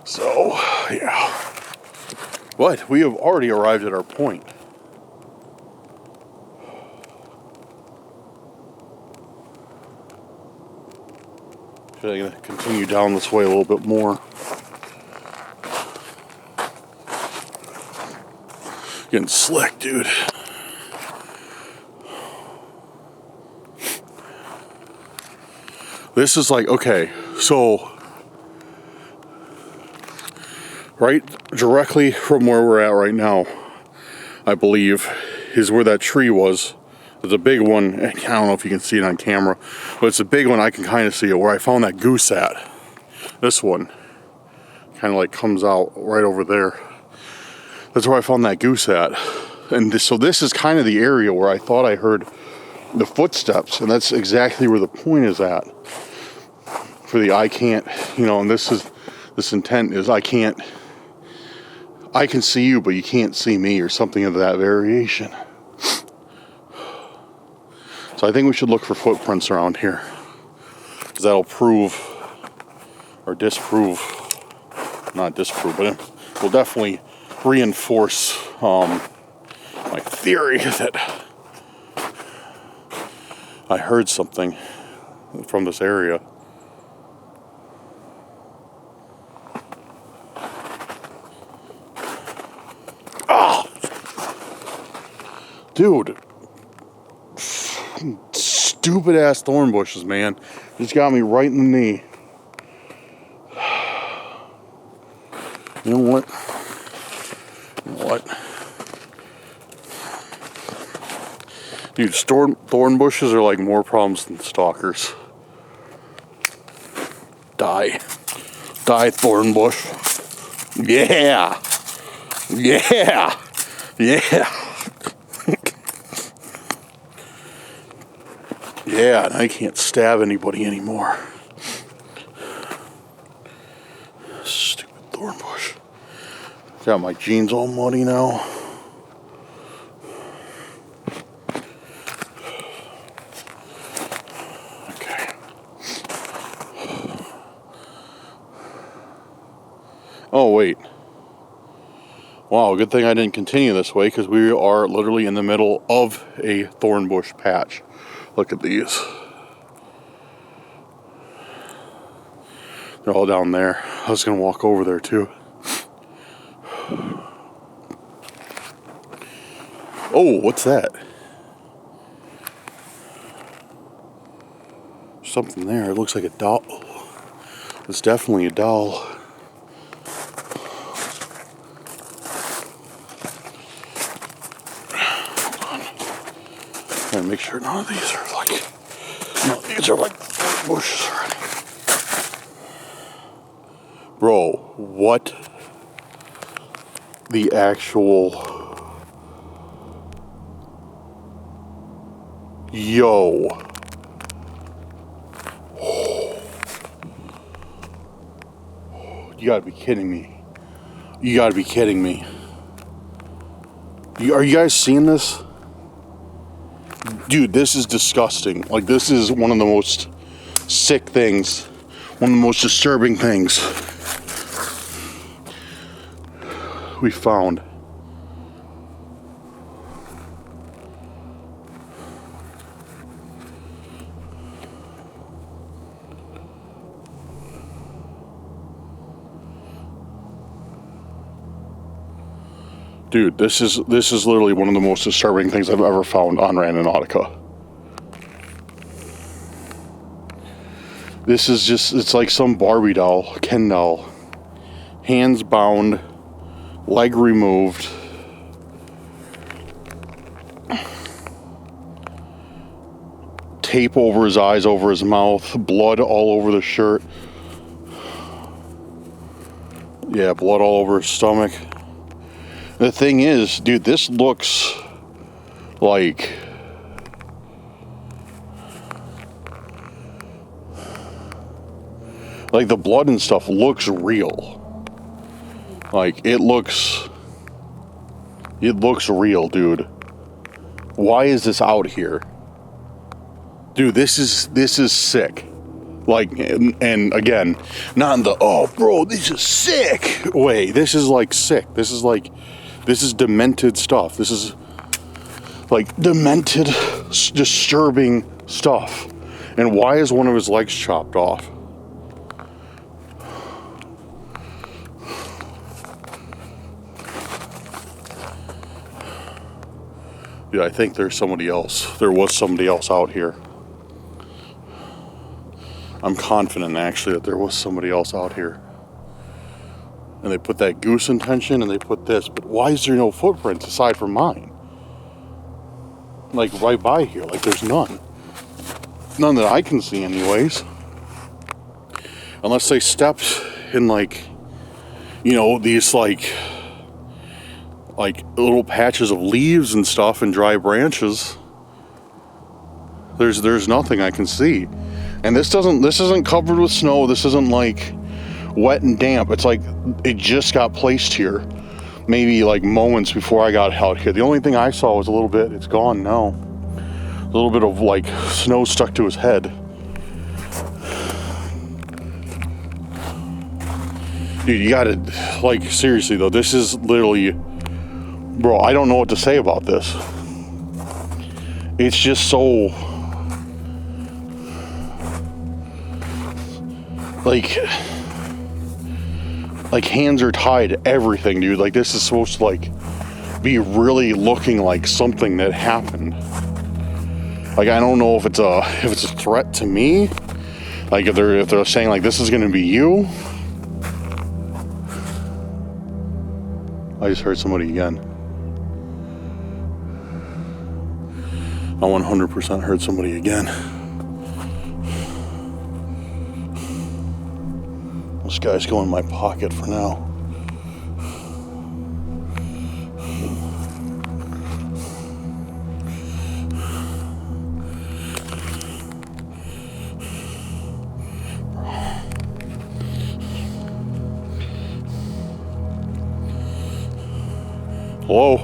So, yeah. But we have already arrived at our point. Should I continue down this way a little bit more? Getting slick, dude. This is like, okay, so right directly from where we're at right now, I believe, is where that tree was. There's a big one, I don't know if you can see it on camera, but it's a big one, I can kind of see it, where I found that goose at. This one kind of like comes out right over there. That's where I found that goose at. And so this is kind of the area where I thought I heard the footsteps, and that's exactly where the point is at. For the I can't, you know, and this intent is I can see you, but you can't see me, or something of that variation. So I think we should look for footprints around here, because that'll prove, or disprove, not disprove, but will definitely reinforce my theory that I heard something from this area. Ah! Dude. Stupid ass thorn bushes, man. Just got me right in the knee. You know what? Dude, thorn bushes are like more problems than stalkers. Die, thorn bush. Yeah. Yeah. Yeah, and I can't stab anybody anymore. Stupid thorn bush. Got my jeans all muddy now. Okay. Oh, wait. Wow, good thing I didn't continue this way, because we are literally in the middle of a thorn bush patch. Look at these. They're all down there. I was going to walk over there too. Oh, what's that? Something there. It looks like a doll. It's definitely a doll. Gotta make sure none of these are like, these are like bushes already. Bro, what the actual... Yo. You gotta be kidding me. You gotta be kidding me. Are you guys seeing this? Dude, this is disgusting. Like, this is one of the most sick things. One of the most disturbing things we found. Dude, this is literally one of the most disturbing things I've ever found on Randonautica. This is just, it's like some Barbie doll, Ken doll. Hands bound, leg removed. Tape over his eyes, over his mouth, blood all over the shirt. Yeah, blood all over his stomach. The thing is, dude, this looks like the blood and stuff looks real. Like, it looks real, dude. Why is this out here? Dude, this is sick. Like, and again, not in the, oh bro, this is sick way. This is like sick. This is demented stuff. This is like demented, disturbing stuff. And why is one of his legs chopped off? Dude, I think there's somebody else. There was somebody else out here. I'm confident, actually, that there was somebody else out here. And they put that goose intention and they put this. But why is there no footprints aside from mine? Like, right by here. Like, there's none. None that I can see anyways. Unless they stepped in, like, you know, these, like little patches of leaves and stuff and dry branches. There's nothing I can see. And this isn't covered with snow. This isn't like wet and damp. It's like it just got placed here maybe like moments before I got out here. The only thing I saw was a little bit, it's gone now, a little bit of like snow stuck to his head. Dude, you gotta, like, seriously though, this is literally, bro, I don't know what to say about this. It's just so, like hands are tied to everything, dude. Like, this is supposed to, like, be really looking like something that happened. Like, I don't know if it's a threat to me. Like, if they're saying, like, this is gonna be you. I just heard somebody again. I 100% heard somebody again. This guy's going in my pocket for now. Hello?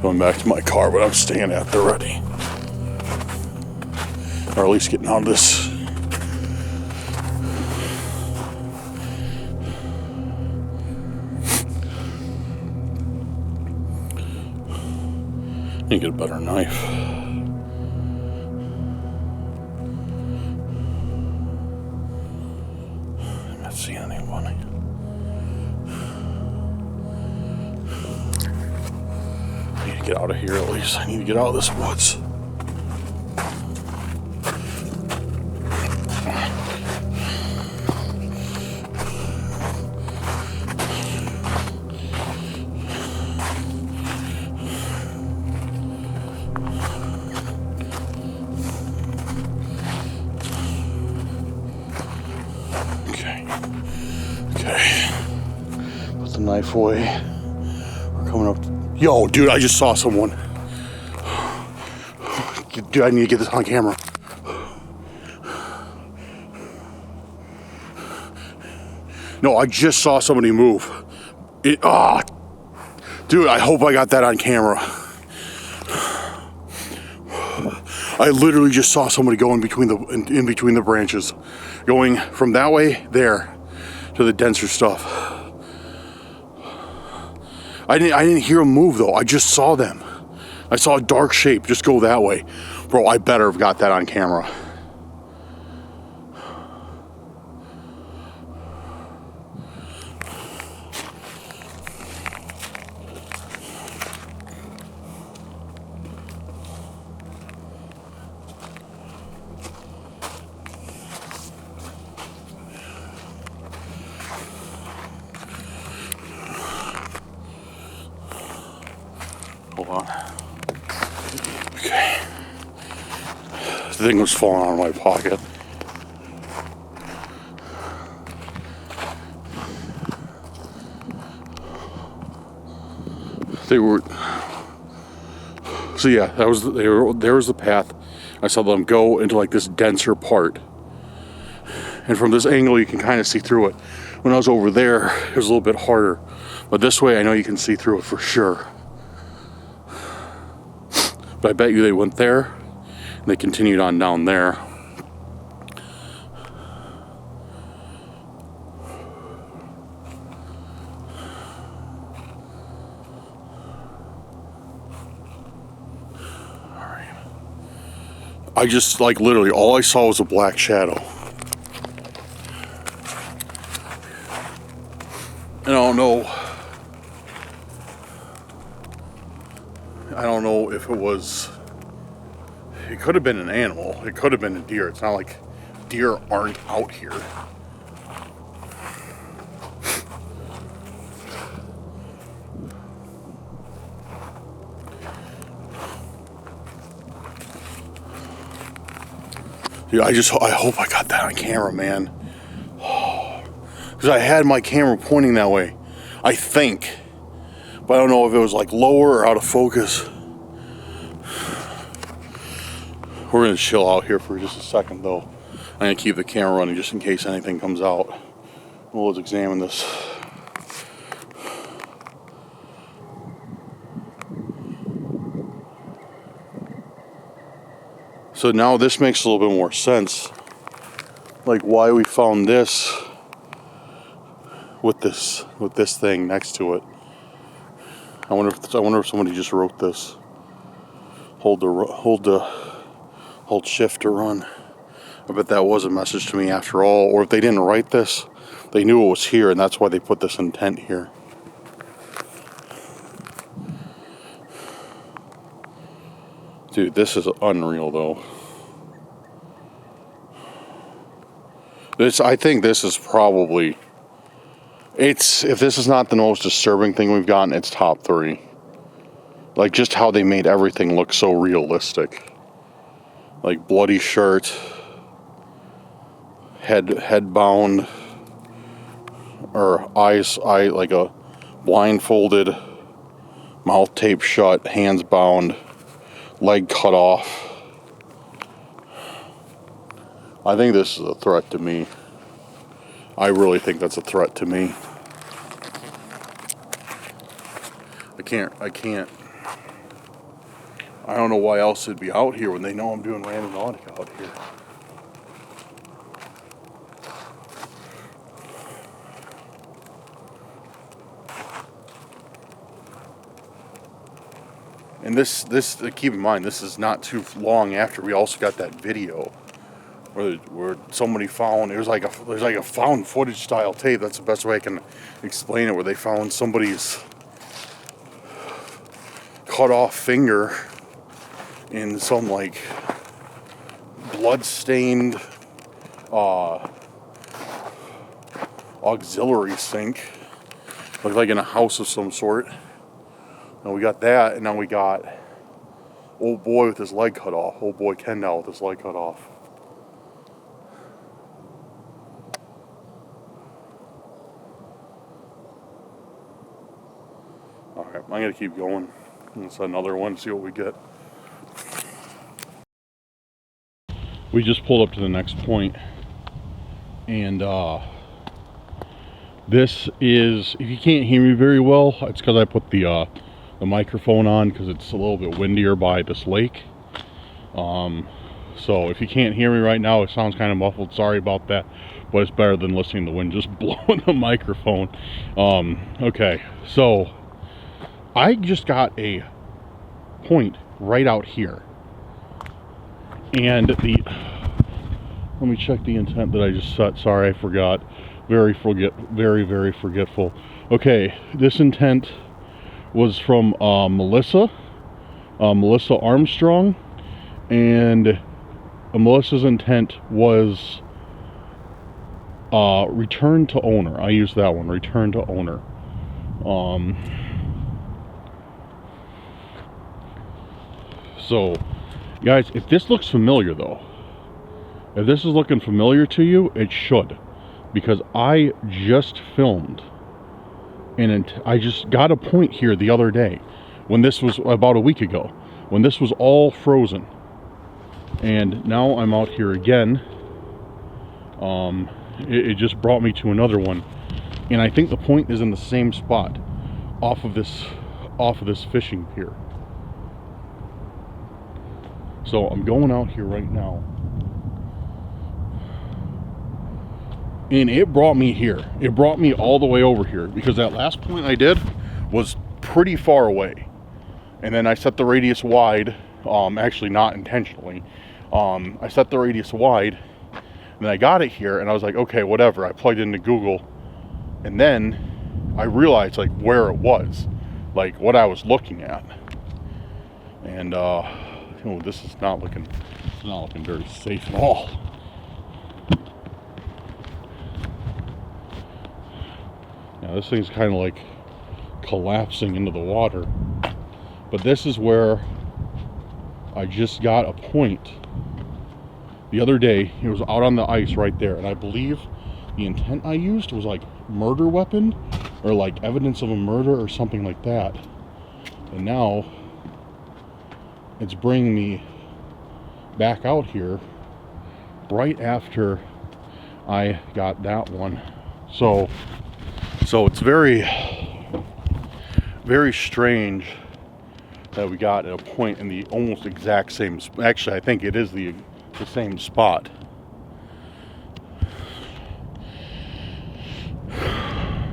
Going back to my car, but I'm staying at the ready. Or at least getting out of this. Need to get a better knife. I'm not seeing anyone. I need to get out of here at least. I need to get out of this woods. Okay. Put the knife away. We're coming up. Yo, dude, I just saw someone. Dude, I need to get this on camera. No, I just saw somebody move. Dude, I hope I got that on camera. I literally just saw somebody go in between the branches, going from that way there to the denser stuff. I didn't hear them move though. I just saw them. I saw a dark shape just go that way. Bro, I better have got that on camera. Hold on. Okay. The thing was falling out of my pocket. So yeah, there was the path. I saw them go into like this denser part. And from this angle you can kind of see through it. When I was over there, it was a little bit harder. But this way I know you can see through it for sure. But I bet you they went there and they continued on down there. Alright. I just, like, literally all I saw was a black shadow. And I don't know if it could have been an animal. It could have been a deer. It's not like deer aren't out here. Dude, I hope I got that on camera, man. Because I had my camera pointing that way, I think. But I don't know if it was like lower or out of focus. We're gonna chill out here for just a second though. I'm gonna keep the camera running just in case anything comes out. Well, let's examine this. So now this makes a little bit more sense. Like why we found this with this thing next to it. I wonder if somebody just wrote this. Hold shift to run. I bet that was a message to me after all. Or if they didn't write this, they knew it was here, and that's why they put this intent here. Dude, this is unreal though. I think this is probably, if this is not the most disturbing thing we've gotten, it's top 3. Like just how they made everything look so realistic. Like bloody shirt, head bound, or like a blindfolded, mouth taped shut, hands bound, leg cut off. I think this is a threat to me. I really think that's a threat to me. I don't know why else it'd be out here when they know I'm doing Randonautica out here. And this, keep in mind, this is not too long after we also got that video where somebody found, there's like a found footage style tape. That's the best way I can explain it, where they found somebody's cut off finger in some like blood-stained auxiliary sink. Looked like in a house of some sort. Now we got that, and now we got old boy with his leg cut off. Old boy Ken now with his leg cut off. Alright, I'm gonna keep going. It's another one, see what we get. We just pulled up to the next point, and this is, if you can't hear me very well, it's because I put the microphone on because it's a little bit windier by this lake. So if you can't hear me right now, it sounds kind of muffled. Sorry about that, but it's better than listening to the wind just blowing the microphone. Okay, so I just got a point right out here, and let me check the intent that I just set. Sorry, I forgot. Very forgetful. Okay, this intent was from Melissa Armstrong, and Melissa's intent was return to owner. I used that one, return to owner. So guys, if this looks familiar though, if this is looking familiar to you, it should, because I just filmed and I just got a point here the other day when this was about a week ago, when this was all frozen, and now I'm out here again. It just brought me to another one, and I think the point is in the same spot off of this fishing pier. So I'm going out here right now, and it brought me here. It brought me all the way over here, because that last point I did was pretty far away, and then I set the radius wide. Actually not intentionally. I set the radius wide, and then I got it here, and I was like, okay, whatever. I plugged into Google, and then I realized like where it was, like what I was looking at, and oh, this is not looking very safe at all. Now this thing's kind of like collapsing into the water, but this is where I just got a point the other day. It was out on the ice right there, and I believe the intent I used was like murder weapon, or like evidence of a murder or something like that. And now it's bringing me back out here right after I got that one. So it's very strange that we got at a point in the almost exact same, actually I think it is the same spot.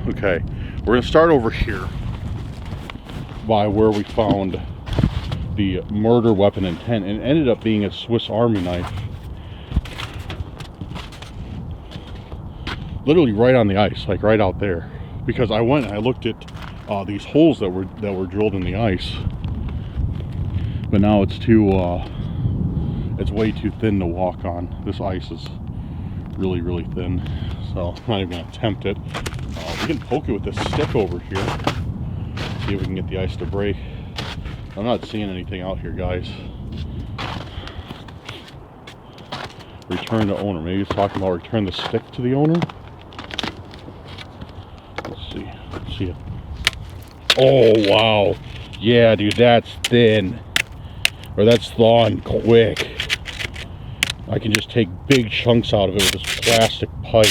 Okay, we're gonna start over here by where we found the murder weapon intent, and it ended up being a Swiss Army knife, literally right on the ice, like right out there. Because I went and I looked at these holes that were drilled in the ice, but now it's it's way too thin to walk on. This ice is really, really thin, so I'm not even gonna attempt it. We can poke it with this stick over here, see if we can get the ice to break. I'm not seeing anything out here, guys. Return to owner. Maybe it's talking about return the stick to the owner. Let's see. Let's see it. Oh, wow. Yeah, dude, that's thin. Or that's thawing quick. I can just take big chunks out of it with this plastic pipe.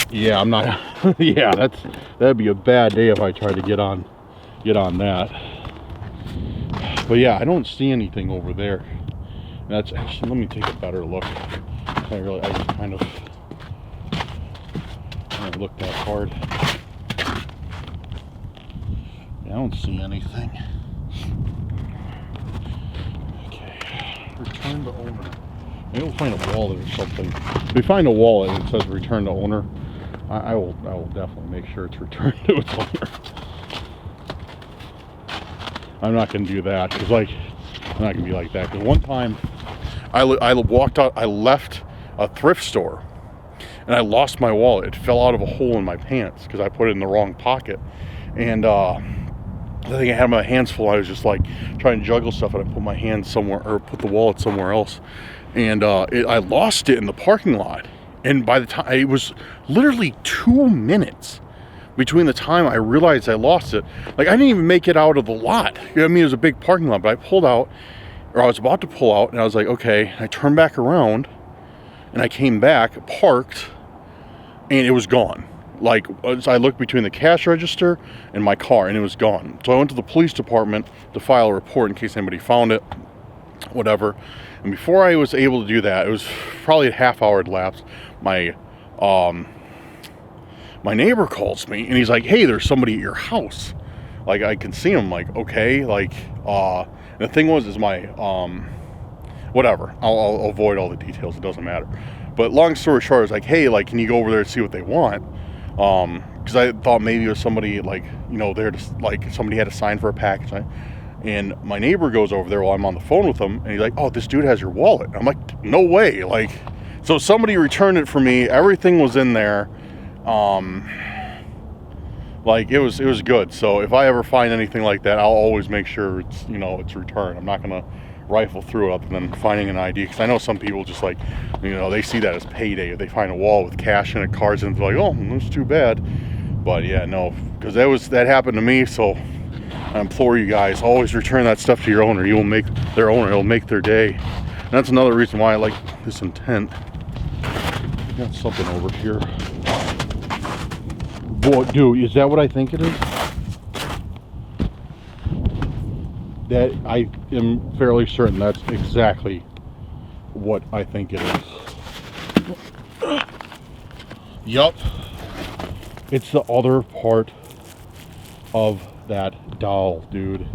Yeah, I'm not. Yeah, that'd be a bad day if I tried to get on that. But yeah, I don't see anything over there. That's actually, let me take a better look. I just kind of don't look that hard. Yeah, I don't see anything. Okay, return to owner. Maybe we'll find a wallet or something. If we find a wallet and it says return to owner, I will definitely make sure it's returned to its owner. I'm not gonna do that because, like, I'm not gonna be like that. Because one time, I walked out. I left a thrift store, and I lost my wallet. It fell out of a hole in my pants because I put it in the wrong pocket. And I think I had my hands full. I was just like trying to juggle stuff, and I put my hands somewhere, or put the wallet somewhere else. And I lost it in the parking lot. And by the time, it was literally 2 minutes between the time I realized I lost it. Like, I didn't even make it out of the lot. I mean, it was a big parking lot, but I pulled out, or I was about to pull out, and I was like, okay. I turned back around, and I came back, parked, and it was gone. Like, I looked between the cash register and my car, and it was gone. So I went to the police department to file a report in case anybody found it, whatever. And before I was able to do that, it was probably a half hour had lapsed. My neighbor calls me, and he's like, hey, there's somebody at your house. Like, I can see him. Like, okay. Like, the thing is my, whatever. I'll avoid all the details. It doesn't matter. But long story short, I was like, hey, like, can you go over there and see what they want? Because I thought maybe it was somebody, like, you know, there to, like, somebody had to sign for a package. And my neighbor goes over there while I'm on the phone with him, and he's like, oh, this dude has your wallet. I'm like, no way. Like, so somebody returned it for me. Everything was in there. Like, it was good. So if I ever find anything like that, I'll always make sure it's, you know, it's returned. I'm not gonna rifle through it other than finding an ID, because I know some people just, like, you know, they see that as payday. If they find a wallet with cash in it, cards in it, they're like, oh, that's too bad. But yeah, no, because that happened to me. So I implore you guys, always return that stuff to your owner. You will make their owner, it'll make their day. And that's another reason why I like this intent. Got something over here. Boy, dude, is that what I think it is? That, I am fairly certain that's exactly what I think it is. Yup. It's the other part of that doll, dude.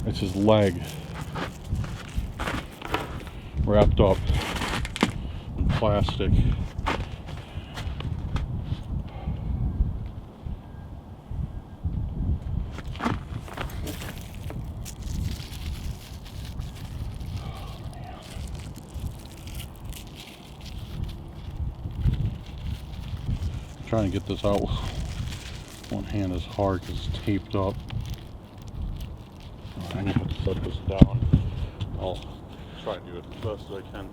It's his leg. Wrapped up in plastic. Trying to get this out with one hand is hard because it's taped up. I'm gonna have to set this down. I'll try to do it as best as I can.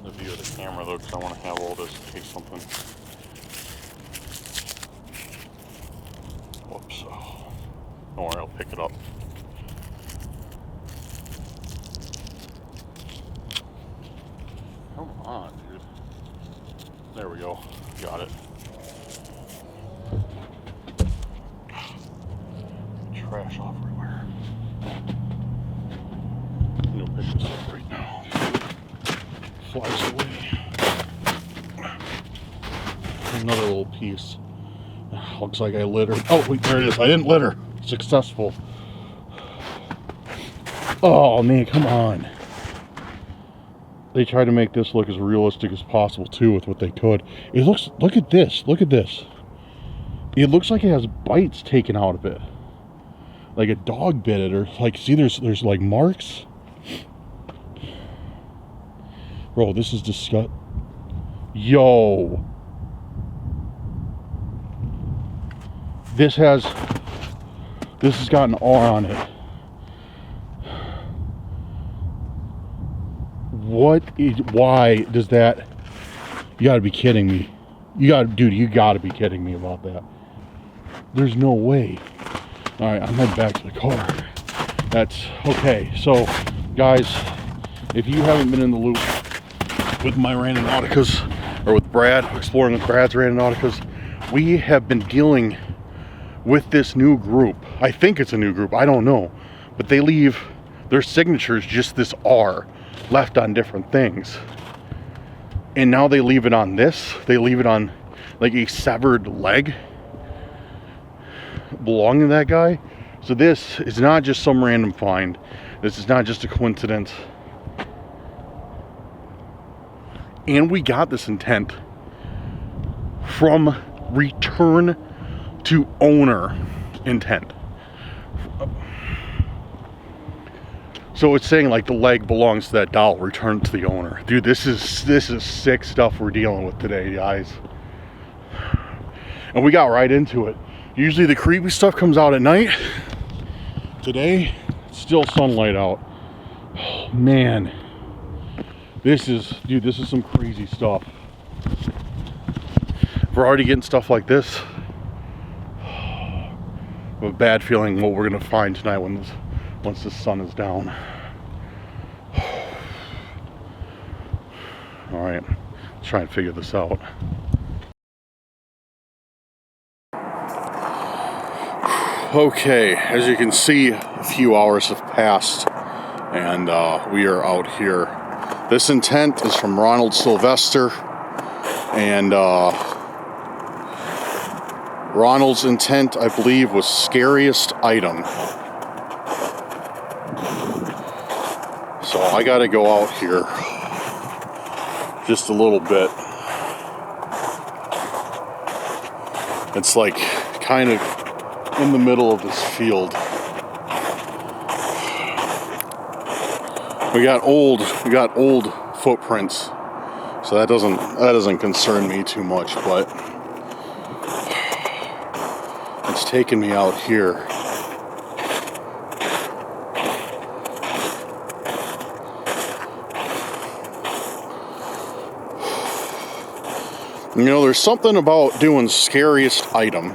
The view of the camera though, because I want to have all this in case something. Whoops. Oh. Don't worry, I'll pick it up. Come on, dude. There we go. Got it. Trash everywhere. flies away. Another little piece. Looks like I littered. Oh, wait, there it is. I didn't litter. Successful. Oh, man, come on. They tried to make this look as realistic as possible, too, with what they could. It looks, look at this. Look at this. It looks like it has bites taken out of it. Like a dog bit it, or like, see, there's like marks. Bro, this is disgusting. Yo. This has got an R on it. Why does that? You gotta be kidding me. Dude, you gotta be kidding me about that. There's no way. All right, I'm heading back to the car. That's okay. So, guys, if you haven't been in the loop with my Randonauticas, or with Brad, exploring with Brad's Randonauticas, we have been dealing with this new group. I think it's a new group, I don't know, but they leave their signatures just this R left on different things, and now they leave it on this. They leave it on like a severed leg belonging to that guy. So this is not just some random find. This is not just a coincidence, and we got this intent from return to owner intent. So it's saying like the leg belongs to that doll, return to the owner. Dude, this is sick stuff we're dealing with today, guys. And we got right into it. Usually the creepy stuff comes out at night. Today, it's still sunlight out. Oh, man. This is some crazy stuff. We're already getting stuff like this. I have a bad feeling what we're gonna find tonight once the sun is down. All right, let's try and figure this out. Okay, as you can see, a few hours have passed, and we are out here. This intent is from Ronald Sylvester, and Ronald's intent, I believe, was scariest item. So I gotta go out here just a little bit. It's like kind of in the middle of this field. We got old footprints, so that doesn't concern me too much, but it's taking me out here. You know, there's something about doing scariest item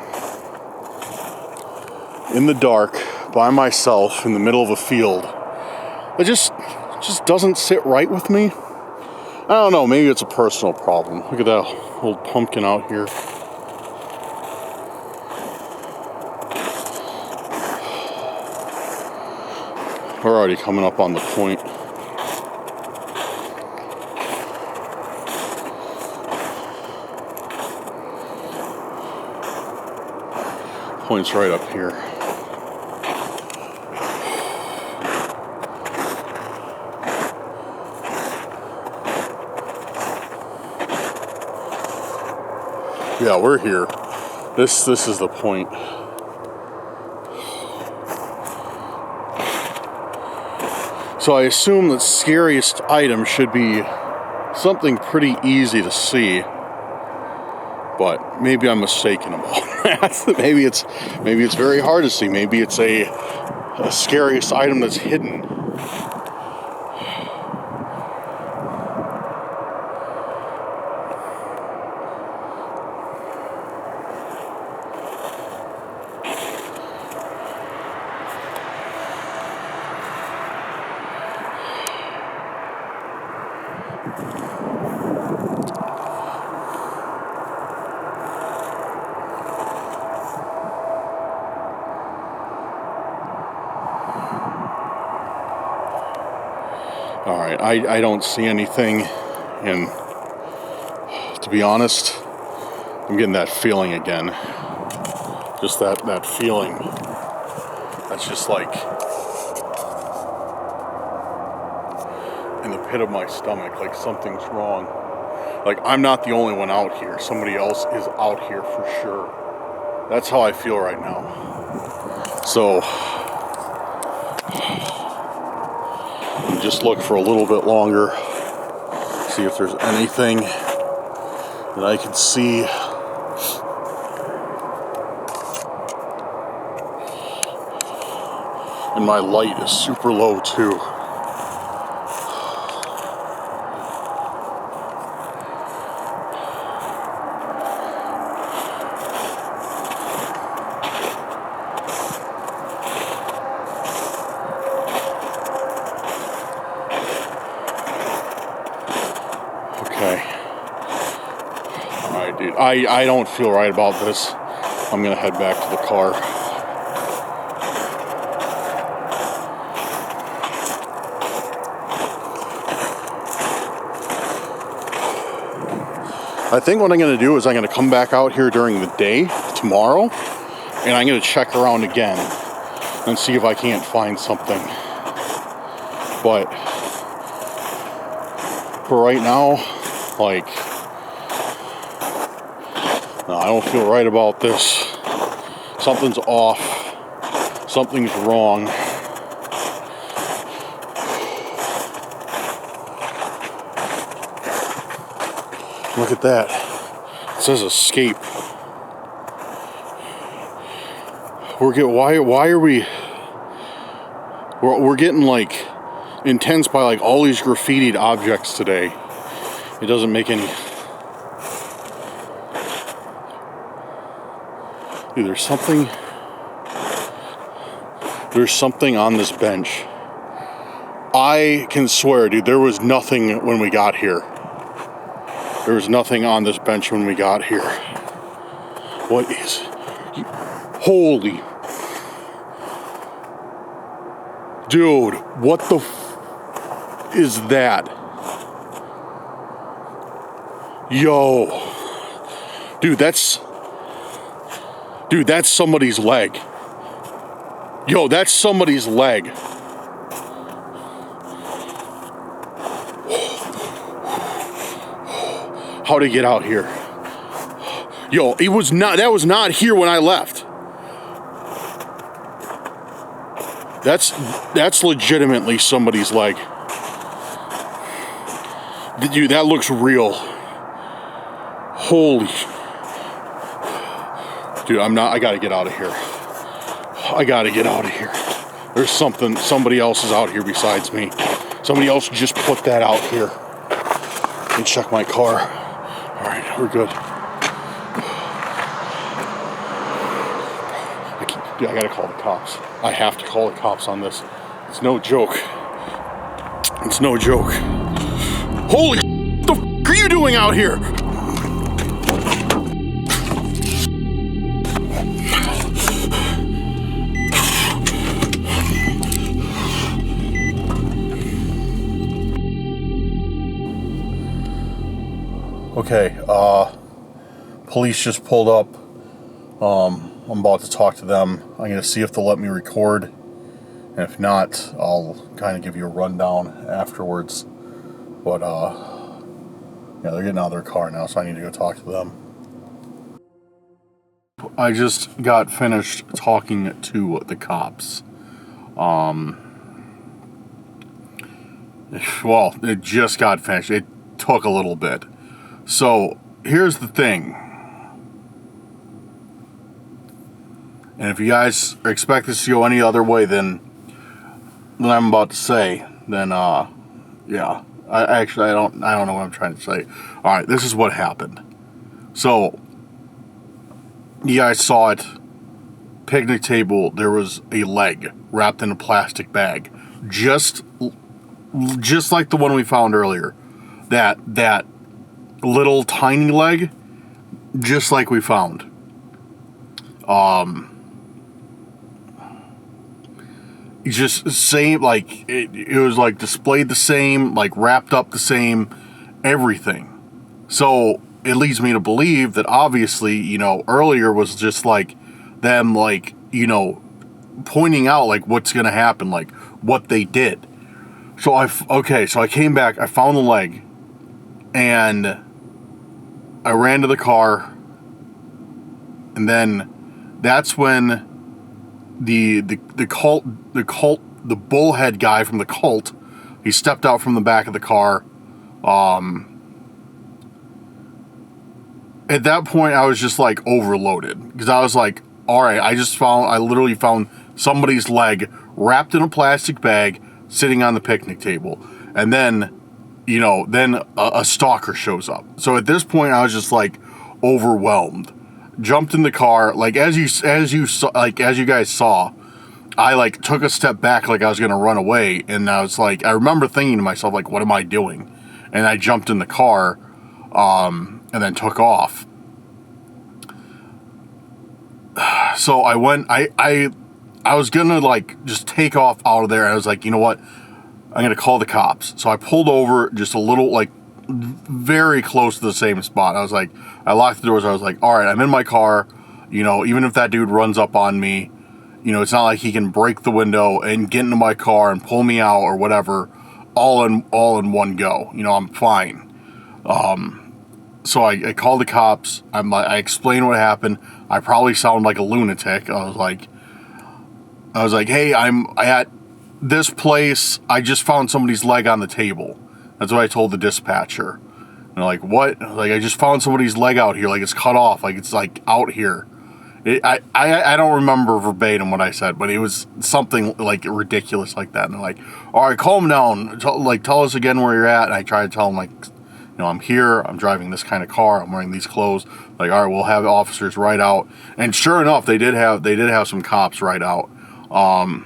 in the dark by myself in the middle of a field. It just doesn't sit right with me. I don't know, maybe it's a personal problem. Look at that old pumpkin out here. We're already coming up on the point. Point's right up here. Yeah, we're here. This is the point. So I assume that scariest item should be something pretty easy to see, but maybe I'm mistaken about that. maybe it's very hard to see. Maybe it's a scariest item that's hidden. All right, I don't see anything And to be honest, I'm getting that feeling again. Just that feeling. That's just like in the pit of my stomach, like something's wrong. Like I'm not the only one out here. Somebody else is out here for sure. That's how I feel right now. So just look for a little bit longer. See if there's anything that I can see. And my light is super low too. Okay. Alright, dude. I don't feel right about this. I'm gonna head back to the car. I think what I'm going to do is I'm going to come back out here during the day tomorrow, and I'm going to check around again and see if I can't find something. But for right now, like, no, I don't feel right about this. Something's off. Something's wrong. Look at that. It says escape. Why are we? We're getting like intense by like all these graffitied objects today. It doesn't make any. Dude, there's something on this bench. I can swear, dude, there was nothing when we got here. There was nothing on this bench when we got here. What is... Holy... Dude, what the is that? Yo. Dude, that's somebody's leg. Yo, that's somebody's leg. How to get out here? Yo, that was not here when I left. That's legitimately somebody's leg. Dude, that looks real. Holy. Dude, I gotta get out of here. I gotta get out of here. There's somebody else is out here besides me. Somebody else just put that out here. Let me check my car. Alright, we're good. Dude, I gotta call the cops. I have to call the cops on this. It's no joke. It's no joke. Holy what the f are you doing out here? Okay, police just pulled up. I'm about to talk to them. I'm going to see if they'll let me record. And if not, I'll kind of give you a rundown afterwards. But, yeah, they're getting out of their car now, so I need to go talk to them. I just got finished talking to the cops. Well, it just got finished. It took a little bit. So, here's the thing. And if you guys expect this to go any other way than I'm about to say, then yeah. I don't know what I'm trying to say. Alright, this is what happened. So you guys saw it. Picnic table, there was a leg wrapped in a plastic bag. Just like the one we found earlier. That little tiny leg, just like we found. Just same, like it was like displayed the same, like wrapped up the same, everything. So it leads me to believe that obviously, you know, earlier was just like them, like, you know, pointing out like what's going to happen, like what they did. So so I came back, I found the leg, and I ran to the car, and then that's when the bullhead guy from the cult, he stepped out from the back of the car. At that point, I was just like overloaded, because I was like, all right, I literally found somebody's leg wrapped in a plastic bag sitting on the picnic table. And then, you know, a stalker shows up. So at this point, I was just like overwhelmed. Jumped in the car, like as you guys saw, I like took a step back like I was going to run away, and I was like, I remember thinking to myself, like, what am I doing? And I jumped in the car, and then took off. So I went, I was gonna like just take off out of there, and I was like, you know what? I'm gonna call the cops. So I pulled over just a little, like very close to the same spot. I was like, I locked the doors. I was like, all right, I'm in my car. You know, even if that dude runs up on me, you know, it's not like he can break the window and get into my car and pull me out or whatever, all in one go. You know, I'm fine. So I called the cops. I explained what happened. I probably sound like a lunatic. I was like, hey, I'm at this place. I just found somebody's leg on the table. That's what I told the dispatcher. And they're like, what? Like, I just found somebody's leg out here. Like, it's cut off. Like, it's like out here. I don't remember verbatim what I said, but it was something like ridiculous like that. And they're like, all right, calm down. Tell us again where you're at. And I tried to tell them, like, you know, I'm here, I'm driving this kind of car, I'm wearing these clothes. Like, all right, we'll have officers ride out. And sure enough, they did have some cops ride out. And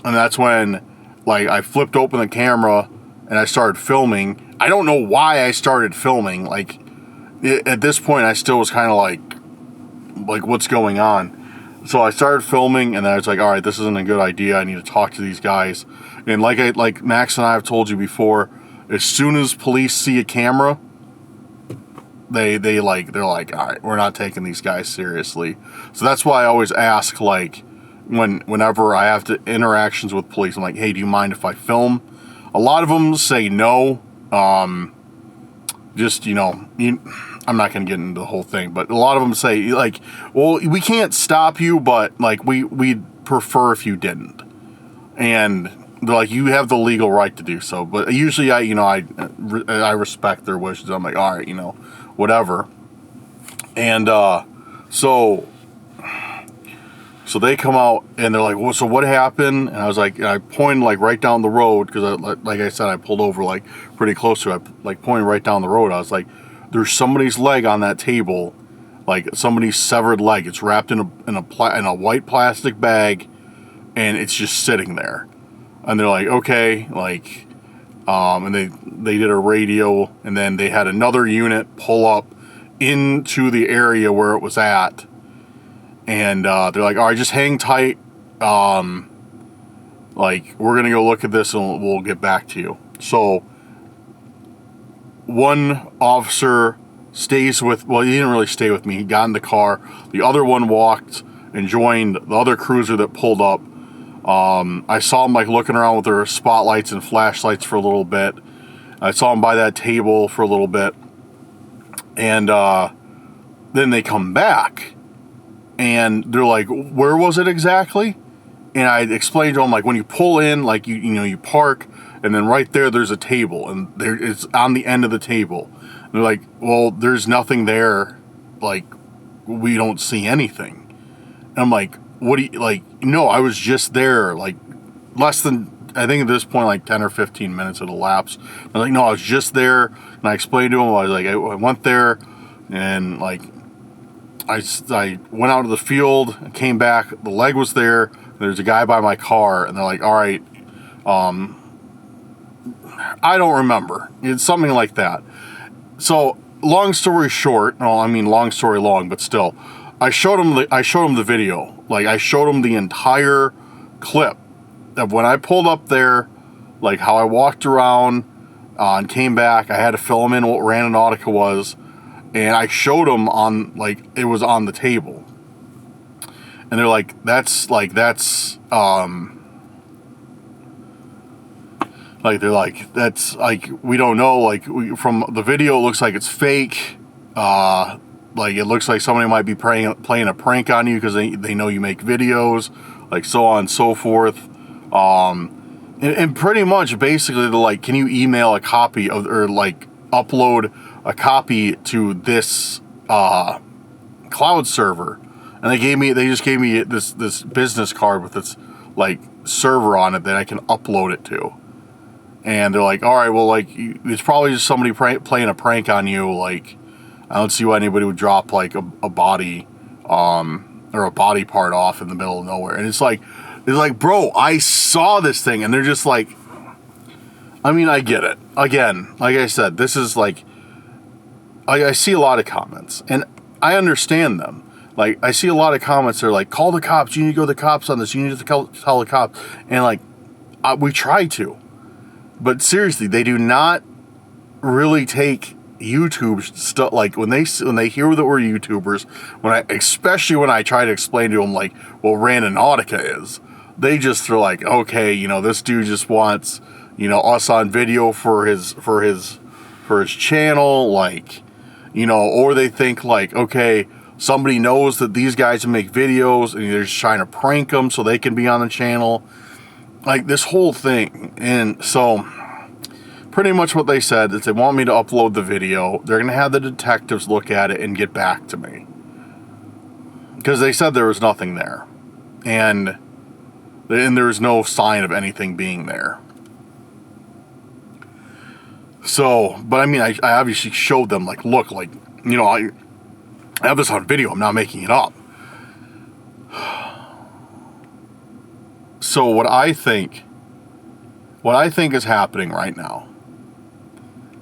that's when, like, I flipped open the camera and I started filming. I don't know why I started filming. Like, at this point, I still was kind of like, what's going on? So I started filming, and then I was like, all right, this isn't a good idea. I need to talk to these guys. And like Max and I have told you before, as soon as police see a camera, they're like, all right, we're not taking these guys seriously. So that's why I always ask, like, whenever I have interactions with police, I'm like, hey, do you mind if I film? A lot of them say no. Just, you know, I'm not going to get into the whole thing, but a lot of them say, like, well, we can't stop you, but, like, we'd prefer if you didn't. And they're like, you have the legal right to do so. But usually I respect their wishes. I'm like, all right, you know, whatever. And so they come out and they're like, well, so what happened? And I was like, I pointed like right down the road, because like I said, I pulled over like pretty close to it. I like pointed right down the road. I was like, there's somebody's leg on that table, like somebody's severed leg. It's wrapped in a white plastic bag, and it's just sitting there. And they're like, okay, like, and they did a radio, and then they had another unit pull up into the area where it was at, and they're like, all right, just hang tight, like, we're gonna go look at this and we'll get back to you. So one officer stays with, well, he didn't really stay with me, he got in the car. The other one walked and joined the other cruiser that pulled up. I saw him like looking around with their spotlights and flashlights for a little bit. I saw him by that table for a little bit. And then they come back and they're like, where was it exactly? And I explained to them, like, when you pull in, like, you park, and then right there's a table, and it's on the end of the table. And they're like, well, there's nothing there, like, we don't see anything. And I'm like, what do you, like, no, I was just there, like, less than, I think at this point, like 10 or 15 minutes had elapsed. I'm like, no, I was just there. And I explained to him, I was like, I went there, and, like, I went out to the field, came back, the leg was there, there's a guy by my car, and they're like, all right, I don't remember. It's something like that. So, long story short, well, I mean, long story long, but still, I showed him the video. Like, I showed him the entire clip of when I pulled up there, like how I walked around, and came back. I had to fill them in what Randonautica was, and I showed them on, like, it was on the table. And they're like, like, they're like, that's, like, we don't know, like, from the video, it looks like it's fake. Like, it looks like somebody might be playing a prank on you because they know you make videos, like, so on and so forth. And pretty much, basically, they're like, can you email a copy of, or, like, upload a copy to this, cloud server? And they just gave me this business card with this, like, server on it that I can upload it to. And they're like, all right, well, like, it's probably just somebody playing a prank on you. Like, I don't see why anybody would drop, like, a body, or a body part off in the middle of nowhere. And it's like, bro, I saw this thing. And they're just like, I mean, I get it. Again, like I said, this is like, I see a lot of comments. And I understand them. Like, I see a lot of comments that are like, call the cops. You need to go to the cops on this. You need to tell the cops. And, like, we try to. But seriously, they do not really take YouTube stuff. Like, when they hear that we're YouTubers, especially when I try to explain to them, like, what Randonautica is, they just are like, okay, you know, this dude just wants, you know, us on video for his channel, like, you know, or they think, like, okay, somebody knows that these guys make videos and they're just trying to prank them so they can be on the channel. Like, this whole thing. And so pretty much what they said is they want me to upload the video. They're going to have the detectives look at it and get back to me, because they said there was nothing there, and there was no sign of anything being there. So, but I mean, I obviously showed them, like, look, like, you know, I have this on video. I'm not making it up. So what I think is happening right now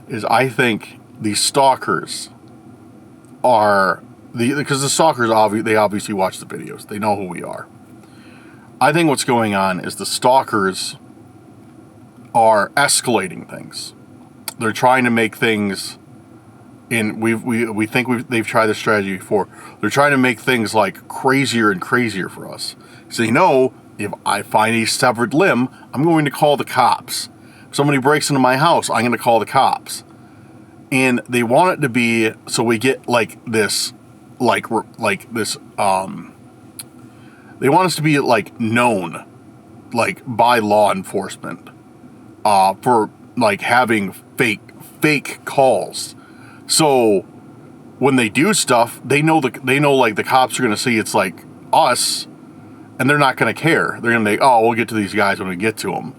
is, I think these stalkers are because the stalkers they obviously watch the videos. They know who we are. I think what's going on is the stalkers are escalating things. They're trying to make things, and we think they've tried this strategy before. They're trying to make things, like, crazier and crazier for us. So, you know, if I find a severed limb, I'm going to call the cops. If somebody breaks into my house, I'm going to call the cops. And they want it to be so we get, like, this, like this, they want us to be, like, known, like, by law enforcement, for, like, having fake calls. So when they do stuff, they know like the cops are going to see it's like us, and they're not going to care. They're going to think, oh, we'll get to these guys when we get to them.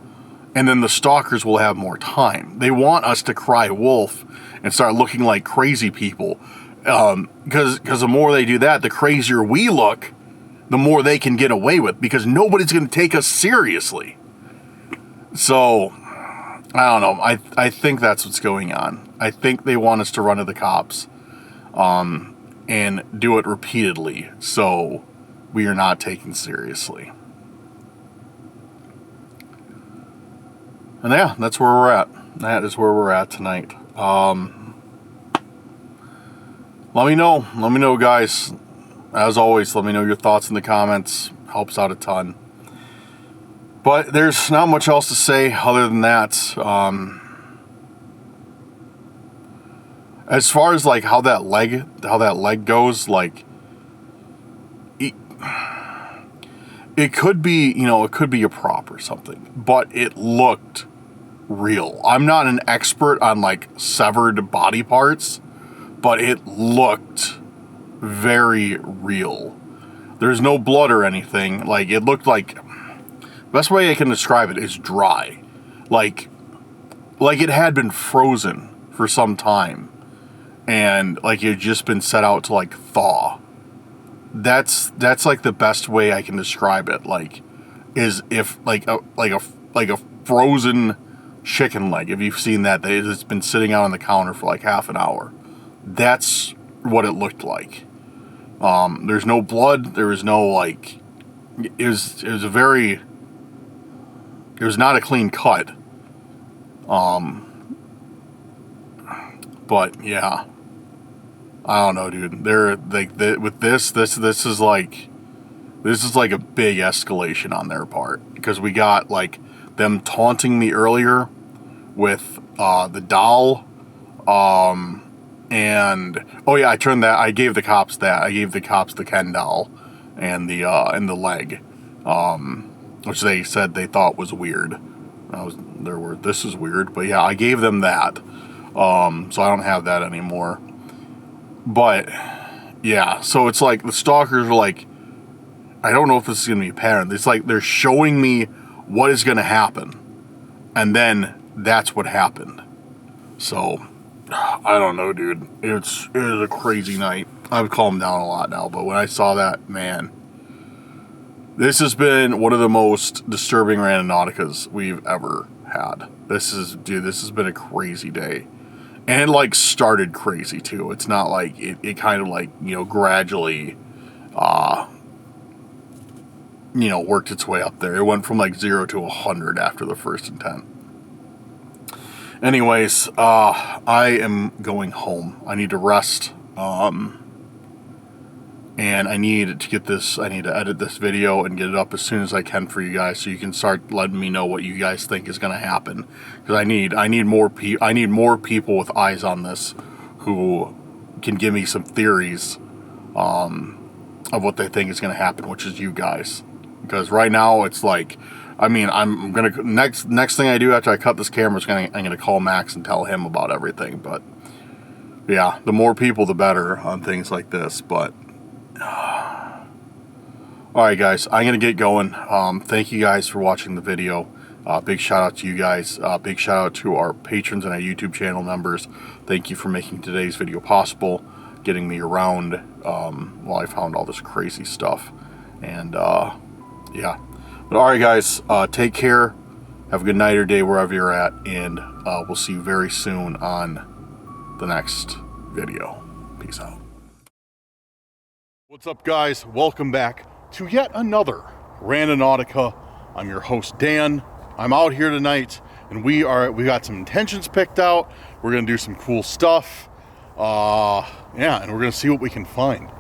And then the stalkers will have more time. They want us to cry wolf and start looking like crazy people. Because the more they do that, the crazier we look, the more they can get away with, because nobody's going to take us seriously. So, I don't know. I think that's what's going on. I think they want us to run to the cops, and do it repeatedly, so we are not taken seriously. And yeah, that's where we're at. That is where we're at tonight. Let me know, guys. As always, let me know your thoughts in the comments. Helps out a ton. But there's not much else to say other than that. As far as, like, how that leg goes, like, it could be, you know, it could be a prop or something, but it looked real. I'm not an expert on, like, severed body parts, but it looked very real. There's no blood or anything. Like, it looked like, best way I can describe it is dry. Like it had been frozen for some time, and, like, it had just been set out to, like, thaw. That's like the best way I can describe it. Like, is if like a frozen chicken leg. If you've seen that, it's been sitting out on the counter for like half an hour. That's what it looked like. There's no blood. There was no, like, it was not a clean cut. But yeah, I don't know, dude. They're like with this is like a big escalation on their part, because we got like them taunting me earlier with the doll, and oh yeah, I gave the cops the Ken doll and the leg, which they said they thought was weird. This is weird, but yeah, I gave them that. So I don't have that anymore. But yeah, so it's like the stalkers are like, I don't know if this is gonna be a pattern. It's like they're showing me what is gonna happen, and then that's what happened. So I don't know, dude. It is a crazy night. I've calmed down a lot now, but when I saw that, man, this has been one of the most disturbing Randonauticas we've ever had. This has been a crazy day. And it like started crazy too. It's not like it kind of like, gradually worked its way up there. It went from like 0 to 100 after the first intent. Anyways, I am going home. I need to rest. And I need to edit this video and get it up as soon as I can for you guys, so you can start letting me know what you guys think is going to happen. Because I need more people with eyes on this who can give me some theories of what they think is going to happen, which is you guys. Because right now it's like, I'm gonna next thing I do after I cut this camera is I'm gonna call Max and tell him about everything. But yeah, the more people the better on things like this. But alright guys, I'm going to get going. Thank you guys for watching the video. Big shout out to you guys. Big shout out to our patrons and our YouTube channel members. Thank you for making today's video possible, getting me around while I found all this crazy stuff. And yeah. But alright guys, take care. Have a good night or day wherever you're at. And we'll see you very soon on the next video. Peace out. What's up guys? Welcome back to yet another Randonautica. I'm your host Dan. I'm out here tonight and we got some intentions picked out. We're gonna do some cool stuff. Yeah, and we're gonna see what we can find.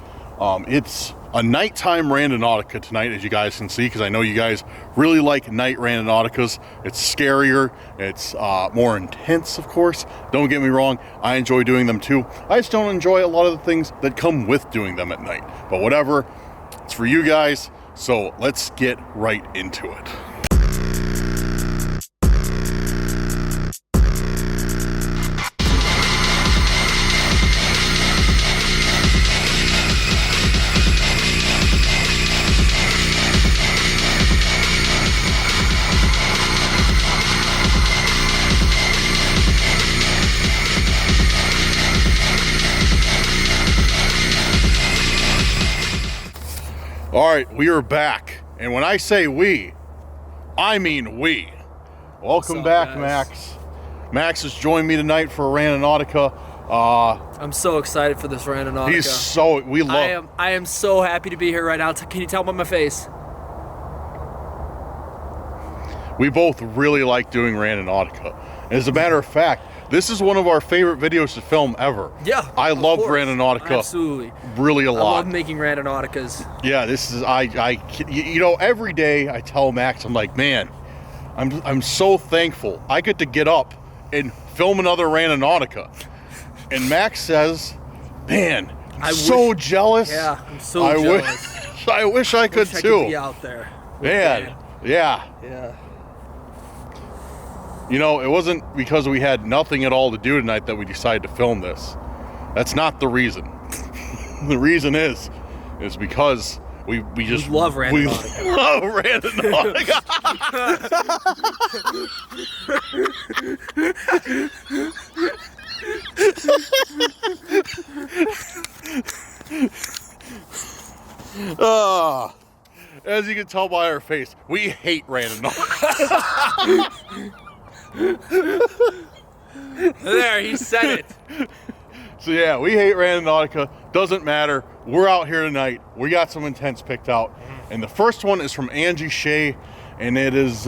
It's a nighttime Randonautica tonight, as you guys can see, because I know you guys really like night Randonauticas. It's scarier, it's more intense, of course. Don't get me wrong, I enjoy doing them too. I just don't enjoy a lot of the things that come with doing them at night. But whatever, it's for you guys, so let's get right into it. All right, we are back. And when I say we, I mean we. Welcome back, guys. Max. Max has joined me tonight for a Randonautica. I'm so excited for this Randonautica. I am so happy to be here right now. Can you tell by my face? We both really like doing Randonautica. As a matter of fact, this is one of our favorite videos to film ever. Yeah, I love Randonautica. Absolutely. Really a lot. I love making Randonauticas. Yeah, this is, every day I tell Max, I'm like, man, I'm so thankful I get to get up and film another Randonautica. And Max says, man, I'm so jealous. Yeah, I'm so jealous. I wish I could too. I could be out there. Man, yeah. Yeah. You know, it wasn't because we had nothing at all to do tonight that we decided to film this. That's not the reason. The reason is because we just love Randonautica. We love Randonautica. As you can tell by our face, we hate Randonautica. There, he said it. So yeah, we hate Randonautica. Doesn't matter. We're out here tonight. We got some intents picked out. And the first one is from Angie Shea. And it is,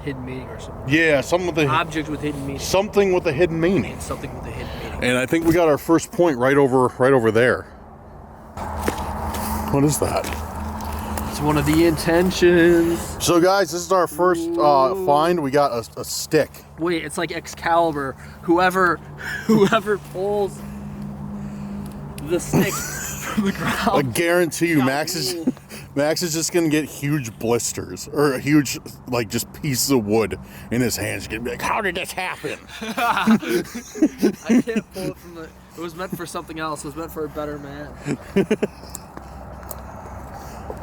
hidden meaning or something. Yeah, something with a object with hidden meaning. Something with a hidden meaning. Something with a hidden meaning. And I think we got our first point right over there. What is that? It's one of the intentions. So guys, this is our first find. We got a stick. Wait, it's like Excalibur. Whoever pulls the stick from the ground. I guarantee you, Max is just gonna get huge blisters or huge like just pieces of wood in his hands. He's gonna be like, "How did this happen?" I can't pull it from the. It was meant for something else. It was meant for a better man.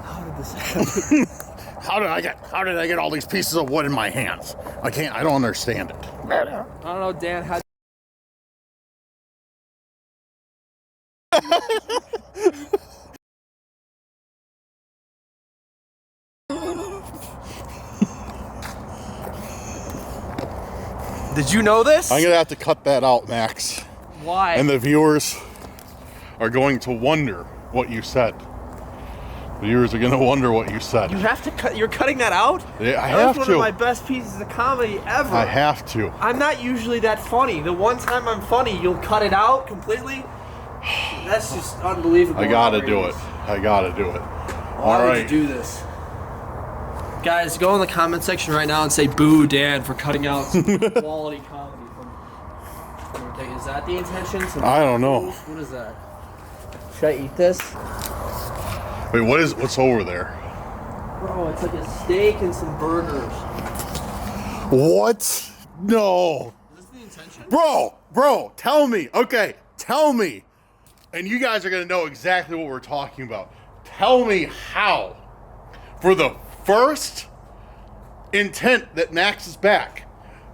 How did this happen? How did I get all these pieces of wood in my hands? I don't understand it. I don't know, Dan. How? Did you know this? I'm gonna have to cut that out, Max. Why? And the viewers are going to wonder what you said. The viewers are going to wonder what you said. You have to cut. You're cutting that out? Yeah, I have to. That's one of my best pieces of comedy ever. I have to. I'm not usually that funny. The one time I'm funny, you'll cut it out completely. That's just unbelievable. I gotta do it. I gotta do it. Why would you do this? Guys, go in the comment section right now and say boo Dan for cutting out some quality comedy from. Is that the intention? I don't know. What is that? Should I eat this? Wait, what's over there? Bro, it's like a steak and some burgers. What? No. Is this the intention? Bro, tell me. Okay, tell me. And you guys are going to know exactly what we're talking about. Tell me how, for the first intent that Max is back,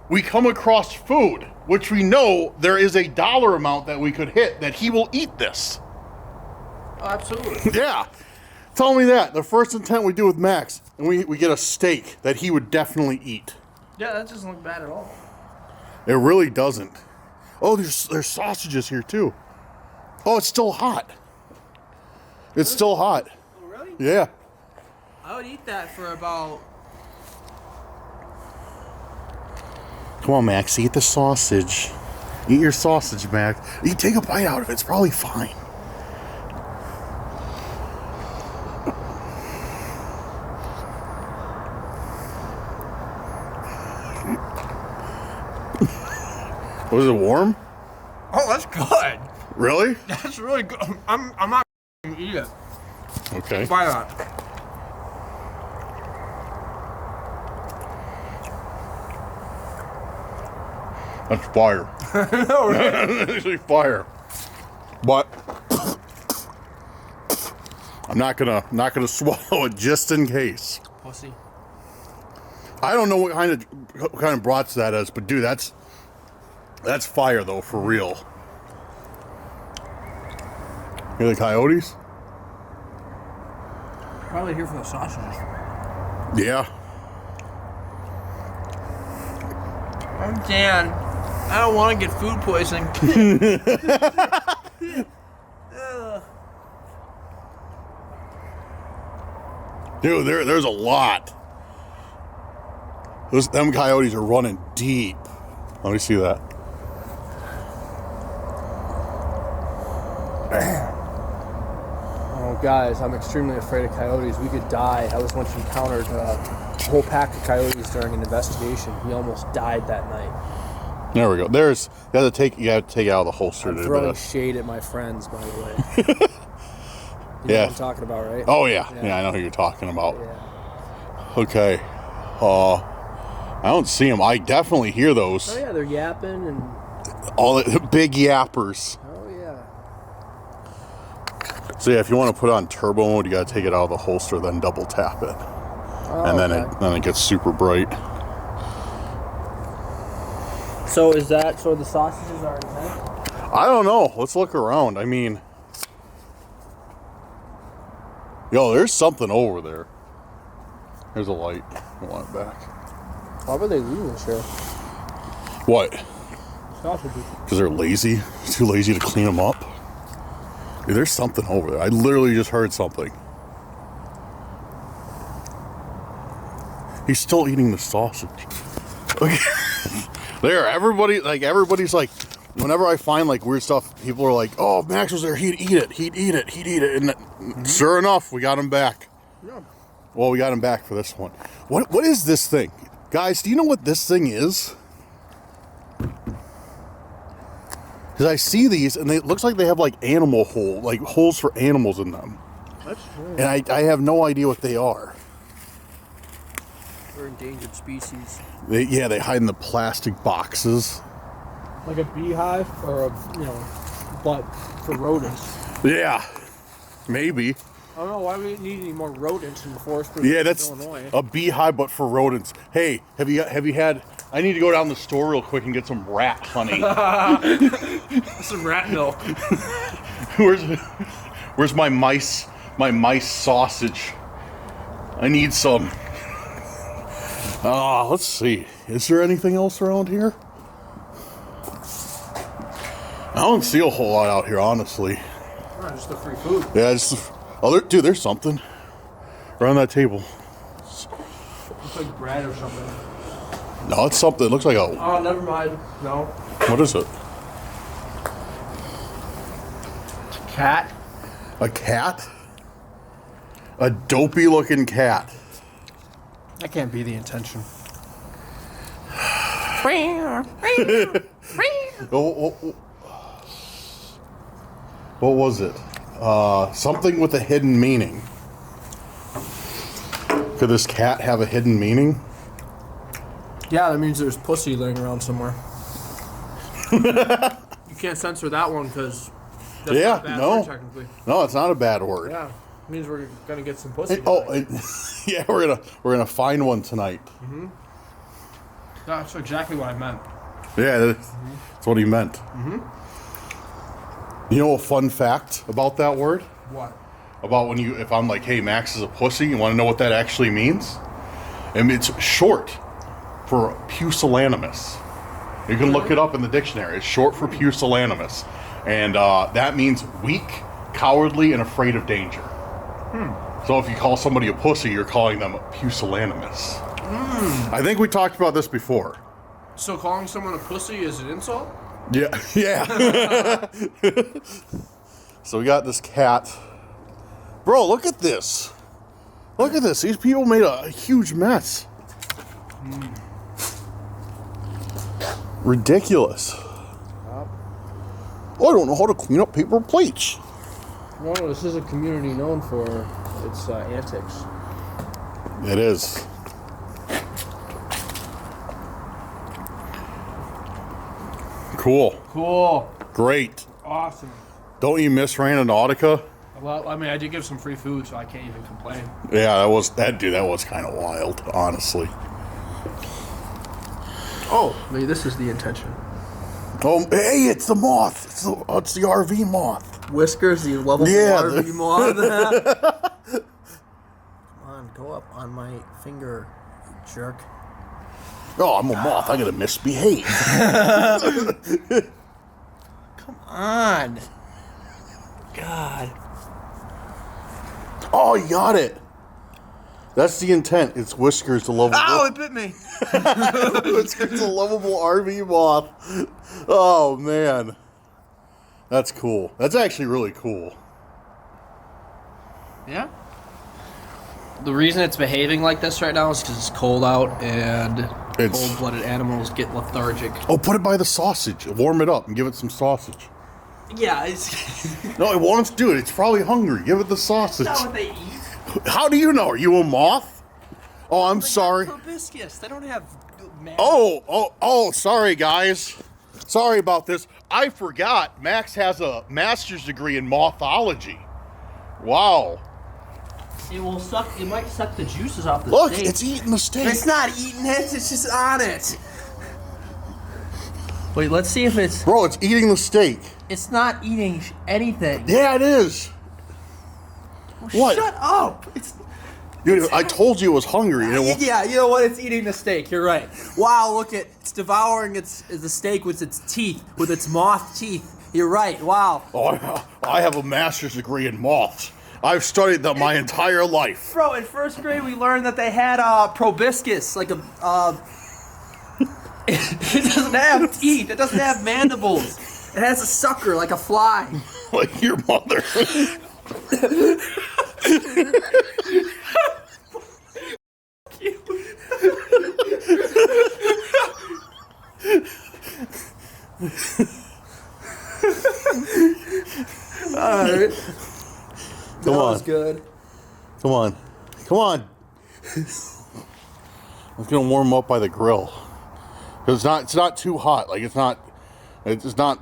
we come across food, which we know there is a dollar amount that we could hit that he will eat this. Oh, absolutely. Yeah. Tell me that. The first intent we do with Max, and we get a steak that he would definitely eat. Yeah, that doesn't look bad at all. It really doesn't. Oh, there's sausages here too. Oh, it's still hot. It's still hot. Oh, really? Yeah. I would eat that for about... Come on, Max, eat the sausage. Eat your sausage, Max. You take a bite out of it, it's probably fine. Was it warm? Oh, that's good. Really? That's really good. I'm not gonna eat it. Okay. Try that. That's fire. No, really? That's actually fire. But I'm not gonna swallow it just in case. Pussy. I don't know what kind of brats that is, but dude, that's fire though, for real. Hear the coyotes? Probably here for the sausages. Yeah. I'm Dan. I don't want to get food poisoning. Dude, there's a lot. Them coyotes are running deep. Let me see that. Oh, guys, I'm extremely afraid of coyotes. We could die. I was once encountered a whole pack of coyotes during an investigation. We almost died that night. There we go. You gotta take it out of the holster. I'm throwing shade at my friends, by the way. You know what I'm talking about, right? Oh yeah. I know who you're talking about. Yeah. Okay. I don't see them. I definitely hear those. Oh yeah, they're yapping and all the big yappers. oh yeah. So yeah, if you want to put on turbo mode, you gotta take it out of the holster, then double tap it, and then it gets super bright. So is that so? The sausages are intent? I don't know. Let's look around. I mean, yo, there's something over there. There's a light. I want it back. Why were they leaving this here? What? Sausages. Because they're lazy. Too lazy to clean them up. Dude, there's something over there. I literally just heard something. He's still eating the sausage. Okay. There, everybody's like, whenever I find like weird stuff, people are like, "Oh, if Max was there, he'd eat it, and sure enough, we got him back. Yeah. Well, we got him back for this one. What is this thing, guys? Do you know what this thing is? Because I see these, and it looks like they have like animal holes for animals in them. That's true. And I have no idea what they are. They're endangered species. They hide in the plastic boxes. Like a beehive or but for rodents. Yeah, maybe. I don't know why we need any more rodents in the forest. Yeah, that's Illinois. a beehive, but for rodents. Hey, have you had? I need to go down the store real quick and get some rat honey. Some rat milk. Where's my mice? My mice sausage. I need some. Let's see. Is there anything else around here? I don't see a whole lot out here, honestly. Just the free food. Yeah, dude, there's something around that table. Looks like bread or something. No, it's something. It looks like a. Oh, never mind. No. What is it? Cat. A cat? A dopey-looking cat. That can't be the intention. What was it? Something with a hidden meaning. Could this cat have a hidden meaning? Yeah, that means there's pussy laying around somewhere. You can't censor that one because that's not a bad word, technically. No, it's not a bad word. Yeah, it means we're gonna get some pussy. Yeah, we're gonna find one tonight. Mm-hmm. That's exactly what I meant. Yeah, that's what he meant. Mm-hmm. You know a fun fact about that word? What? About if I'm like, hey, Max is a pussy, you want to know what that actually means? And it's short for pusillanimous. You can look it up in the dictionary. It's short for pusillanimous. And that means weak, cowardly, and afraid of danger. So if you call somebody a pussy, you're calling them pusillanimous. I think we talked about this before. So calling someone a pussy is an insult? Yeah. So we got this cat. Bro, look at this. Look at this. These people made a huge mess. Ridiculous. I don't know how to clean up paper plates. No, this is a community known for its antics. It is. Cool. Great. Awesome. Don't you miss Randonautica? Well, I mean, I did give some free food, so I can't even complain. Yeah, that was kind of wild, honestly. Oh, maybe this is the intention. Oh, hey, it's the moth. It's the RV moth. Whiskers, the lovable RV moth. Come on, go up on my finger, you jerk. Oh, I'm a moth. I gotta misbehave. Come on. God. Oh, you got it. That's the intent. It's Whiskers, the lovable. Ow, it bit me. Whiskers, the lovable RV moth. Oh, man. That's cool. That's actually really cool. Yeah. The reason it's behaving like this right now is because it's cold out and cold-blooded animals get lethargic. Oh, put it by the sausage. Warm it up and give it some sausage. Yeah, it's... No, it wants to do it. It's probably hungry. Give it the sausage. That's not what they eat. How do you know? Are you a moth? Oh, I'm sorry. Proboscis. They don't have... Oh, sorry, guys. Sorry about this. I forgot. Max has a master's degree in mothology. Wow. It will suck. It might suck the juices off the steak. Look, steak. it's eating the steak. It's not eating it. It's just on it. Wait, let's see if it's... Bro, it's eating the steak. It's not eating anything. Yeah, it is. Well, What? Shut up. Dude, I told you it was hungry. Yeah, you know what? It's eating the steak. You're right. Wow, look at it's devouring the steak with its teeth, with its moth teeth. You're right. Wow. Oh, I have a master's degree in moths. I've studied them my entire life. Bro, in first grade we learned that they had proboscis, like a it doesn't have teeth, it doesn't have mandibles. It has a sucker like a fly. Like your mother. Alright. Come on. Was good. Come on. Come on. It's gonna warm up by the grill. It's not too hot. Like it's not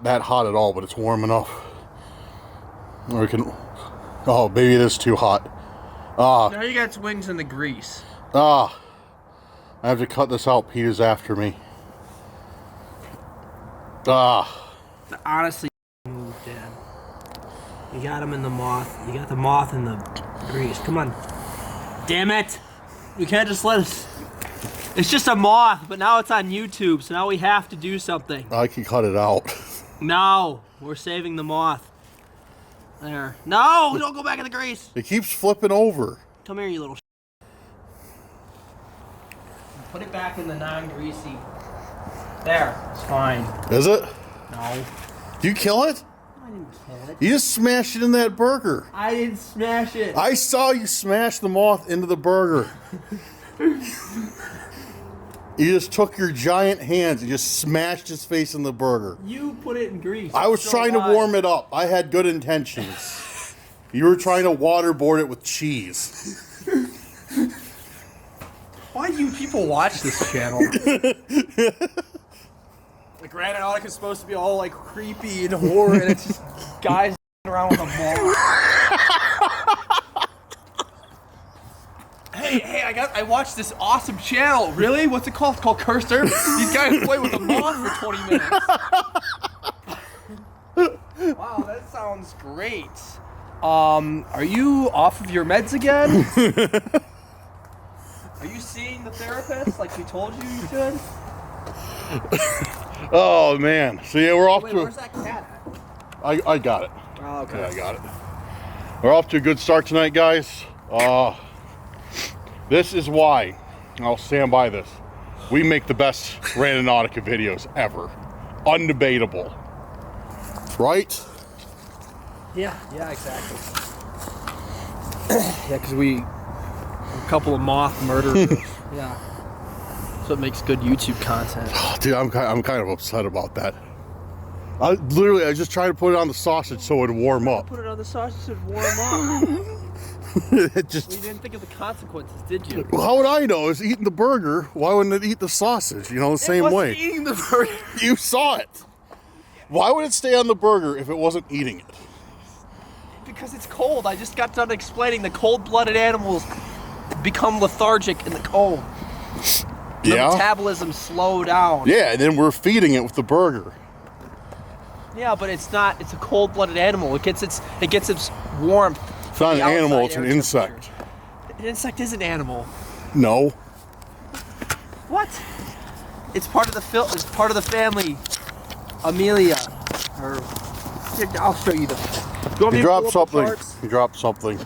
that hot at all, but it's warm enough. Or we can, oh, maybe it is too hot. Now you got wings in the grease. I have to cut this out. Pete is after me. Honestly, move, Dad. You got him in the moth. You got the moth in the grease. Come on. Damn it. You can't just let us. It's just a moth, but now it's on YouTube, so now we have to do something. I can cut it out. No, we're saving the moth. There. No, don't go back in the grease. It keeps flipping over. Come here, you little Put it back in the non-greasy. There, it's fine. Is it? No. Do you kill it? I didn't kill it. You just smashed it in that burger. I didn't smash it. I saw you smash the moth into the burger. You just took your giant hands and just smashed his face in the burger. You put it in grease. I was trying to warm it up. I had good intentions. You were trying to waterboard it with cheese. Why do you people watch this channel? Like Randonautica is supposed to be all like creepy and horror, and it's just guys around with a ball. Hey, I watched this awesome channel. Really? What's it called? It's called Cursed Earth. These guys play with a moth for 20 minutes. Wow, that sounds great. Are you off of your meds again? Are you seeing the therapist like we told you you should? Oh man. So yeah, we're off to. Where's that cat at? I got it. Oh, okay. Yeah, I got it. We're off to a good start tonight, guys. This is why, I'll stand by this, we make the best Randonautica videos ever. Undebatable. Right? Yeah, exactly. Yeah, because we're a couple of moth murderers. Yeah. So it makes good YouTube content. Dude, I'm kind of upset about that. I was just trying to put it on the sausage so it would warm up. Put it on the sausage so it would warm up. It just. You didn't think of the consequences, did you? Well, how would I know? It's eating the burger. Why wouldn't it eat the sausage? You know, the same way. It wasn't eating the burger. You saw it. Why would it stay on the burger if it wasn't eating it? Because it's cold. I just got done explaining the cold-blooded animals become lethargic in the cold. The metabolism slow down. Yeah, and then we're feeding it with the burger. Yeah, but it's not. It's a cold-blooded animal. It gets its warmth. It's not an animal. It's an insect. An insect is an animal. No. What? It's part of the It's part of the family. Amelia. Or here, I'll show you the. You dropped something. You dropped something.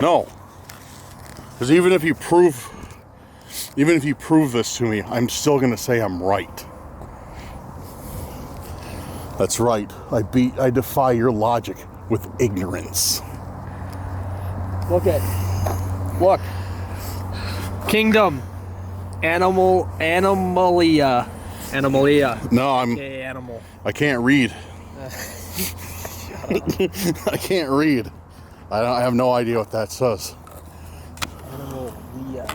No. Because even if you prove this to me, I'm still gonna say I'm right. That's right. I defy your logic with ignorance. Look. Kingdom. Animalia. No, Okay, animal. I can't read. I can't read. I have no idea what that says. Animalia.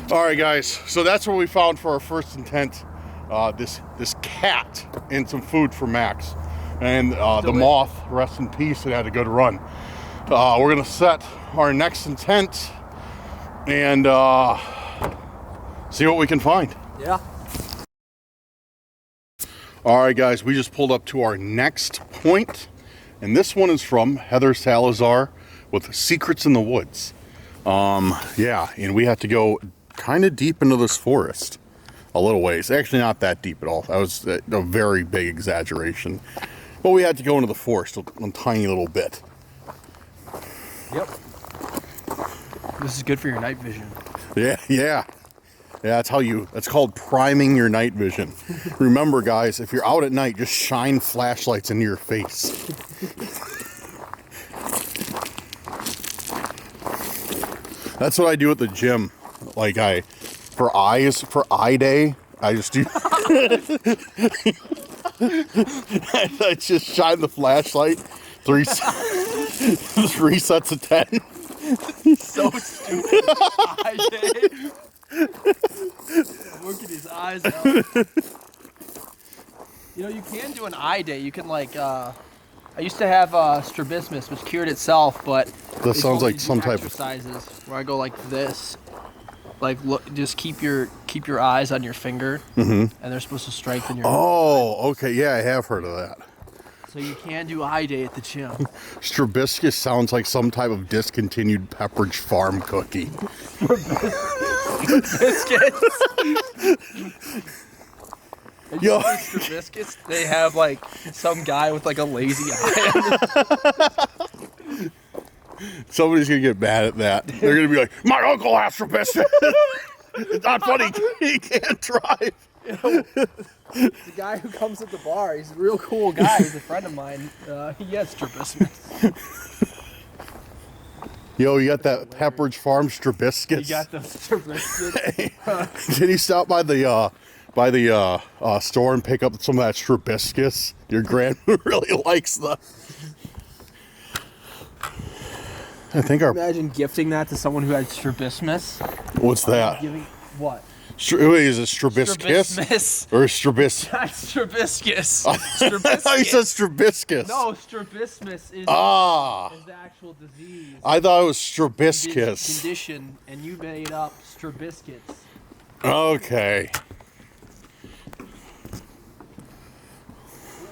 All right, guys. So that's what we found for our first intent. This cat and some food for Max. And the moth, rest in peace, it had a good run. We're gonna set our next intent and see what we can find. Yeah. All right, guys, we just pulled up to our next point, and this one is from Heather Salazar with Secrets in the Woods. Yeah, and we have to go kind of deep into this forest. A little ways. Actually, not that deep at all. That was a very big exaggeration. But we had to go into the forest a tiny little bit. Yep. This is good for your night vision. Yeah, yeah. Yeah, that's called priming your night vision. Remember, guys, if you're out at night, just shine flashlights into your face. That's what I do at the gym. Like for eye day, I just do. I just shine the flashlight. Three sets of 10. So stupid. Eye day. Look at his eyes out. You know, you can do an eye day. You can like, I used to have strabismus, which cured itself, but this sounds like some type of exercises where I go like this, like look, just keep your eyes on your finger, and they're supposed to strengthen your. Oh, okay, yeah, I have heard of that. So you can do eye day at the gym. Strabiscus sounds like some type of discontinued Pepperidge Farm cookie. Biscuits. Yo. Biscuits. They have like some guy with like a lazy eye. Somebody's gonna get mad at that. They're gonna be like, "My uncle has strabiscus." It's not funny. He can't drive. You know, the guy who comes at the bar, he's a real cool guy. He's a friend of mine. He has strabismus. Yo, you got that Pepperidge Farm strabiscus? You got those strabiscus. Can you stop by the store and pick up some of that strabiscus? Your grandma really likes the. I think Imagine gifting that to someone who had strabismus. What's that? Giving what? Is it strabiscus? Strabismus. Or strabiscus? Not strabiscus. I thought you said strabiscus. No, strabismus is the actual disease. I thought it was strabiscus. Condition, and you made up strabiscuits. Okay. Ooh,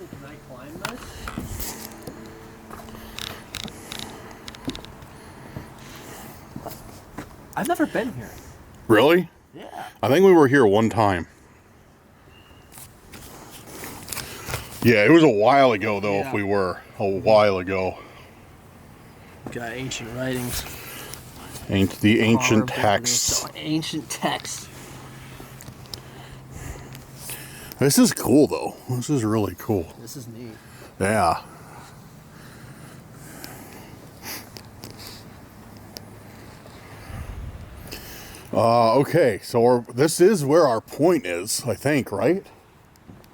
can I climb this? I've never been here. Really? Yeah. I think we were here one time. Yeah, it was a while ago, though, if we were. A while ago. Got ancient writings. The ancient texts. Ancient texts. This is cool, though. This is really cool. This is neat. Yeah. Okay, so this is where our point is, I think, right?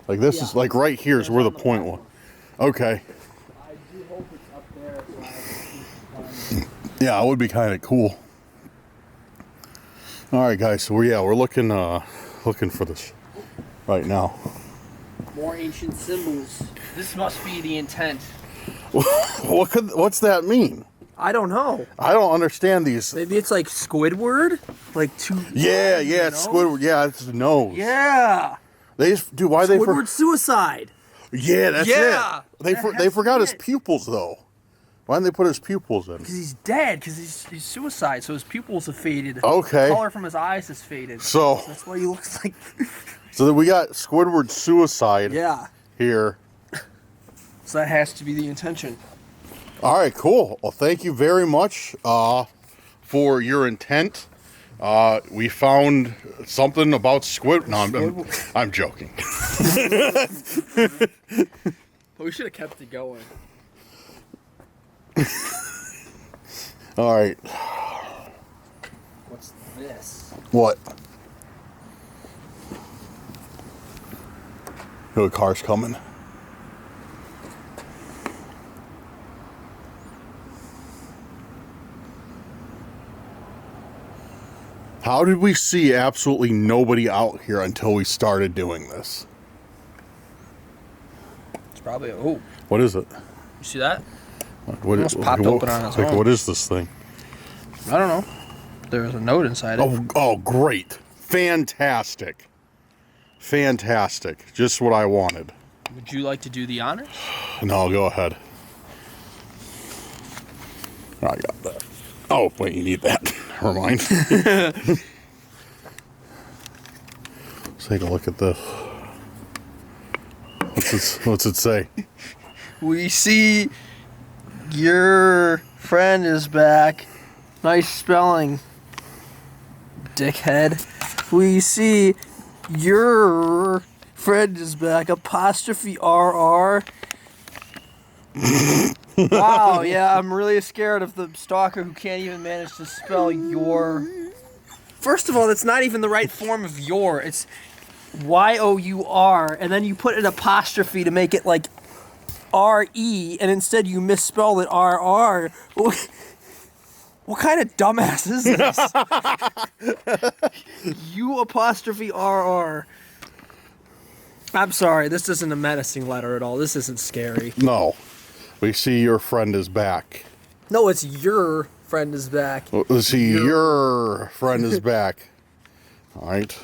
Like this is like right here is where the point was. Okay. I do hope it's up there. So yeah, it would be kind of cool. All right, guys. So we're looking for this right now. More ancient symbols. This must be the intent. What's that mean? I don't know. I don't understand these. Maybe it's like Squidward, like two. Yeah, it's Squidward. Yeah, it's the nose. Yeah. They just do. Why they? Squidward suicide. Yeah, that's Yeah. it. They forgot his pupils though. Why didn't they put his pupils in? Because he's dead. Because he's suicide. So his pupils have faded. Okay. The color from his eyes has faded. So that's why he looks like. So then we got Squidward suicide. Yeah. Here. So that has to be the intention. All right, cool. Well, thank you very much for your intent. We found something about squid. No, I'm joking. We should have kept it going. All right. What's this? What? The car's coming. How did we see absolutely nobody out here until we started doing this? It's probably oh. What is it? You see that? What Almost popped open on its like, own. what is this thing? I don't know. There's a note inside it. Oh, great. Fantastic. Fantastic. Just what I wanted. Would you like to do the honors? No, go ahead. I got that. Oh, wait, you need that. Never mind. Let's take a look at this. What's it say? We see your friend is back. Nice spelling, dickhead. We see your friend is back. Apostrophe RR. Wow, yeah, I'm really scared of the stalker who can't even manage to spell your. First of all, that's not even the right form of your. It's Y-O-U-R, and then you put an apostrophe to make it like R-E, and instead you misspell it R-R. What kind of dumbass is this? You apostrophe R-R. I'm sorry, this isn't a menacing letter at all. This isn't scary. No. We see your friend is back. No, it's your friend is back. We see your friend is back. All right.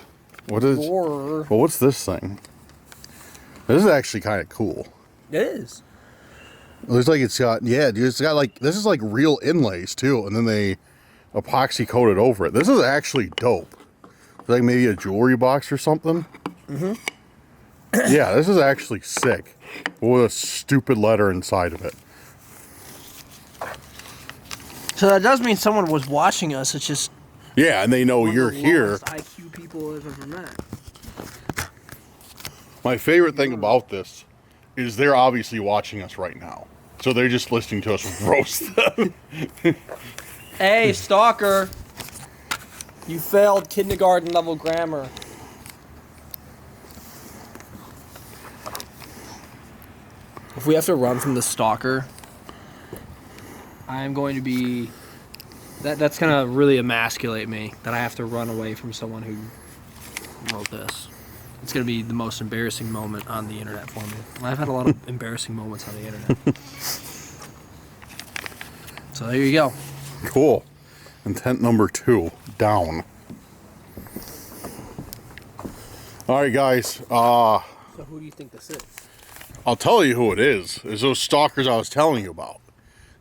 What is? Well, what's this thing? This is actually kind of cool. It is. It looks like it's got, yeah, dude, it's got like, this is like real inlays too, and then they epoxy coated over it. This is actually dope. It's like maybe a jewelry box or something. Mm-hmm. Yeah, this is actually sick. With a stupid letter inside of it. So that does mean someone was watching us. It's just. Yeah, and they know you're here. IQ people I've ever met. My favorite thing about this is they're obviously watching us right now. So they're just listening to us roast them. Hey, stalker. You failed kindergarten level grammar. If we have to run from the stalker, I'm going to be... That's going to really emasculate me, that I have to run away from someone who wrote this. It's going to be the most embarrassing moment on the internet for me. I've had a lot of embarrassing moments on the internet. So there you go. Cool. Intent number 2, down. Alright guys, So who do you think this is? I'll tell you who it is. It's those stalkers I was telling you about.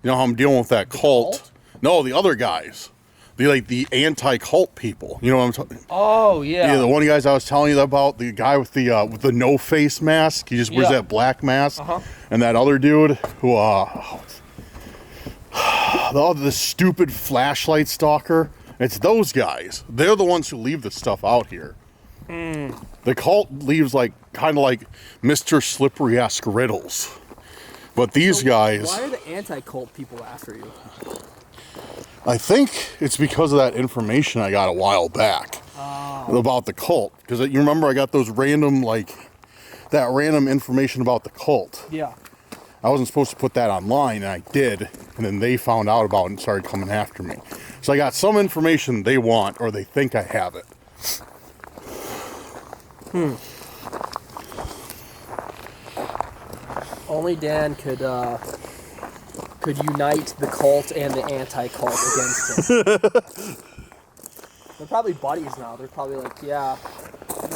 You know how I'm dealing with that cult? No, the other guys. The anti-cult people. You know what I'm talking about? Oh, yeah. Yeah, the one guys I was telling you about, the guy with the no-face mask. He just wears that black mask. Uh-huh. And that other dude who, the stupid flashlight stalker. It's those guys. They're the ones who leave this stuff out here. The cult leaves kind of like Mr. Slippery-esque riddles. But these guys... Why are the anti-cult people after you? I think it's because of that information I got a while back about the cult. Because you remember I got those random, that random information about the cult. Yeah. I wasn't supposed to put that online, and I did. And then they found out about it and started coming after me. So I got some information they want, or they think I have it. Only Dan could unite the cult and the anti-cult against him. They're probably buddies now. They're probably like, yeah,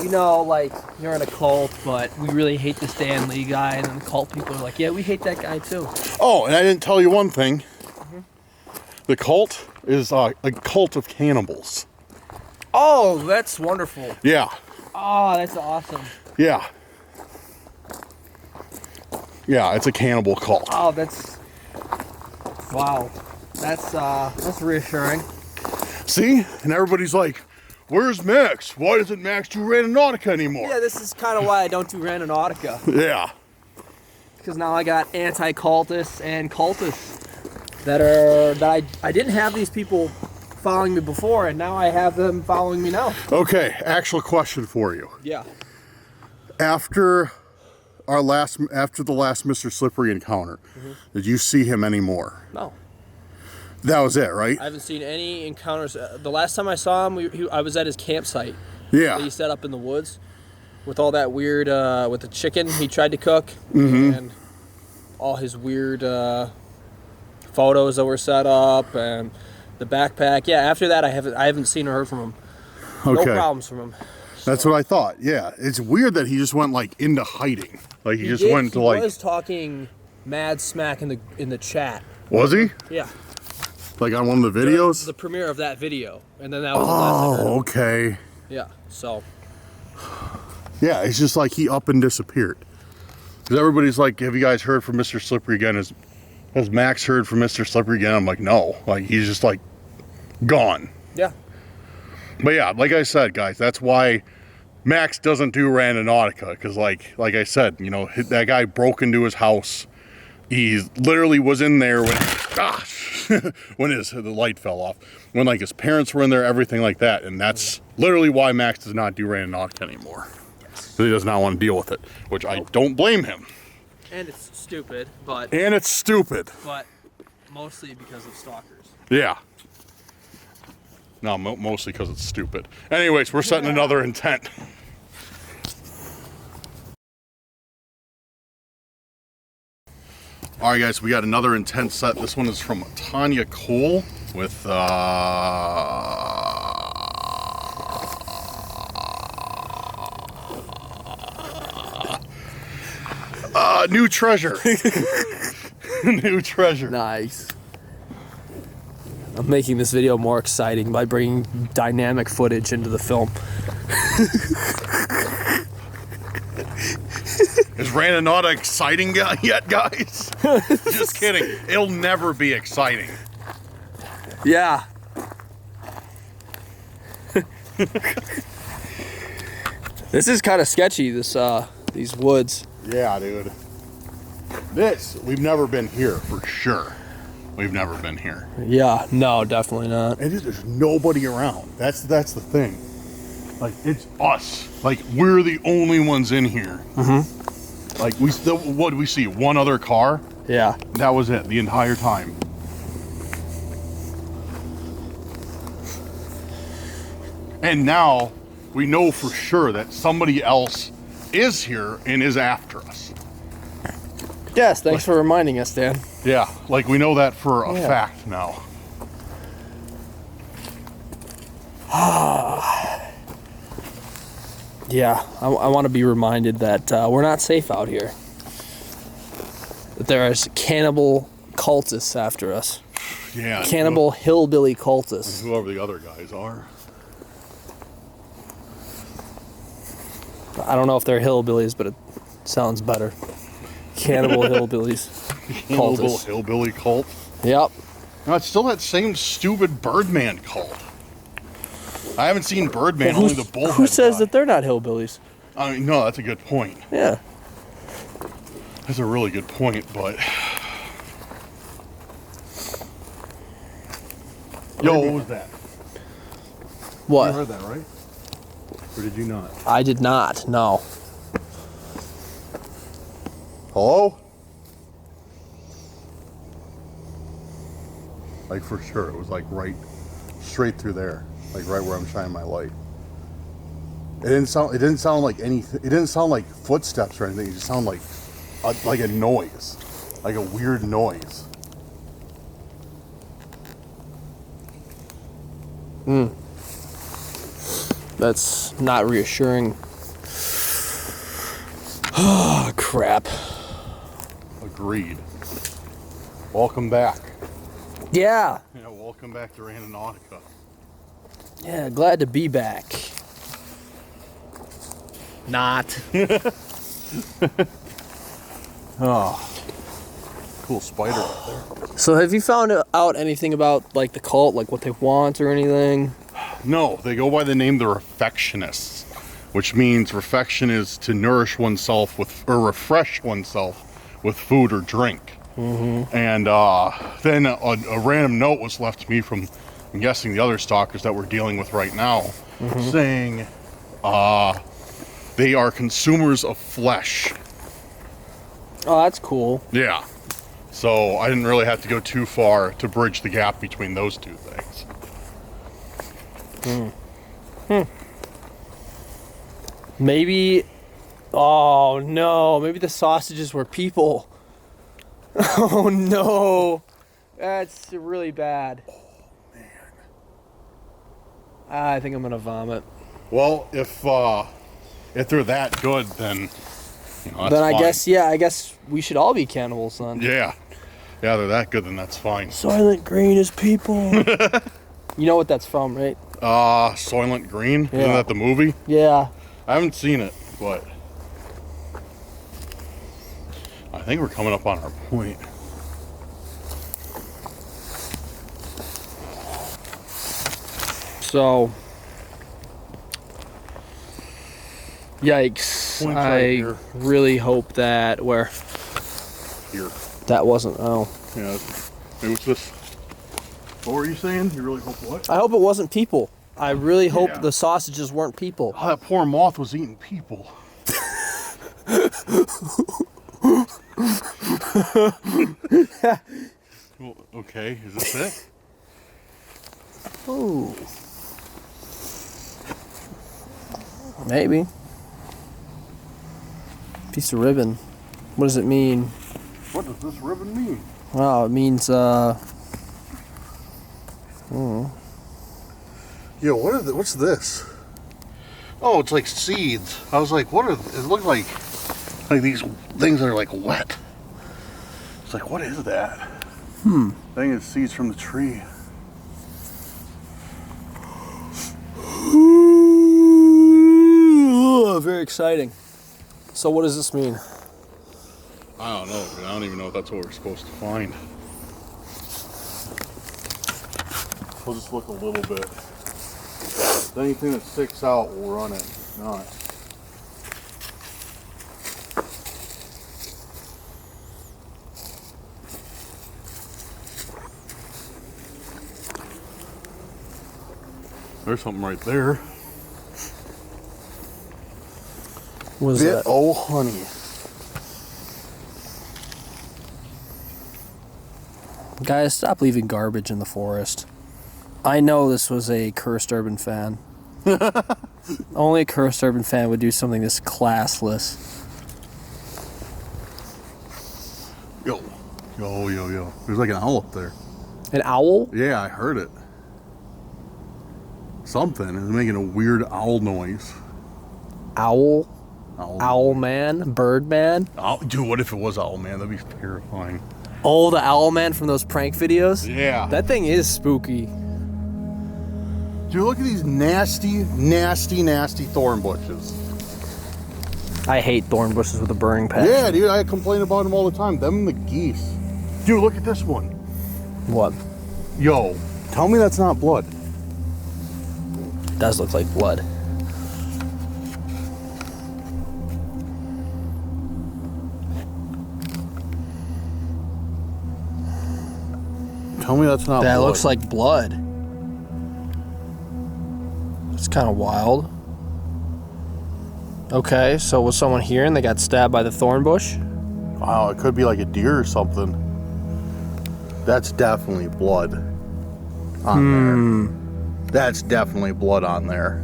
you're in a cult, but we really hate the Stan Lee guy. And then the cult people are like, yeah, we hate that guy too. Oh, and I didn't tell you one thing. The cult is a cult of cannibals. Oh, that's wonderful. Yeah. Oh, that's awesome. Yeah. Yeah, it's a cannibal cult. Oh, wow. That's reassuring. See? And everybody's like, where's Max? Why doesn't Max do Randonautica anymore? Yeah, this is kind of why I don't do Randonautica. Yeah. Because now I got anti-cultists and cultists that I didn't have these people following me before, and now I have them following me now. Okay, actual question for you. Yeah. After the last Mr. Slippery encounter, did you see him anymore? No. That was it, right? I haven't seen any encounters. The last time I saw him, I was at his campsite. Yeah. That he set up in the woods with all that weird, with the chicken he tried to cook, and all his weird photos that were set up, and the backpack. Yeah, after that, I haven't seen or heard from him. Okay. No problems from him. That's what I thought. Yeah, it's weird that he just went into hiding. Like he just went to He was talking mad smack in the chat. Was he? Yeah. Like on one of the videos? The premiere of that video, and then that was the last I heard of him. Okay. Yeah. So. Yeah, it's just like he up and disappeared. Because everybody's like, have you guys heard from Mr. Slippery again? Has Max heard from Mr. Slippery again? I'm like, no. Like, he's just like gone. Yeah. But yeah, like I said, guys, that's why Max doesn't do Randonautica, because like I said, you know, that guy broke into his house. He literally was in there when, when the light fell off. When like his parents were in there, everything like that. And that's literally why Max does not do Randonautica anymore. Because he does not want to deal with it, which I don't blame him. And it's stupid, but... And it's stupid. But mostly because of stalkers. Yeah. No, mostly because it's stupid. Anyways, we're setting another intent. All right, guys, we got another intent set. This one is from Tanya Cole with New Treasure. New Treasure. Nice. I'm making this video more exciting by bringing dynamic footage into the film. Is Randonautica exciting yet, guys? Just kidding. It'll never be exciting. Yeah. This is kind of sketchy, these woods. Yeah, dude. We've never been here for sure. We've never been here. Yeah, no, definitely not. And there's nobody around. That's the thing. Like, it's us. Like, we're the only ones in here. Mm-hmm. Like, what did we see? One other car? Yeah. That was it, the entire time. And now, we know for sure that somebody else is here and is after us. Yes, thanks for reminding us, Dan. Yeah, like we know that for a fact now. Yeah, I want to be reminded that we're not safe out here. That there is cannibal cultists after us. Yeah. Cannibal hillbilly cultists. Whoever the other guys are. I don't know if they're hillbillies, but it sounds better. Cannibal hillbillies. Cannibal hillbilly cult. Yep. No, it's still that same stupid Birdman cult. I haven't seen Birdman, Well, only the bullhead who says guy. that they're not hillbillies? I mean, no, that's a good point. Yeah. That's a really good point, but... Yo, what was that? What? You heard that, right? Or did you not? I did not, no. Hello? Like, for sure, it was like right straight through there, like right where I'm shining my light. It didn't sound like anything. It didn't sound like footsteps or anything. It just sounded like a noise, like a weird noise. That's not reassuring. Oh, crap. Agreed. Welcome back. Yeah. Yeah, welcome back to Randonautica. Yeah, glad to be back. Not. Oh, cool spider up there. So have you found out anything about, like, the cult, like what they want or anything? No, they go by the name the Refectionists, which means refection is to nourish oneself with, or refresh oneself with food or drink. Mm-hmm. And then a random note was left to me from, I'm guessing, the other stalkers that we're dealing with right now, saying they are consumers of flesh. Oh, that's cool. Yeah. So I didn't really have to go too far to bridge the gap between those two things. Maybe, oh no, maybe the sausages were people. Oh no, that's really bad. Oh man. I think I'm gonna vomit. Well, if they're that good, then you know, that's Then I fine. I guess we should all be cannibals then. Yeah, they're that good, then that's fine. Soylent Green is people. You know what that's from, right? Soylent Green? Yeah. Isn't that the movie? Yeah. I haven't seen it, but I think we're coming up on our point. So, yikes. Point's right I here. really hope that Here. that wasn't, oh. Yeah. Maybe it's this. What were you saying? You really hope what? I hope it wasn't people. I really hope Yeah. the sausages weren't people. Oh, that poor moth was eating people. Well, okay, is this it? Ooh. Maybe. Piece of ribbon. What does it mean? What does this ribbon mean? Wow, it means, Yo, what's this? Oh, it's like seeds. I was like, what are, it looked like these things that are like wet. It's like, what is that? I think it's seeds from the tree. very exciting. So what does this mean? I don't know. I don't even know if that's what we're supposed to find. We'll just look a little bit. Anything that sticks out, we'll run it. If not. There's something right there. What is that? Oh, honey. Guys, stop leaving garbage in the forest. I know this was a cursed urban fan. Only a cursed urban fan would do something this classless. Yo. There's like an owl up there. An owl? Yeah, I heard it. Something. It was making a weird owl noise. Owl? Owl. Owl man? Bird man? Oh, dude, what if it was Owl Man? That'd be terrifying. Oh, the owl man from those prank videos? Yeah. That thing is spooky. Dude, look at these nasty thorn bushes. I hate thorn bushes with a burning passion. Yeah, dude, I complain about them all the time. Them and the geese. Dude, look at this one. What? Yo, tell me that's not blood. It does look like blood. Tell me that's not That blood. looks like blood. It's kind of wild. Okay, so was someone here and they got stabbed by the thorn bush? Wow, it could be like a deer or something. That's definitely blood on there. That's definitely blood on there.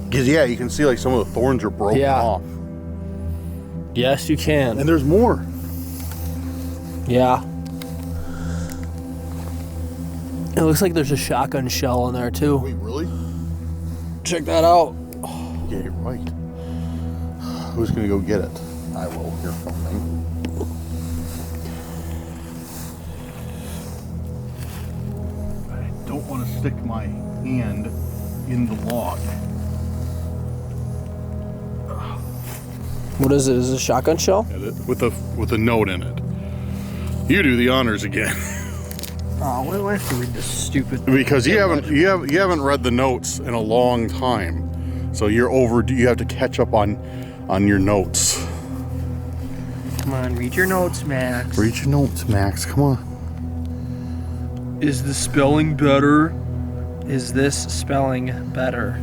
Because, yeah, you can see like some of the thorns are broken off. Yes, you can. And there's more. Yeah. It looks like there's a shotgun shell in there too. Wait, really? Check that out. Yeah, you're right. Who's gonna go get it? I will. You're filming. I don't want to stick my hand in the log. What is it? Is it a shotgun shell? With a note in it. You do the honors again. Oh, why do I have to read this stupid? Because you haven't read the notes in a long time, so you're overdue. You have to catch up on your notes. Come on, read your notes, Max. Read your notes, Max. Come on. Is the spelling better? Is this spelling better?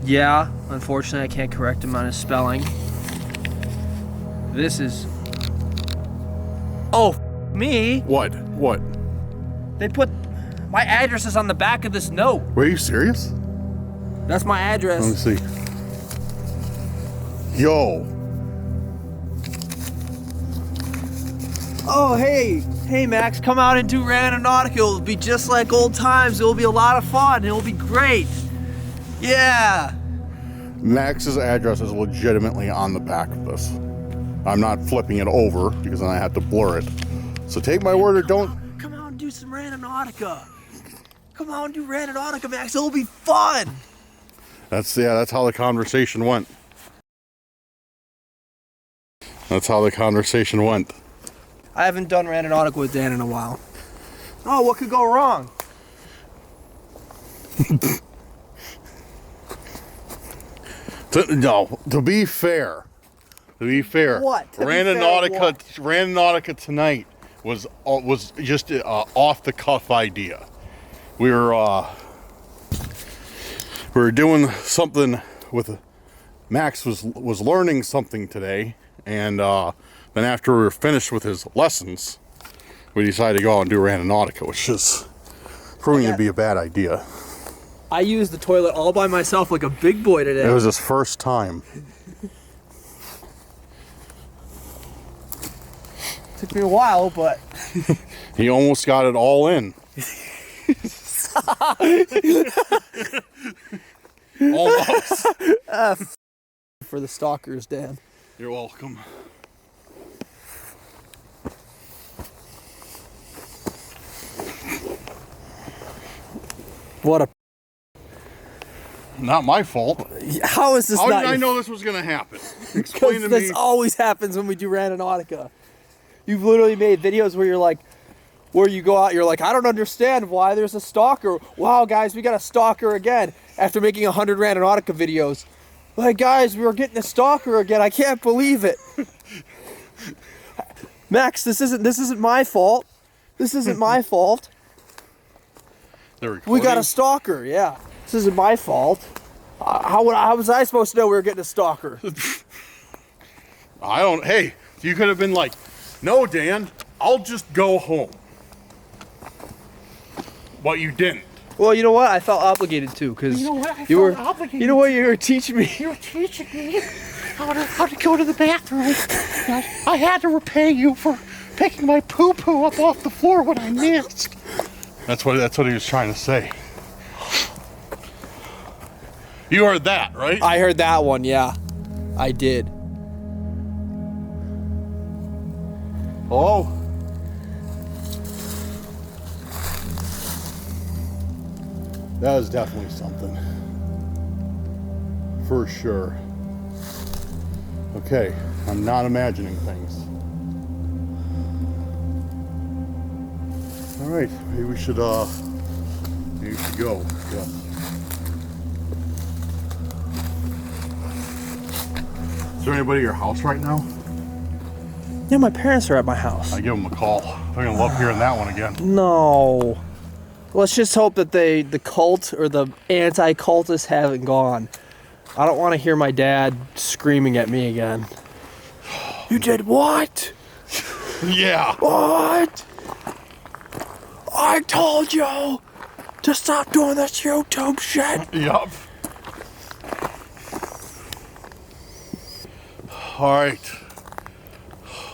Yeah, unfortunately I can't correct him on his spelling. This is... Oh, me. What? They put my address is on the back of this note. Were you serious? That's my address. Let me see. Yo. Oh, hey Max, come out and do Randonautica. It'll be just like old times. It'll be a lot of fun. It'll be great. Yeah. Max's address is legitimately on the back of this. I'm not flipping it over because then I have to blur it. So take my word or don't. Come out and do some Randonautica. Come out and do Randonautica, Max. It'll be fun. That's how the conversation went. That's how the conversation went. I haven't done Randonautica with Dan in a while. Oh, what could go wrong? To be fair, What? To be fair, Randonautica tonight was just an off the cuff idea. We were doing something with Max was learning something today, and then after we were finished with his lessons, we decided to go out and do Randonautica, which is proving to be a bad idea. I used the toilet all by myself like a big boy today. It was his first time. Took me a while, but He almost got it all in. Almost. for the stalkers, Dan. You're welcome. What a... Not my fault. How is this How not did I your... know this was going to happen? Explain to me. This always happens when we do Randonautica. You've literally made videos where you're like, where you go out, you're like, I don't understand why there's a stalker. Wow, guys, we got a stalker again. After making 100 Randonautica videos. Like, guys, we're getting a stalker again. I can't believe it. Max, this isn't my fault. This isn't my fault. We got a stalker, yeah. This isn't my fault. How was I supposed to know we were getting a stalker? I don't... Hey, you could have been like, no, Dan, I'll just go home. But you didn't. Well, you know what? I felt obligated to, because You know what? I you were felt obligated. You know what? You were teaching me. You were teaching me how to go to the bathroom. I had to repay you for picking my poo-poo up off the floor when I missed. That's what he was trying to say. You heard that, right? I heard that one, yeah. I did. Hello? That was definitely something. For sure. Okay, I'm not imagining things. All right, maybe we should go. Yeah. Is there anybody at your house right now? Yeah, my parents are at my house. I give them a call. They're gonna love hearing that one again. No. Let's just hope that the cult or the anti-cultists haven't gone. I don't want to hear my dad screaming at me again. You did what? Yeah. What? I told you to stop doing this YouTube shit. Yup. All right.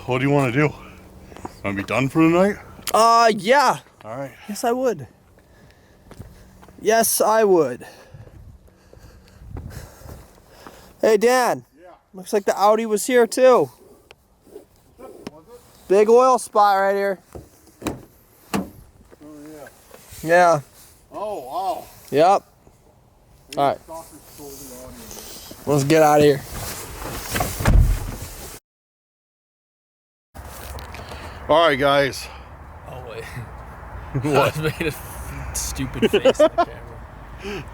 What do you want to do? Want to be done for the night? Yeah. All right. Yes, I would. Yes, I would. Hey, Dan. Yeah. Looks like the Audi was here, too. Was it? Big oil spot right here. Oh, yeah. Yeah. Oh, wow. Yep. All right. Let's get out of here. All right, guys. Oh, wait. What? I made a stupid face on the camera.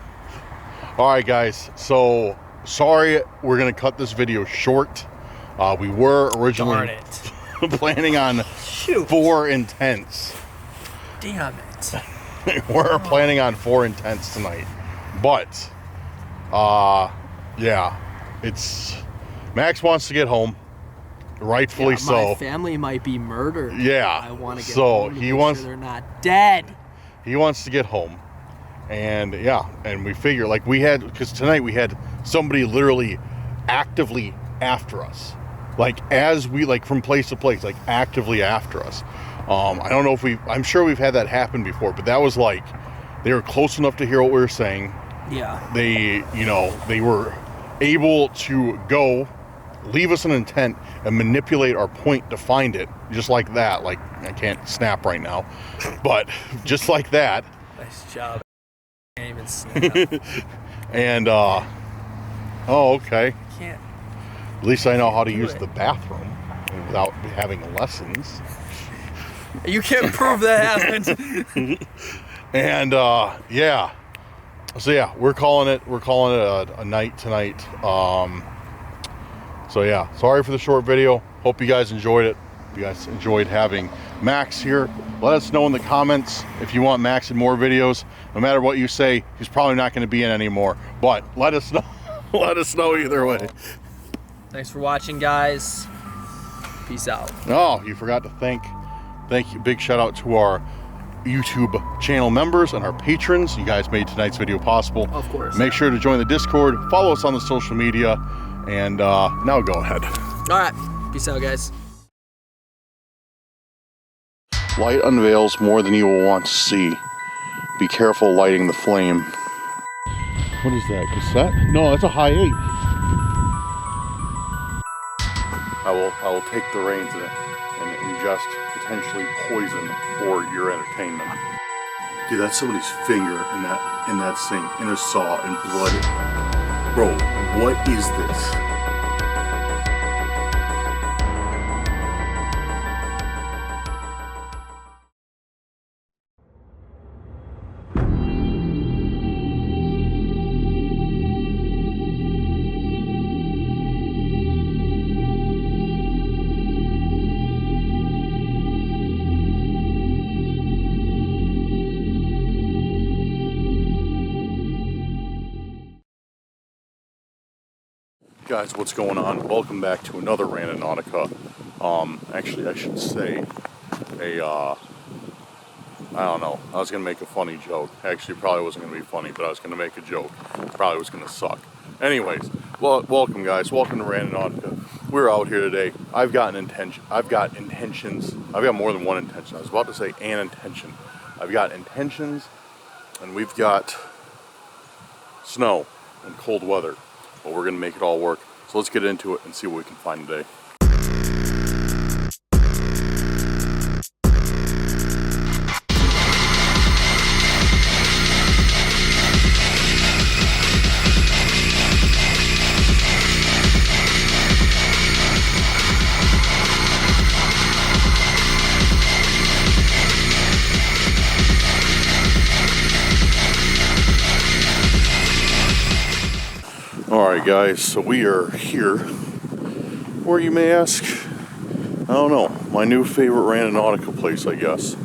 All right, guys. So, sorry we're going to cut this video short. We were Darn originally it. planning on Shoot. 4 intents. Damn it. We're planning on 4 intents tonight. But, yeah. It's... Max wants to get home. Rightfully My so. family might be murdered. Yeah. I want to get So, home to he make wants... sure they're not dead. He wants to get home. And yeah, and we figure like we had, because tonight we had somebody literally actively after us. Like as we, like from place to place, like actively after us. I don't know if I'm sure we've had that happen before, but that was like, they were close enough to hear what we were saying. Yeah. They, they were able to go, leave us an intent, and manipulate our point to find it. Just like that. Like, I can't snap right now. But just like that. Nice job. Can't even snap. And, oh, okay. Can't. At least I know how to use the bathroom without having lessons. You can't prove that happened. And yeah. So yeah, we're calling it a night tonight. So yeah, sorry for the short video. Hope you guys enjoyed it. If you guys enjoyed having Max here, let us know in the comments if you want Max in more videos. No matter what you say, he's probably not going to be in anymore, but let us know. Let us know either way. Thanks for watching, guys. Peace out. Oh, you forgot to thank you. Big shout out to our YouTube channel members and our patrons. You guys made tonight's video possible. Of course. Make sure to join the Discord, follow us on the social media, and now go ahead. All right. Peace out, guys. Light unveils more than you will want to see. Be careful lighting the flame. What is that, cassette? No, that's a high 8. I will take the reins in it and ingest potentially poison for your entertainment. Dude, that's somebody's finger in that sink, in a saw, and blood. Bro, what is this? Guys, what's going on? Welcome back to another Randonautica. Actually, I should say I don't know. I was gonna make a funny joke. Actually, probably wasn't gonna be funny, but I was gonna make a joke. Probably was gonna suck. Anyways, well, welcome, guys. Welcome to Randonautica. We're out here today. I've got intentions. I've got more than one intention. I was about to say an intention. I've got intentions, and we've got snow and cold weather. But we're gonna make it all work. So let's get into it and see what we can find today. Alright guys, so we are here, where you may ask, I don't know, my new favorite Randonautica place, I guess.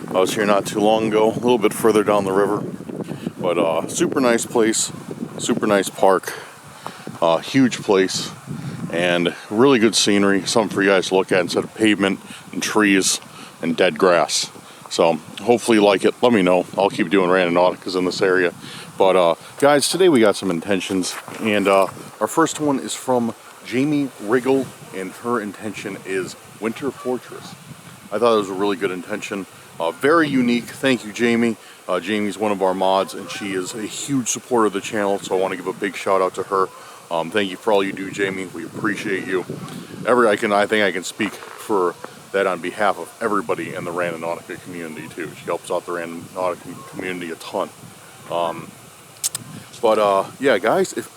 I was here not too long ago, a little bit further down the river, but super nice place, super nice park, huge place, and really good scenery, something for you guys to look at instead of pavement and trees and dead grass. So hopefully you like it, let me know. I'll keep doing Randonauticas in this area. But guys, today we got some intentions, and our first one is from Jamie Riggle, and her intention is Winter Fortress. I thought it was a really good intention, very unique. Thank you, Jamie. Jamie's one of our mods, and she is a huge supporter of the channel, so I want to give a big shout out to her. Thank you for all you do, Jamie. We appreciate you. I think I can speak for that on behalf of everybody in the Randonautica community too. She helps out the Randonautica community a ton. Yeah, guys, if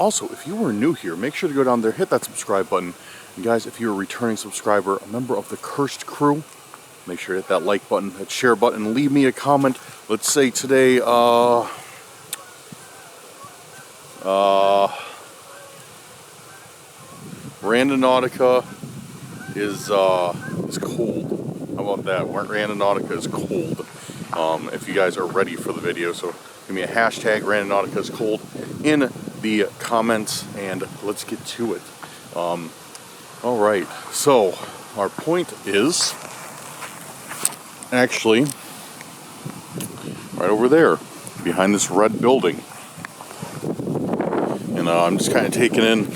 you were new here, make sure to go down there, hit that subscribe button. And guys, if you're a returning subscriber, a member of the Cursed Crew, make sure to hit that like button, that share button, leave me a comment. Let's say today, Randonautica is cold. How about that? Randonautica is cold. If you guys are ready for the video, so give me a hashtag Randonautica is cold in the comments, and let's get to it. Alright, so our point is actually right over there, behind this red building. And I'm just kind of taking in,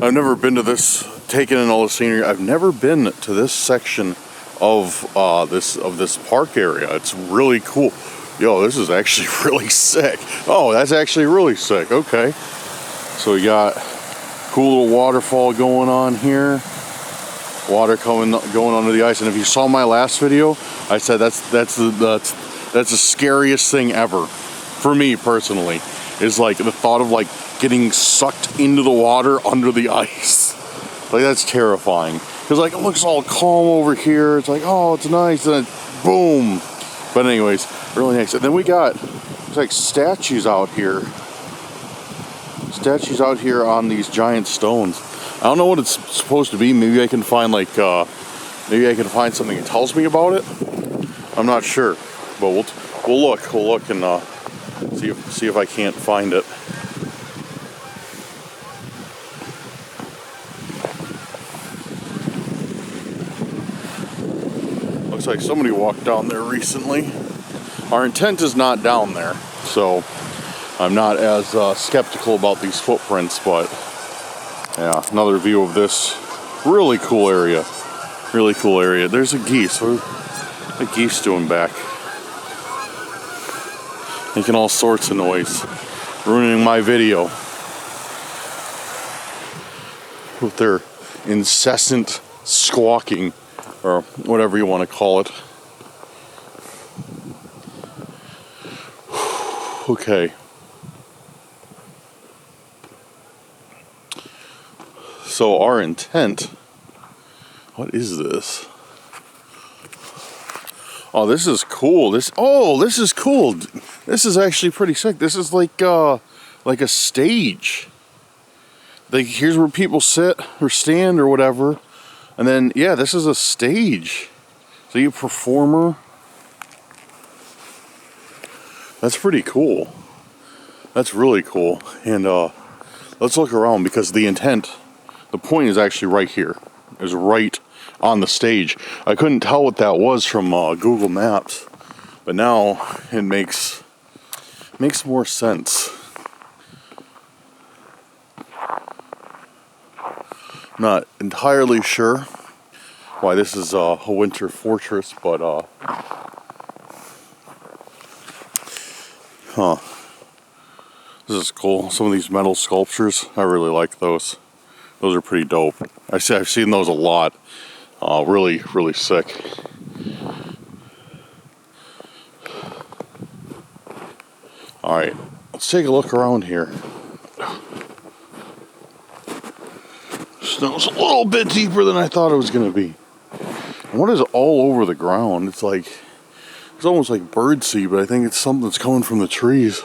I've never been to this, taking in all the scenery. I've never been to this section of this park area. It's really cool. Yo, this is actually really sick. Oh, that's actually really sick. Okay. So we got cool little waterfall going on here. Water going under the ice. And if you saw my last video, I said that's the scariest thing ever for me personally. Is like the thought of like getting sucked into the water under the ice. Like, that's terrifying. Because like it looks all calm over here. It's like, oh, it's nice, and then boom. But anyways, really nice. And then we got like statues out here. Statues out here on these giant stones. I don't know what it's supposed to be. Maybe I can find like maybe I can find something that tells me about it. I'm not sure, but we'll look. We'll look and see if I can't find it. Looks like somebody walked down there recently. Our intent is not down there, so I'm not as skeptical about these footprints, but yeah, another view of this really cool area. Really cool area. There's a geese. What are the geese doing back? Making all sorts of noise. Ruining my video. With their incessant squawking, or whatever you want to call it. Okay. So our intent, what is this? Oh, this is cool. This is cool. This is actually pretty sick. This is like a stage. Like here's where people sit or stand or whatever. And then yeah, this is a stage. So you performer. That's pretty cool. That's really cool. And let's look around because the point is actually right here. It's right on the stage. I couldn't tell what that was from Google Maps, but now it makes more sense. Not entirely sure why this is a winter fortress, but this is cool. Some of these metal sculptures, I really like those. Those are pretty dope. I've seen those a lot. Really, really sick. All right, let's take a look around here. Snow's a little bit deeper than I thought it was going to be. And what is all over the ground? It's almost like birdseed, but I think it's something that's coming from the trees.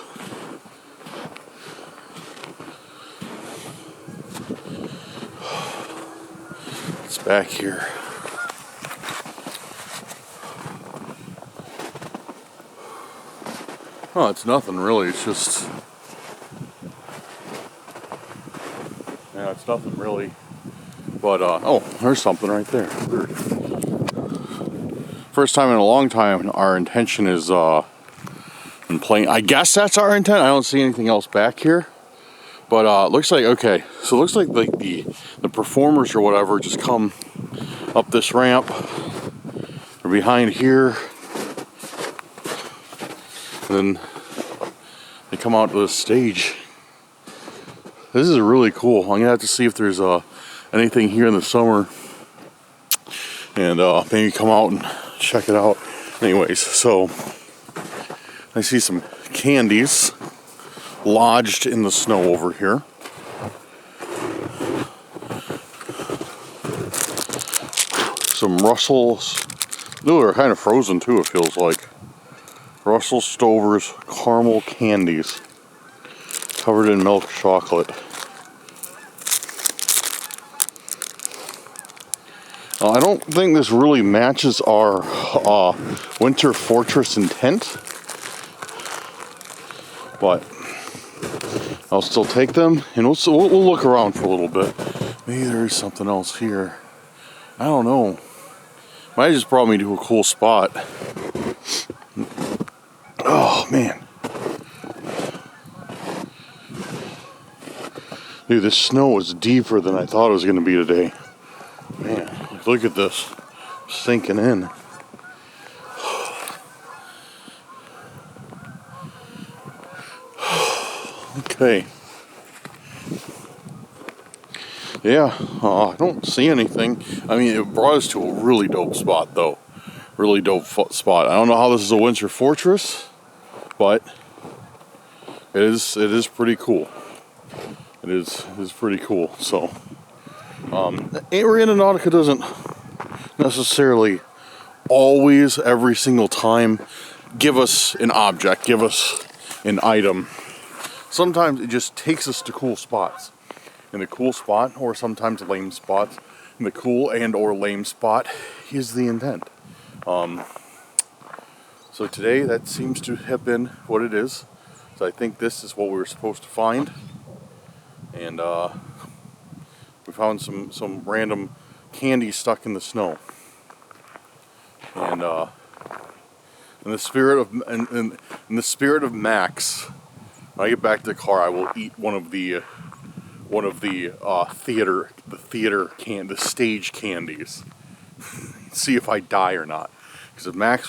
It's back here. Oh, it's nothing really. It's just, yeah, it's nothing really. But oh, there's something right there. First time in a long time, our intention is in playing. I guess that's our intent. I don't see anything else back here. But looks like, okay, so it looks like the performers or whatever just come up this ramp or behind here. And then they come out to the stage. This is really cool. I'm gonna have to see if there's anything here in the summer and maybe come out and check it out. Anyways, so I see some candies lodged in the snow over here. Some Russell's. Ooh, they're kind of frozen too, it feels like. Russell Stover's caramel candies covered in milk chocolate. I don't think this really matches our winter fortress intent, but I'll still take them, and we'll look around for a little bit. Maybe there is something else here. I don't know. Might have just brought me to a cool spot. Oh man, dude, this snow is deeper than I thought it was going to be today. Man, look at this, sinking in. Okay. Yeah, I don't see anything. I mean, it brought us to a really dope spot, though. Really dope spot. I don't know how this is a winter fortress, but it is pretty cool. It is pretty cool. So Randonautica doesn't necessarily always, every single time, give us an object, give us an item. Sometimes it just takes us to cool spots. And the cool spot, or sometimes lame spots, and the cool and or lame spot is the intent. So today that seems to have been what it is. So I think this is what we were supposed to find. And we found some random candy stuck in the snow. And in the spirit of Max, when I get back to the car, I will eat one of the stage candies. See if I die or not. Because if Max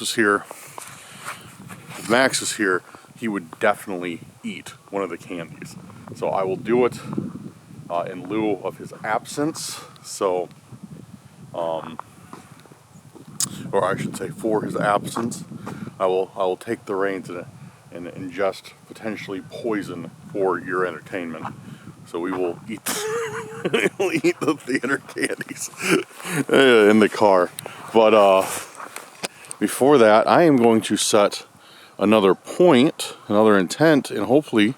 was here, he would definitely eat one of the candies. So I will do it in lieu of his absence. So, or I should say, for his absence, I will take the reins and ingest potentially poison for your entertainment. So we will eat the theater candies in the car. But before that, I am going to set another point, another intent, and hopefully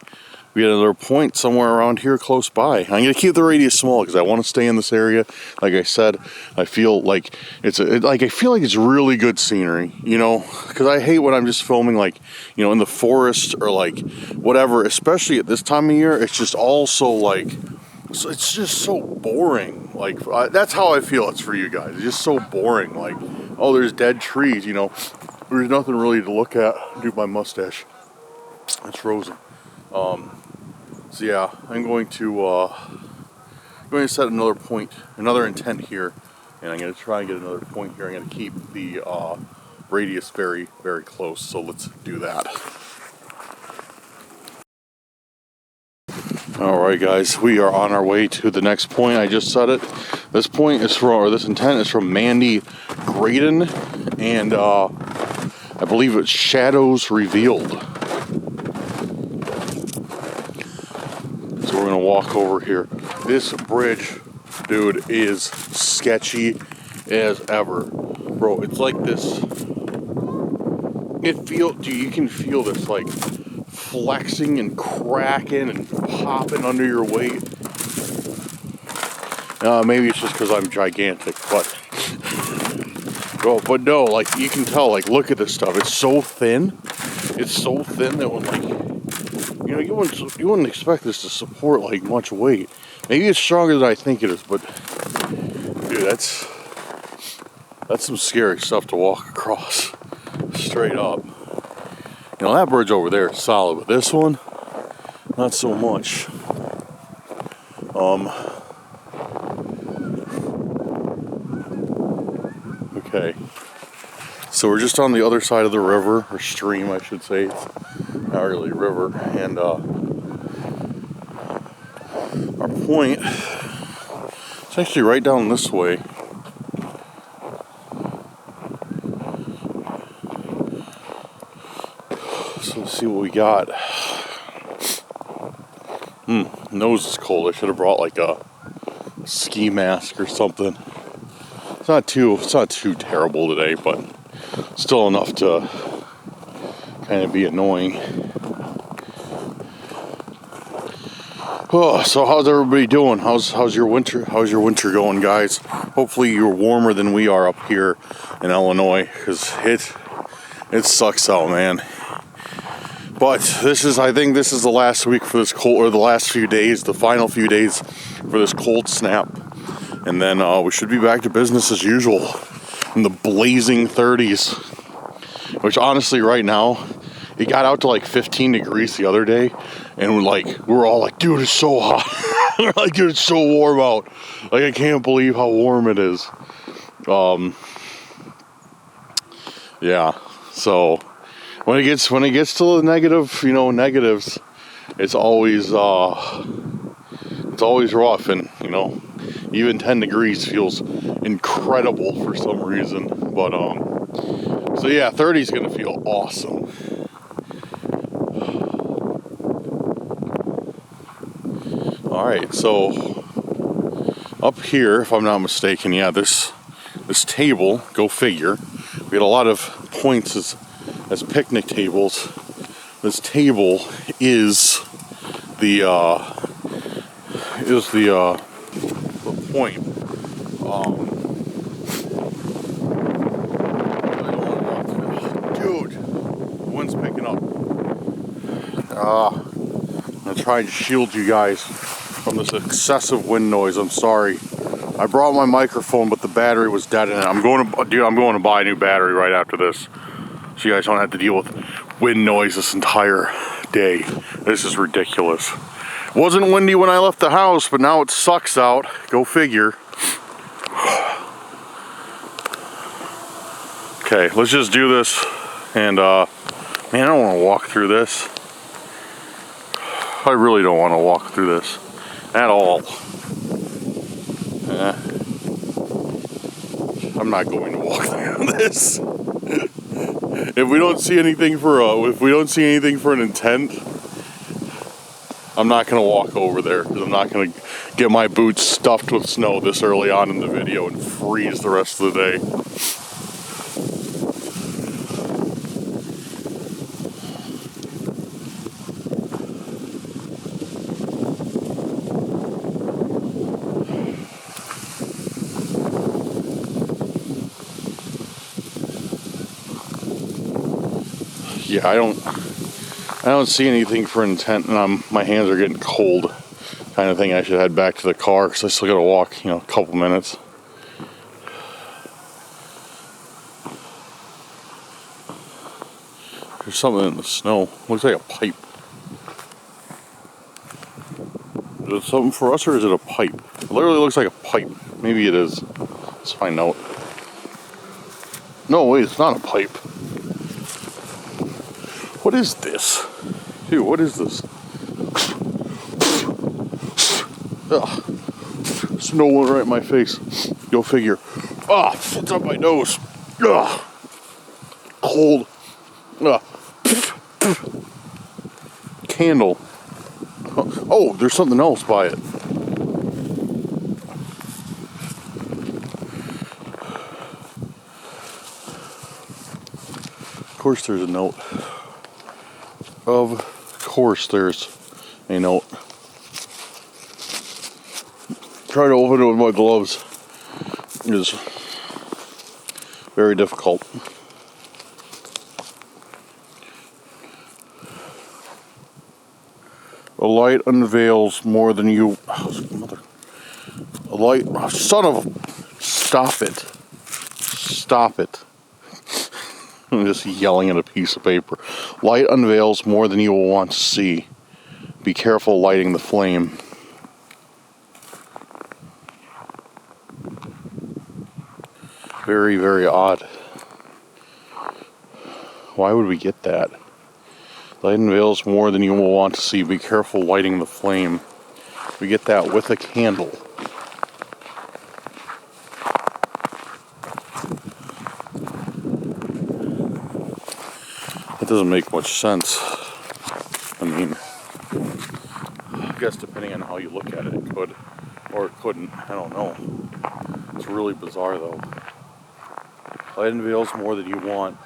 we get another point somewhere around here close by. I'm going to keep the radius small because I want to stay in this area. Like I said, I feel like it's really good scenery, you know, because I hate when I'm just filming like, you know, in the forest or like whatever, especially at this time of year. It's just all so like, it's just so boring. Like that's how I feel it's for you guys. It's just so boring. Like, oh, there's dead trees, you know, there's nothing really to look at. Dude, my mustache, it's frozen. So yeah, I'm going to set another point, another intent here, and I'm going to try and get another point here. I'm going to keep the radius very, very close. So let's do that. All right, guys, we are on our way to the next point. I just set it. This point is from, or this intent is from Mandy Graydon, and I believe it's Shadows Revealed. So we're gonna walk over here. This bridge, dude, is sketchy as ever, bro. It's like this. Dude, you can feel this like flexing and cracking and popping under your weight. Maybe it's just because I'm gigantic, but no, like you can tell. Like, look at this stuff. It's so thin. It's so thin that when like. You know, you wouldn't expect this to support like much weight. Maybe it's stronger than I think it is, but dude, that's some scary stuff to walk across straight up. You know, that bridge over there is solid, but this one, not so much. Okay. So we're just on the other side of the river, or stream, I should say. It's not really a river, and our point is actually right down this way. So let's see what we got. Nose is cold. I should have brought like a ski mask or something. It's not too terrible today, but still enough to kind of be annoying. Oh, so how's everybody doing? How's your winter? How's your winter going, guys? Hopefully you're warmer than we are up here in Illinois, because it sucks out, man. But I think this is the last week for this cold, or the last few days, the final few days for this cold snap, and then we should be back to business as usual in the blazing 30s. Which honestly, right now, it got out to like 15 degrees the other day, and we're all like, dude, it's so hot. We're like, dude, it's so warm out. Like, I can't believe how warm it is. Yeah. So when it gets to the negative, negatives, it's always rough, and even 10 degrees feels incredible for some reason. But so yeah, 30 is gonna feel awesome. All right, so up here, if I'm not mistaken, yeah, this table, go figure. We had a lot of points as picnic tables. This table is the point. Dude, the wind's picking up. I'm gonna try and shield you guys from this excessive wind noise. I'm sorry. I brought my microphone, but the battery was dead in it. I'm going to buy a new battery right after this, so you guys don't have to deal with wind noise this entire day. This is ridiculous. It wasn't windy when I left the house, but now it sucks out. Go figure. Okay, let's just do this. And man, I don't want to walk through this. I really don't want to walk through this at all. I'm not going to walk through this. If we don't see anything for an intent, I'm not gonna walk over there because I'm not gonna get my boots stuffed with snow this early on in the video and freeze the rest of the day. Yeah, I don't see anything for intent, and my hands are getting cold, kind of thing. I should head back to the car because I still gotta walk, a couple minutes. There's something in the snow. Looks like a pipe. Is it something for us, or is it a pipe? It literally looks like a pipe. Maybe it is. Let's find out. No, wait, it's not a pipe. What is this? Dude, what is this? Ugh. Snow went right in my face. Go figure. Ah, it's up my nose. Ugh. Cold. Ugh. Candle. Oh, there's something else by it. Of course there's a note. Of course there's a note. Try to open it with my gloves. It is very difficult. A light unveils more than you. A light. Oh, son of a. Stop it. Stop it. I'm just yelling at a piece of paper. Light unveils more than you will want to see. Be careful lighting the flame. Very, very odd. Why would we get that? Light unveils more than you will want to see. Be careful lighting the flame. We get that with a candle. That doesn't make much sense. I mean, I guess depending on how you look at it, it could. Or it couldn't. I don't know. It's really bizarre though. Light unveils more than you want.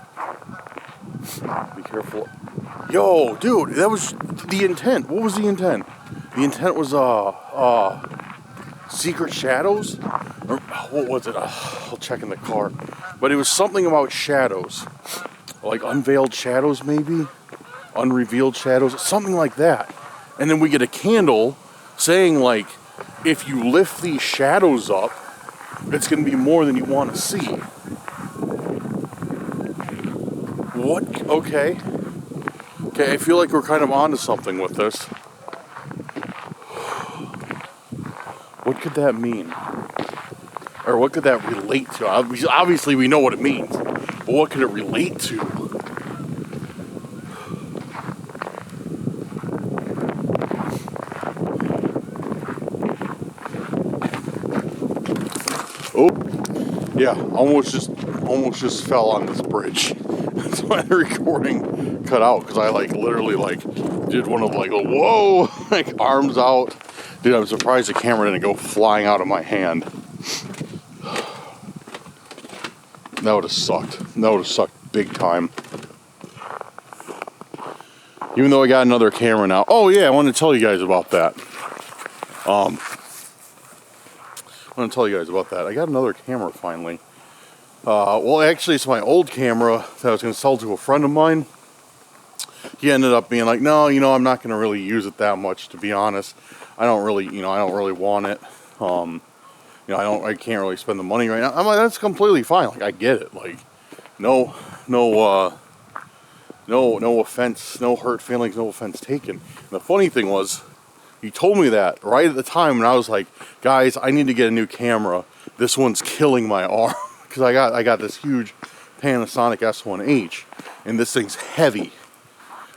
Be careful. Yo, dude, that was the intent. What was the intent? The intent was secret shadows? Or what was it? I'll check in the car. But it was something about shadows. Like unveiled shadows maybe? Unrevealed shadows, something like that. And then we get a candle saying like, if you lift these shadows up, it's going to be more than you want to see. What? Okay. Okay, I feel like we're kind of onto something with this. What could that mean? Or what could that relate to? Obviously we know what it means, but what could it relate to? Oh, yeah, almost just fell on this bridge. That's why the recording cut out, because I literally did one of a whoa, arms out, Dude, I'm surprised the camera didn't go flying out of my hand. That would have sucked. That would have sucked big time. Even though I got another camera now. Oh yeah, I want to tell you guys about that. I want to tell you guys about that. I got another camera finally. Well, actually, it's my old camera that I was going to sell to a friend of mine. He ended up being like, no, you know, I'm not going to really use it that much, to be honest. I don't really want it. You know, I can't really spend the money right now. I'm like, that's completely fine. Like, I get it. Like, no offense, no hurt feelings, no offense taken. And the funny thing was, he told me that right at the time, and I was like, guys, I need to get a new camera. This one's killing my arm. Because I got this huge Panasonic S1H, and this thing's heavy.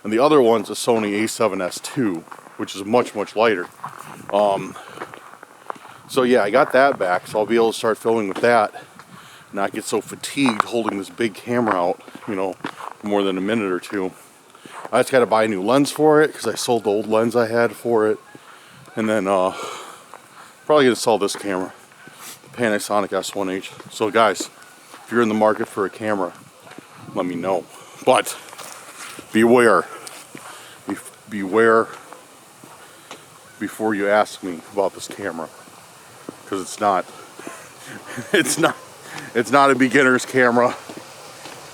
And the other one's a Sony A7S II, which is much, much lighter. So yeah, I got that back, so I'll be able to start filming with that. Not get so fatigued holding this big camera out, you know, for more than a minute or two. I just got to buy a new lens for it, because I sold the old lens I had for it. And then, probably going to sell this camera, the Panasonic S1H. So guys, if you're in the market for a camera, let me know. But, beware. Beware before you ask me about this camera, because it's not a beginner's camera,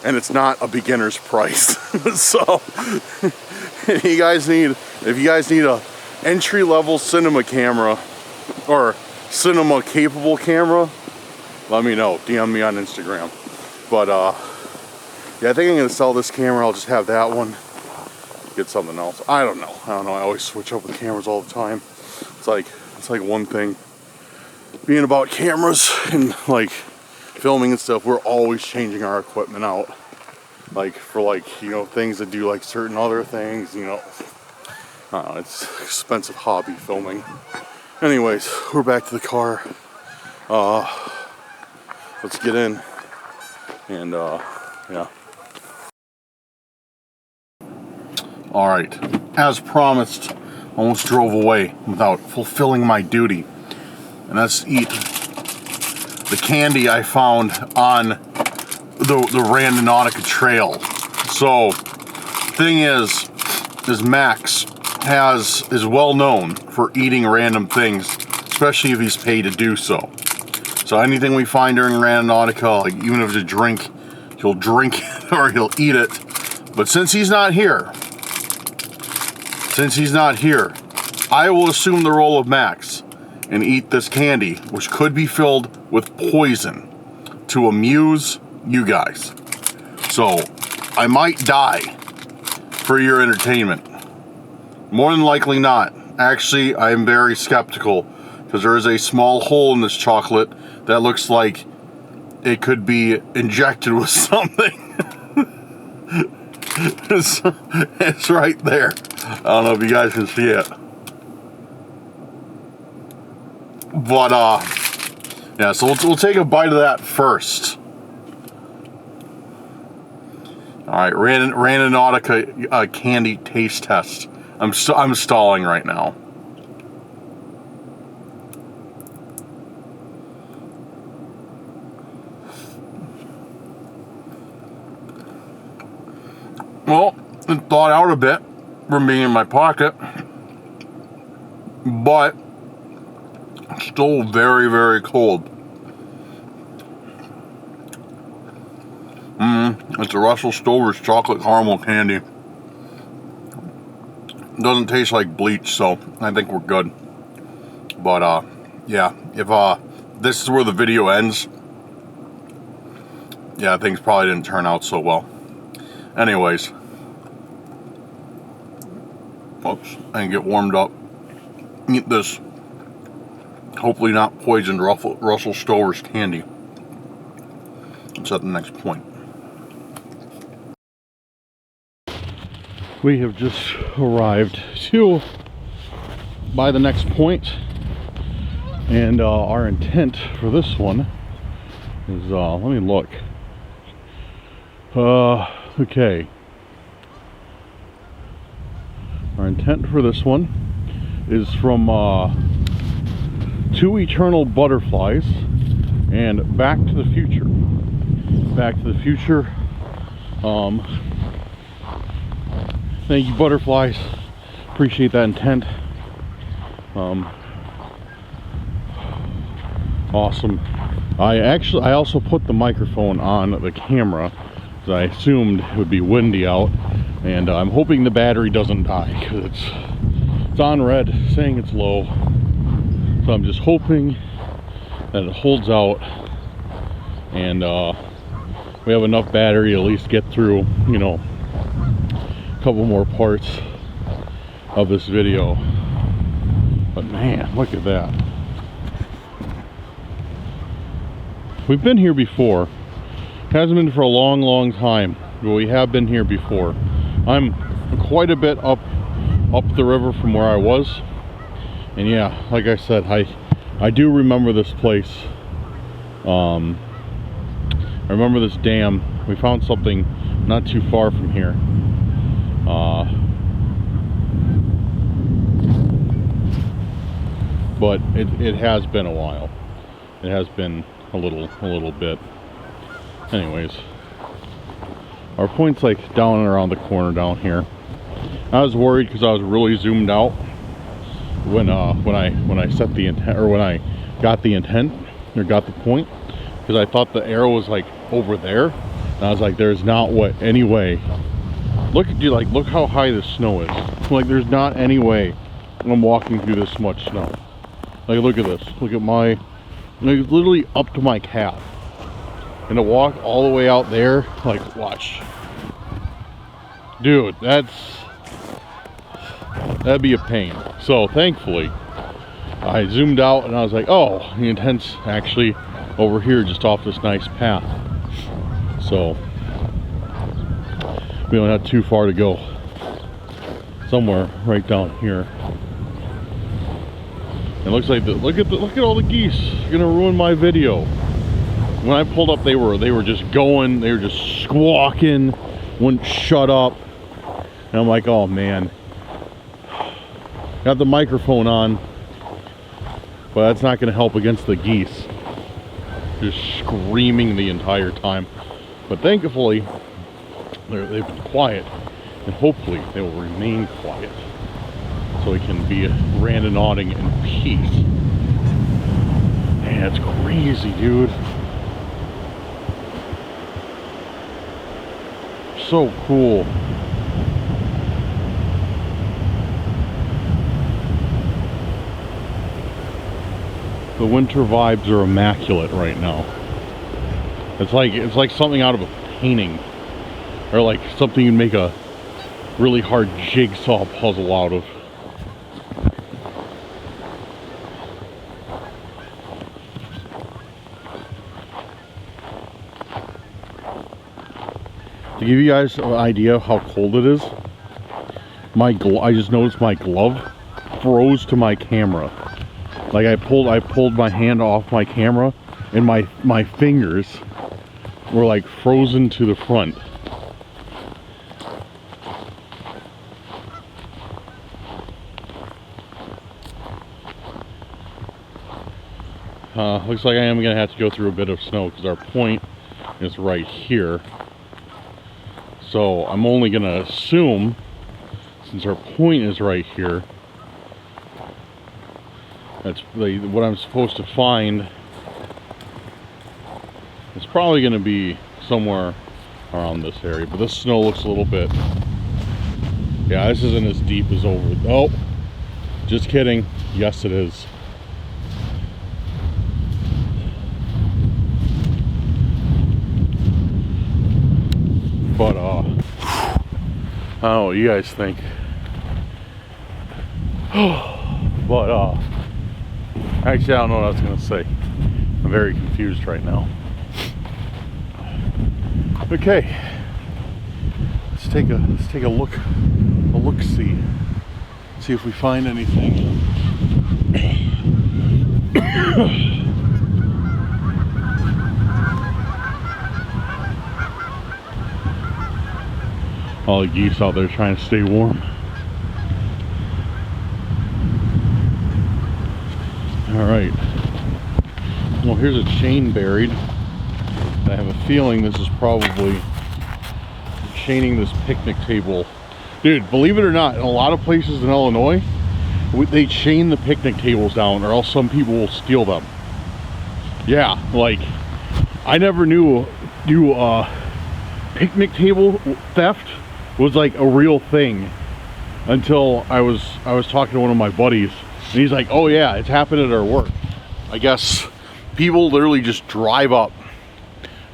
and it's not a beginner's price. So if you guys need a entry-level cinema camera or cinema capable camera, let me know. DM me on Instagram. But yeah, I think I'm gonna sell this camera. I'll just have that one, get something else. I don't know. I always switch up with cameras all the time. It's like one thing being about cameras and like filming and stuff. We're always changing our equipment out, like for like, you know, things that do like certain other things, you know. I don't know, it's an expensive hobby, filming. Anyways, we're back to the car. Let's get in and yeah. All right, as promised, almost drove away without fulfilling my duty, and that's eat the candy I found on the Randonautica trail. So, thing is Max is well known for eating random things, especially if he's paid to do so. So anything we find during Randonautica, like even if it's a drink, he'll drink it or he'll eat it. But since he's not here, I will assume the role of Max and eat this candy, which could be filled with poison, to amuse you guys. So I might die for your entertainment. More than likely not. Actually, I am very skeptical, because there is a small hole in this chocolate that looks like it could be injected with something. It's right there. I don't know if you guys can see it. But, yeah, so we'll take a bite of that first. Alright, Randonautica candy taste test. I'm stalling right now. Well, it thawed out a bit from being in my pocket, but still very, very cold. It's a Russell Stover's chocolate caramel candy. It doesn't taste like bleach, so I think we're good. But yeah, if this is where the video ends, yeah, things probably didn't turn out so well. Anyways, oops, I can get warmed up. Eat this hopefully not poisoned Russell Stover's candy. Let's at the next point. We have just arrived by the next point, and our intent for this one is, let me look. Okay. Our intent for this one is from To Eternal Butterflies and Back to the Future. Back to the Future. Thank you, Butterflies. Appreciate that intent. Awesome. I also put the microphone on the camera because I assumed it would be windy out, and I'm hoping the battery doesn't die because it's on red saying it's low. So I'm just hoping that it holds out and we have enough battery to at least get through, you know, a couple more parts of this video. But man, look at that. We've been here before. Hasn't been for a long time, but we have been here before. I'm quite a bit up the river from where I was, and yeah, like I said, I do remember this place. I remember this dam. We found something not too far from here. But it has been a while. It has been a little bit. Anyways, our point's like down and around the corner down here. I was worried because I was really zoomed out when I set the intent, or when I got the intent or got the point, because I thought the arrow was like over there, and I was like, there's not any way. Look at you, like, look how high the snow is. Like, there's not any way I'm walking through this much snow. Like, look at this. Look at my, like, literally up to my calf. And to walk all the way out there, like, watch. Dude, that'd be a pain. So, thankfully, I zoomed out and I was like, oh, the intent's actually over here just off this nice path. So, we don't have too far to go. Somewhere right down here. It looks like look at all the geese. It's gonna ruin my video. When I pulled up, they were just going. They were just squawking, wouldn't shut up. And I'm like, oh man. Got the microphone on, but that's not gonna help against the geese. Just screaming the entire time. But thankfully, they've been quiet, and hopefully they will remain quiet, so we can be randonauting in peace. Man, that's crazy, dude. So cool. The winter vibes are immaculate right now. It's like something out of a painting, or like something you'd make a really hard jigsaw puzzle out of. To give you guys an idea of how cold it is, I just noticed my glove froze to my camera. Like I pulled my hand off my camera, and my fingers were like frozen to the front. Looks like I am gonna have to go through a bit of snow because our point is right here. So I'm only gonna assume, since our point is right here, that's what I'm supposed to find. It's probably gonna be somewhere around this area, but this snow looks a little bit, yeah, this isn't as deep as over. Oh, just kidding. Yes, it is. But I don't know what you guys think. But actually, I don't know what I was gonna say. I'm very confused right now. Okay, let's take a look see if we find anything. All the geese out there trying to stay warm. All right. Well, here's a chain buried. I have a feeling this is probably chaining this picnic table. Dude, believe it or not, in a lot of places in Illinois, they chain the picnic tables down, or else some people will steal them. Yeah, like, I never knew picnic table theft was like a real thing until I was talking to one of my buddies, and he's like, oh yeah, it's happened at our work. I guess people literally just drive up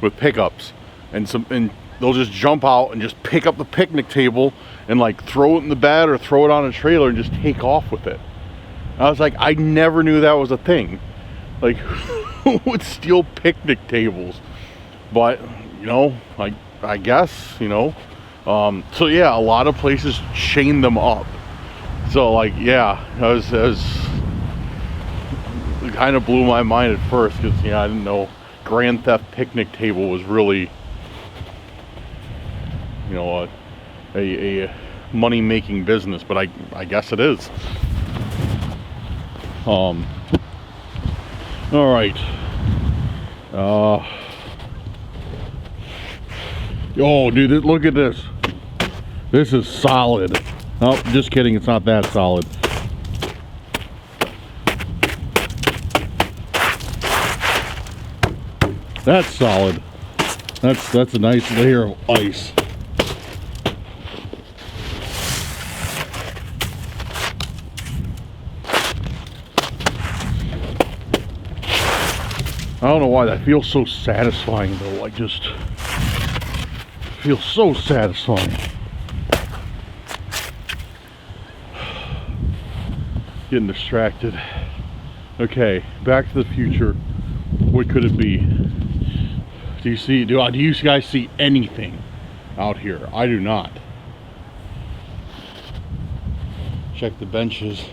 with pickups and they'll just jump out and just pick up the picnic table and like throw it in the bed or throw it on a trailer and just take off with it. I was like, I never knew that was a thing. Like, who would steal picnic tables? But, you know, I guess, you know. So yeah, a lot of places chain them up. So like, yeah, it kind of blew my mind at first, because, yeah, I didn't know Grand Theft picnic table was really, you know, a money-making business, but I guess it is. All right. Oh, dude, look at this. This is solid. Oh, just kidding. It's not that solid. That's solid. That's a nice layer of ice. I don't know why that feels so satisfying though. I just feel so satisfying. Getting distracted. Okay, Back to the Future. What could it be? Do you guys see anything out here? I do not. Check the benches.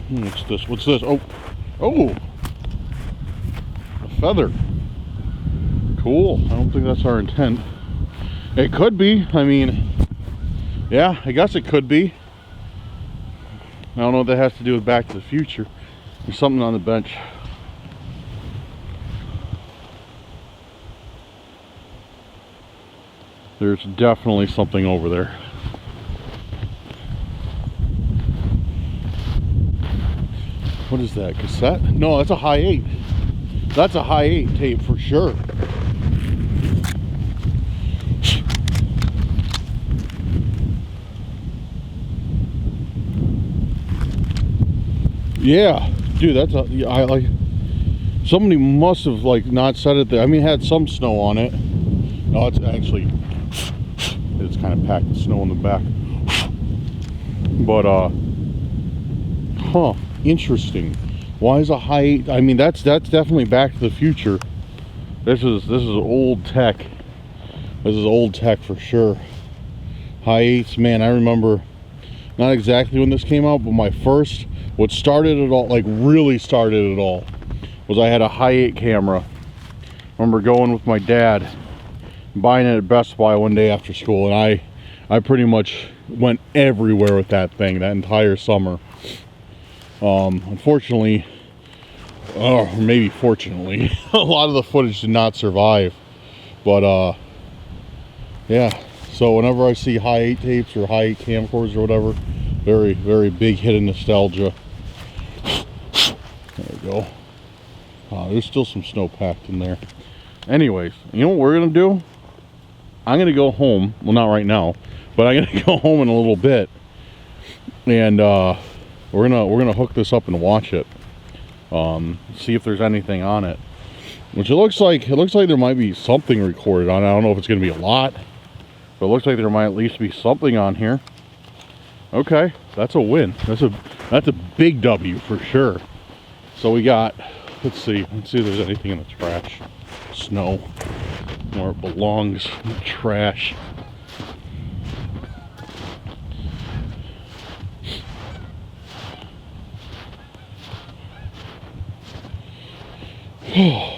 What's this? What's this? Oh, a feather. Cool. I don't think that's our intent. It could be. I mean, yeah, I guess it could be. I don't know what that has to do with Back to the Future. There's something on the bench. There's definitely something over there. What is that, cassette? No, that's a high 8. That's a high 8 tape for sure. Yeah, dude, that's I like. Somebody must have like not set it there. I mean, it had some snow on it. No, it's actually, it's kind of packed with snow in the back. But huh, interesting. Why is a high 8? I mean, that's definitely Back to the Future. This is old tech. This is old tech for sure. High 8s, man. I remember not exactly when this came out, but what started it all, like really started it all, was I had a high 8 camera. I remember going with my dad, buying it at Best Buy one day after school, and I pretty much went everywhere with that thing that entire summer. Unfortunately, or maybe fortunately, a lot of the footage did not survive. But yeah, so whenever I see high 8 tapes or high 8 camcorders or whatever, very, very big hit of nostalgia. There we go. There's still some snow packed in there. Anyways, you know what we're gonna do? I'm gonna go home. Well, not right now, but I'm gonna go home in a little bit, and we're gonna hook this up and watch it. See if there's anything on it. Which it looks like there might be something recorded on it. I don't know if it's gonna be a lot, but it looks like there might at least be something on here. Okay, that's a win. That's a big W for sure. So we got, let's see if there's anything in the trash. Snow, where it belongs, in the trash.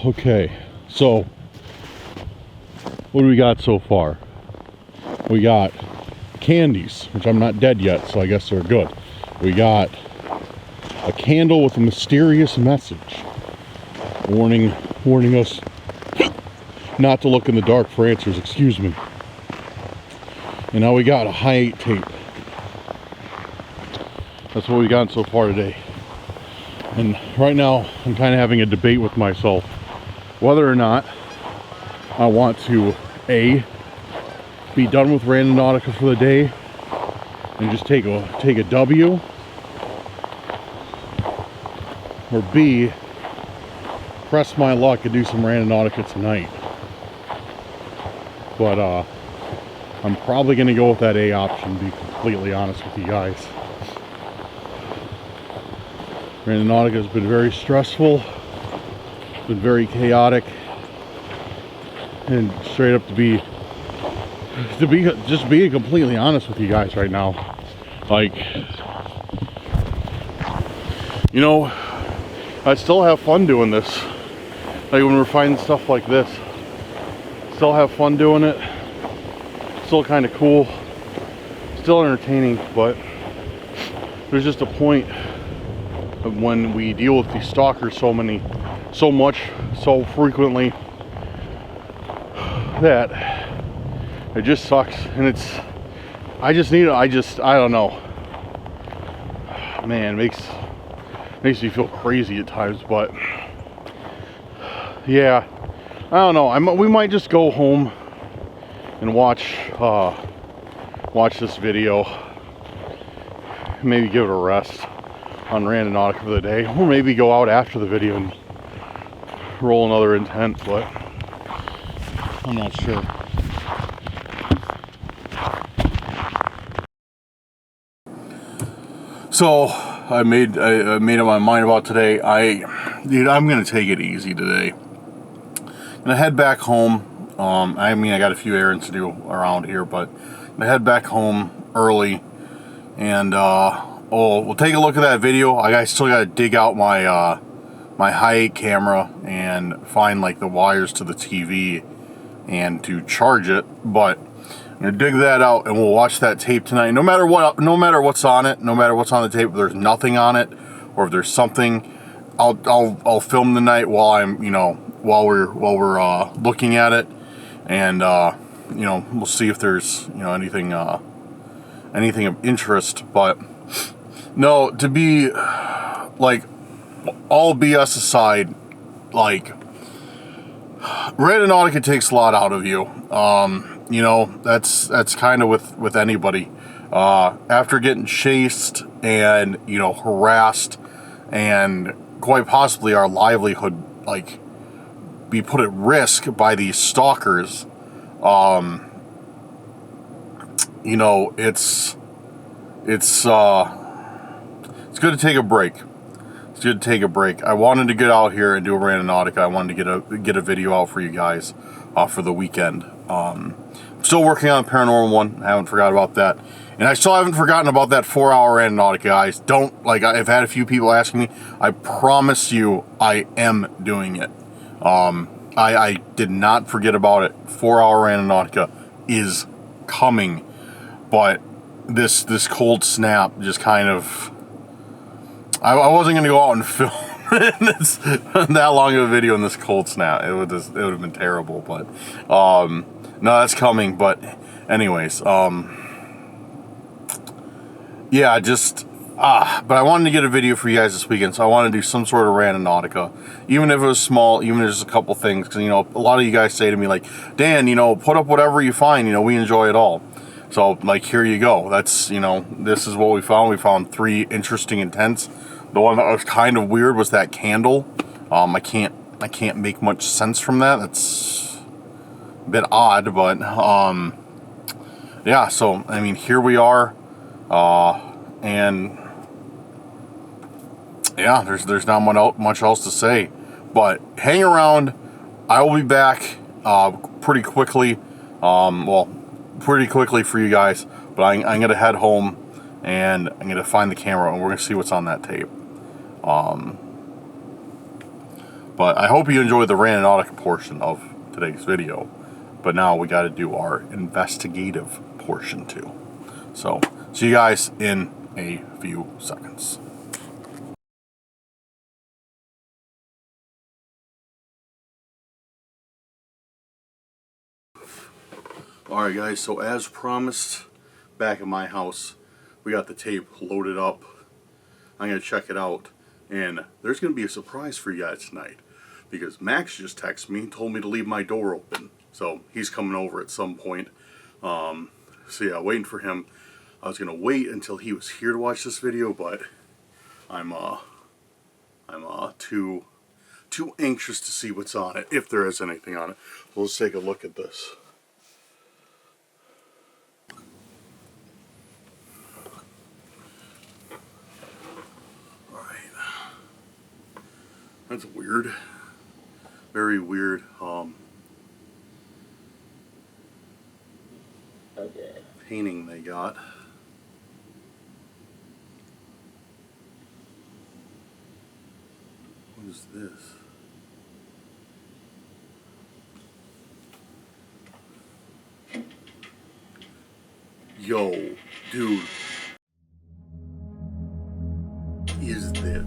Okay, so what do we got so far? We got candies, which I'm not dead yet, so I guess they're good. We got a candle with a mysterious message. warning us not to look in the dark for answers, excuse me. And now we got a high 8 tape. That's what we got so far today. And right now I'm kind of having a debate with myself whether or not I want to A, be done with Randonautica for the day and just take a W, or B, press my luck and do some Randonautica tonight. But I'm probably gonna go with that A option, to be completely honest with you guys. Randonautica has been very stressful, been very chaotic, and straight up to be just being completely honest with you guys right now, like, you know, I still have fun doing this. Like when we're finding stuff like this, still have fun doing it. Still kind of cool, still entertaining, but there's just a point of when we deal with these stalkers so much, so frequently, that it just sucks. And it's, I don't know, man, makes me feel crazy at times. But yeah, I don't know, we might just go home and watch this video, maybe give it a rest on Randonautica for the day, or maybe go out after the video and roll another intent, but I'm not sure. So I made up my mind about today. Dude, I'm gonna take it easy today. I'm gonna head back home. I mean, I got a few errands to do around here, but I'm gonna head back home early, and we'll take a look at that video. I still gotta dig out my my high 8 camera and find like the wires to the TV and to charge it. But I'm gonna dig that out and we'll watch that tape tonight. No matter what's on it, no matter what's on the tape, if there's nothing on it or if there's something, I'll film the night while I'm, you know, while we're looking at it, and you know, we'll see if there's, you know, anything of interest. But no, to be like, all BS aside, like, Randonautica takes a lot out of you. You know, that's kind of with anybody. After getting chased and, you know, harassed, and quite possibly our livelihood, like, be put at risk by these stalkers, you know, it's good to take a break. It's good to take a break. I wanted to get out here and do a Randonautica. I wanted to get a video out for you guys for the weekend. I'm still working on a paranormal one. I haven't forgot about that. And I still haven't forgotten about that 4-hour Randonautica, guys. Don't, like, I've had a few people asking me. I promise you I am doing it. I did not forget about it. 4-hour Randonautica is coming. But this cold snap just kind of, I wasn't going to go out and film that long of a video in this cold snap. It would have been terrible. But no, that's coming. But anyways, yeah, just but I wanted to get a video for you guys this weekend, so I wanted to do some sort of Randonautica, even if it was small, even if it's just a couple things, because, you know, a lot of you guys say to me, like, Dan, you know, put up whatever you find, you know, we enjoy it all. So, like, here you go. That's, you know, this is what we found. We found 3 interesting intents. The one that was kind of weird was that candle. I can't make much sense from that. That's a bit odd, but yeah. So I mean, here we are, and yeah, there's not much else to say. But hang around. I will be back pretty quickly. Well, pretty quickly for you guys. But I'm gonna head home and I'm gonna find the camera and we're gonna see what's on that tape. But I hope you enjoyed the Randonautica portion of today's video. But now we got to do our investigative portion too. So, see you guys in a few seconds. Alright guys, so as promised, back at my house, we got the tape loaded up. I'm going to check it out, and there's going to be a surprise for you guys tonight, because Max just texted me and told me to leave my door open, so he's coming over at some point. So yeah, waiting for him. I was going to wait until he was here to watch this video, but I'm too anxious to see what's on it, if there is anything on it. So let's take a look at this. That's weird. Very weird. Painting they got. What is this? Yo, dude. What is this?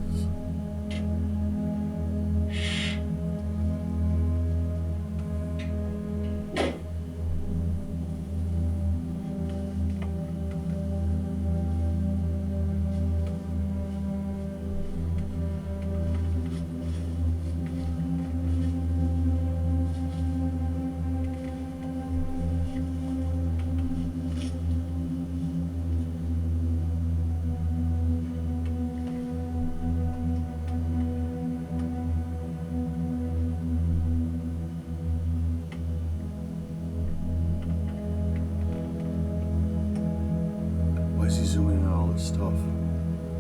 Why is he zooming in on all this stuff?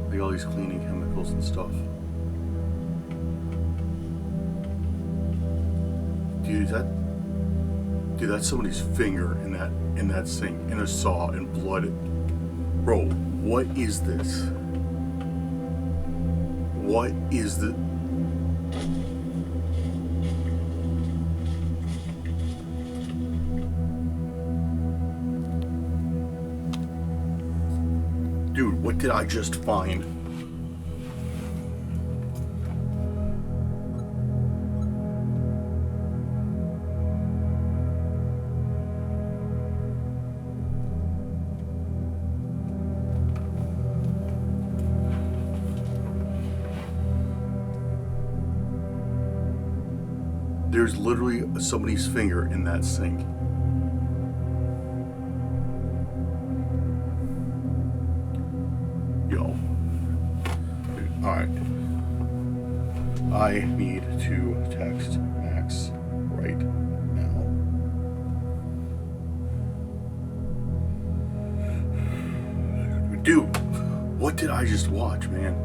Like all these cleaning chemicals and stuff. Dude, that's somebody's finger in that sink, in a saw, and blood. Bro, what is this? What is the... Dude, what did I just find? There's literally somebody's finger in that sink. Yo. Dude, alright. I need to text Max right now. Dude, what did I just watch, man?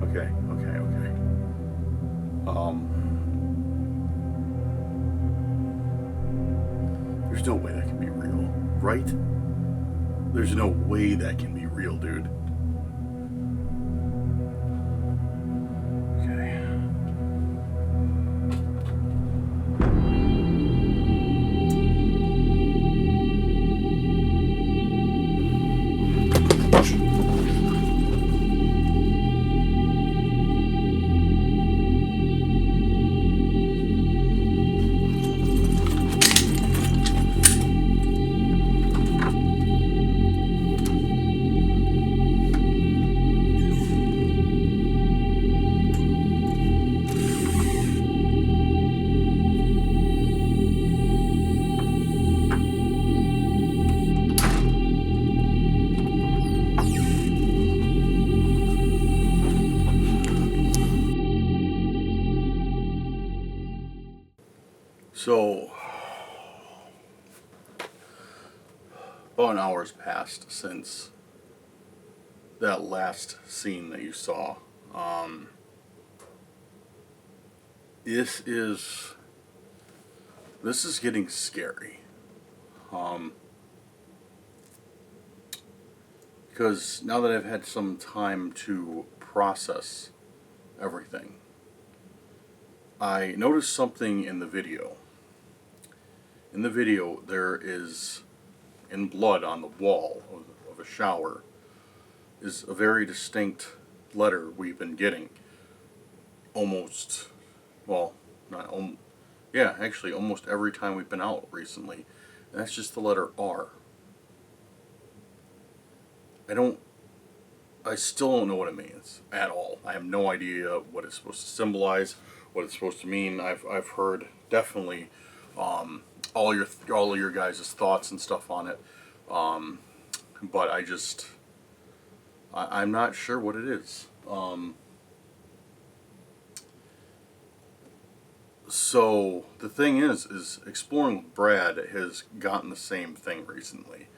Okay. There's no way that can be real, right? There's no way that can be real, dude. Okay. So, about an hour's passed since that last scene that you saw. This is getting scary. Because now that I've had some time to process everything, I noticed something in the video. In the video, there is, in blood on the wall of a shower, is a very distinct letter we've been getting almost, well, not yeah, actually almost every time we've been out recently. And that's just the letter R. I still don't know what it means at all. I have no idea what it's supposed to symbolize, what it's supposed to mean. I've heard definitely all of your guys' thoughts and stuff on it, but I'm not sure what it is. So the thing is exploring with Brad has gotten the same thing recently.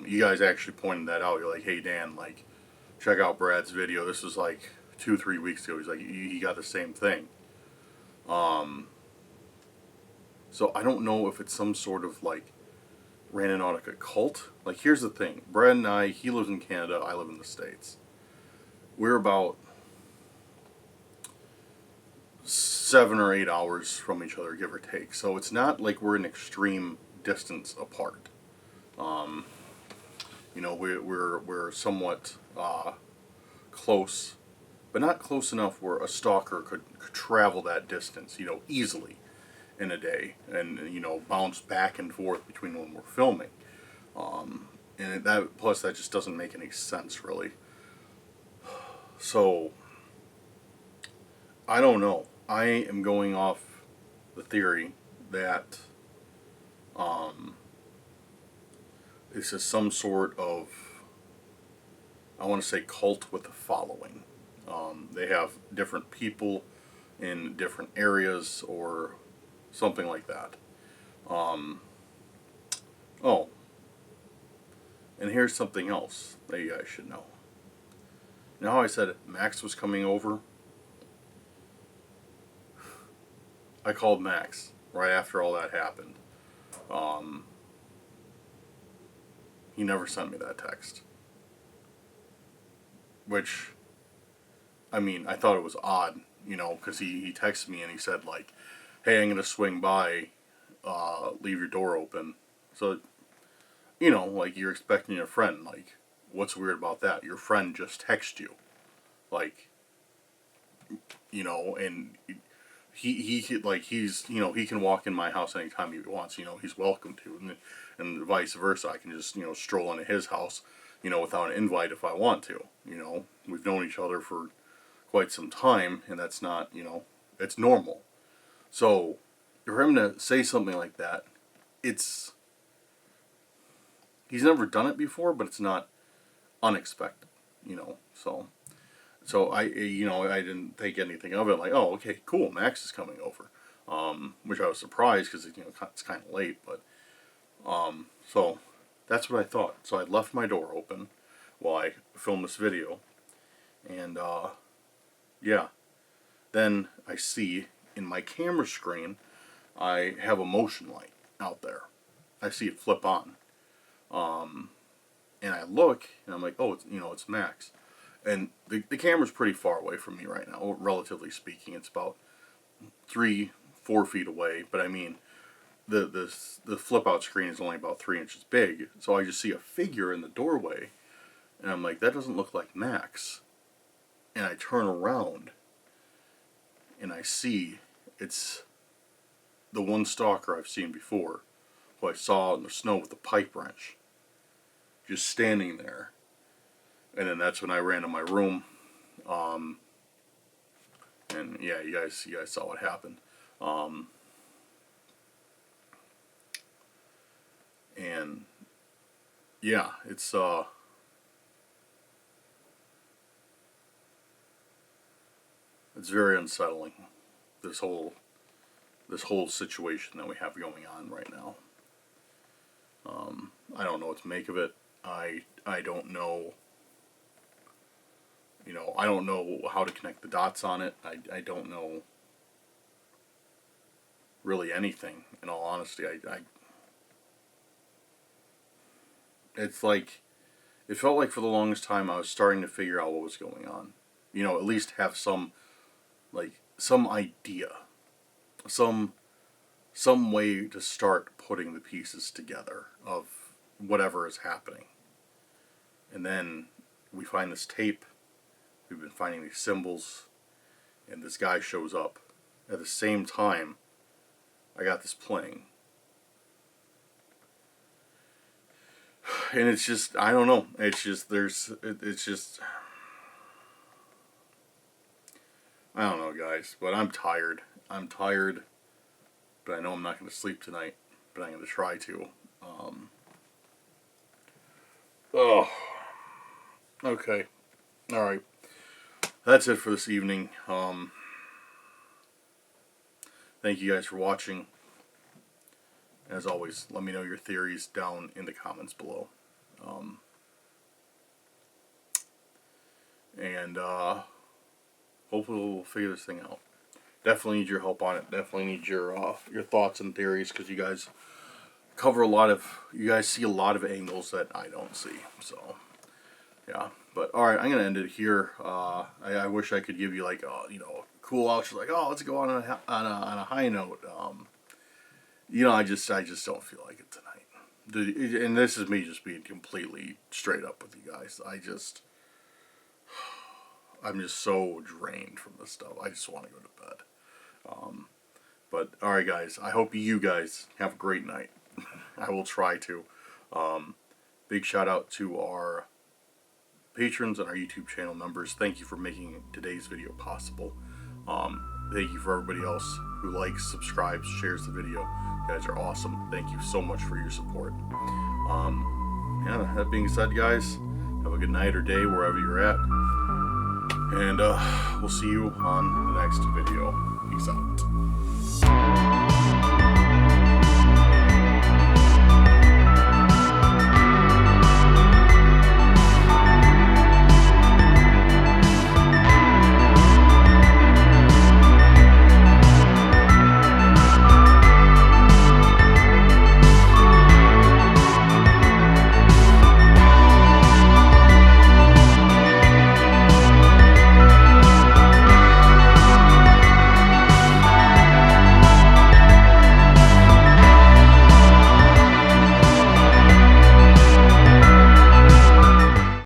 You guys actually pointed that out. You're like, hey Dan, like, check out Brad's video. This was like 2-3 weeks ago. He's like, he got the same thing. So I don't know if it's some sort of like Randonautica cult. Like, here's the thing. Brad and I, he lives in Canada, I live in the States. We're about 7 or 8 hours from each other, give or take. So it's not like we're an extreme distance apart. You know, we're somewhat close, but not close enough where a stalker could travel that distance, you know, easily in a day, and you know, bounce back and forth between when we're filming. And that, plus that just doesn't make any sense really. So I don't know. I am going off the theory that this is some sort of, I want to say, cult with a following. They have different people in different areas or something like that. Oh, and here's something else that you guys should know. You know how I said Max was coming over? I called Max right after all that happened. He never sent me that text. Which, I mean, I thought it was odd, you know, because he texted me and he said, like, hey, I'm going to swing by, leave your door open. So, you know, like, you're expecting your friend, like, what's weird about that? Your friend just texted you. Like, you know, and he like, he's, you know, he can walk in my house anytime he wants, you know, he's welcome to, and vice versa. I can just, you know, stroll into his house, you know, without an invite if I want to, you know. We've known each other for quite some time, and that's not, you know, it's normal. So, for him to say something like that, he's never done it before, but it's not unexpected, you know, so I, you know, I didn't think anything of it. Like, oh, okay, cool, Max is coming over, which I was surprised because, you know, it's kind of late. But so that's what I thought. So I left my door open while I filmed this video, and yeah, then I see in my camera screen I have a motion light out there. I see it flip on, and I look and I'm like, oh, it's, you know, it's Max. And the camera's pretty far away from me right now, relatively speaking. It's about 3-4 feet away. But I mean, the flip out screen is only about 3 inches big. So I just see a figure in the doorway, and I'm like, that doesn't look like Max. And I turn around, and I see it's the one stalker I've seen before, who I saw in the snow with a pipe wrench, just standing there. And then that's when I ran to my room, and yeah, you guys saw what happened. And yeah, it's very unsettling, this whole situation that we have going on right now. I don't know what to make of it. I don't know. You know, I don't know how to connect the dots on it. I don't know really anything, in all honesty. It's like, it felt like for the longest time I was starting to figure out what was going on. You know, at least have some, like, some idea. Some way to start putting the pieces together of whatever is happening. And then we find this tape. We've been finding these symbols, and this guy shows up at the same time I got this playing. And it's just, I don't know. It's just, it's just, I don't know, guys. But I'm tired. I'm tired. But I know I'm not going to sleep tonight. But I'm going to try to. Oh. Okay. Alright. That's it for this evening. Thank you guys for watching. As always, let me know your theories down in the comments below. Hopefully we'll figure this thing out. Definitely need your help on it. Definitely need your thoughts and theories, because you guys cover a lot of, you guys see a lot of angles that I don't see. So yeah, but all right, I'm gonna end it here. I wish I could give you like you know, cool outro, like, oh, let's go on a high note. You know, I just don't feel like it tonight. And this is me just being completely straight up with you guys. I'm just so drained from this stuff. I just want to go to bed. But alright guys, I hope you guys have a great night. I will try to. Big shout out to our patrons and our YouTube channel members. Thank you for making today's video possible. Thank you for everybody else who likes, subscribes, shares the video. You guys are awesome. Thank you so much for your support. Yeah, that being said, guys, have a good night or day wherever you're at. And we'll see you on the next video. Peace out.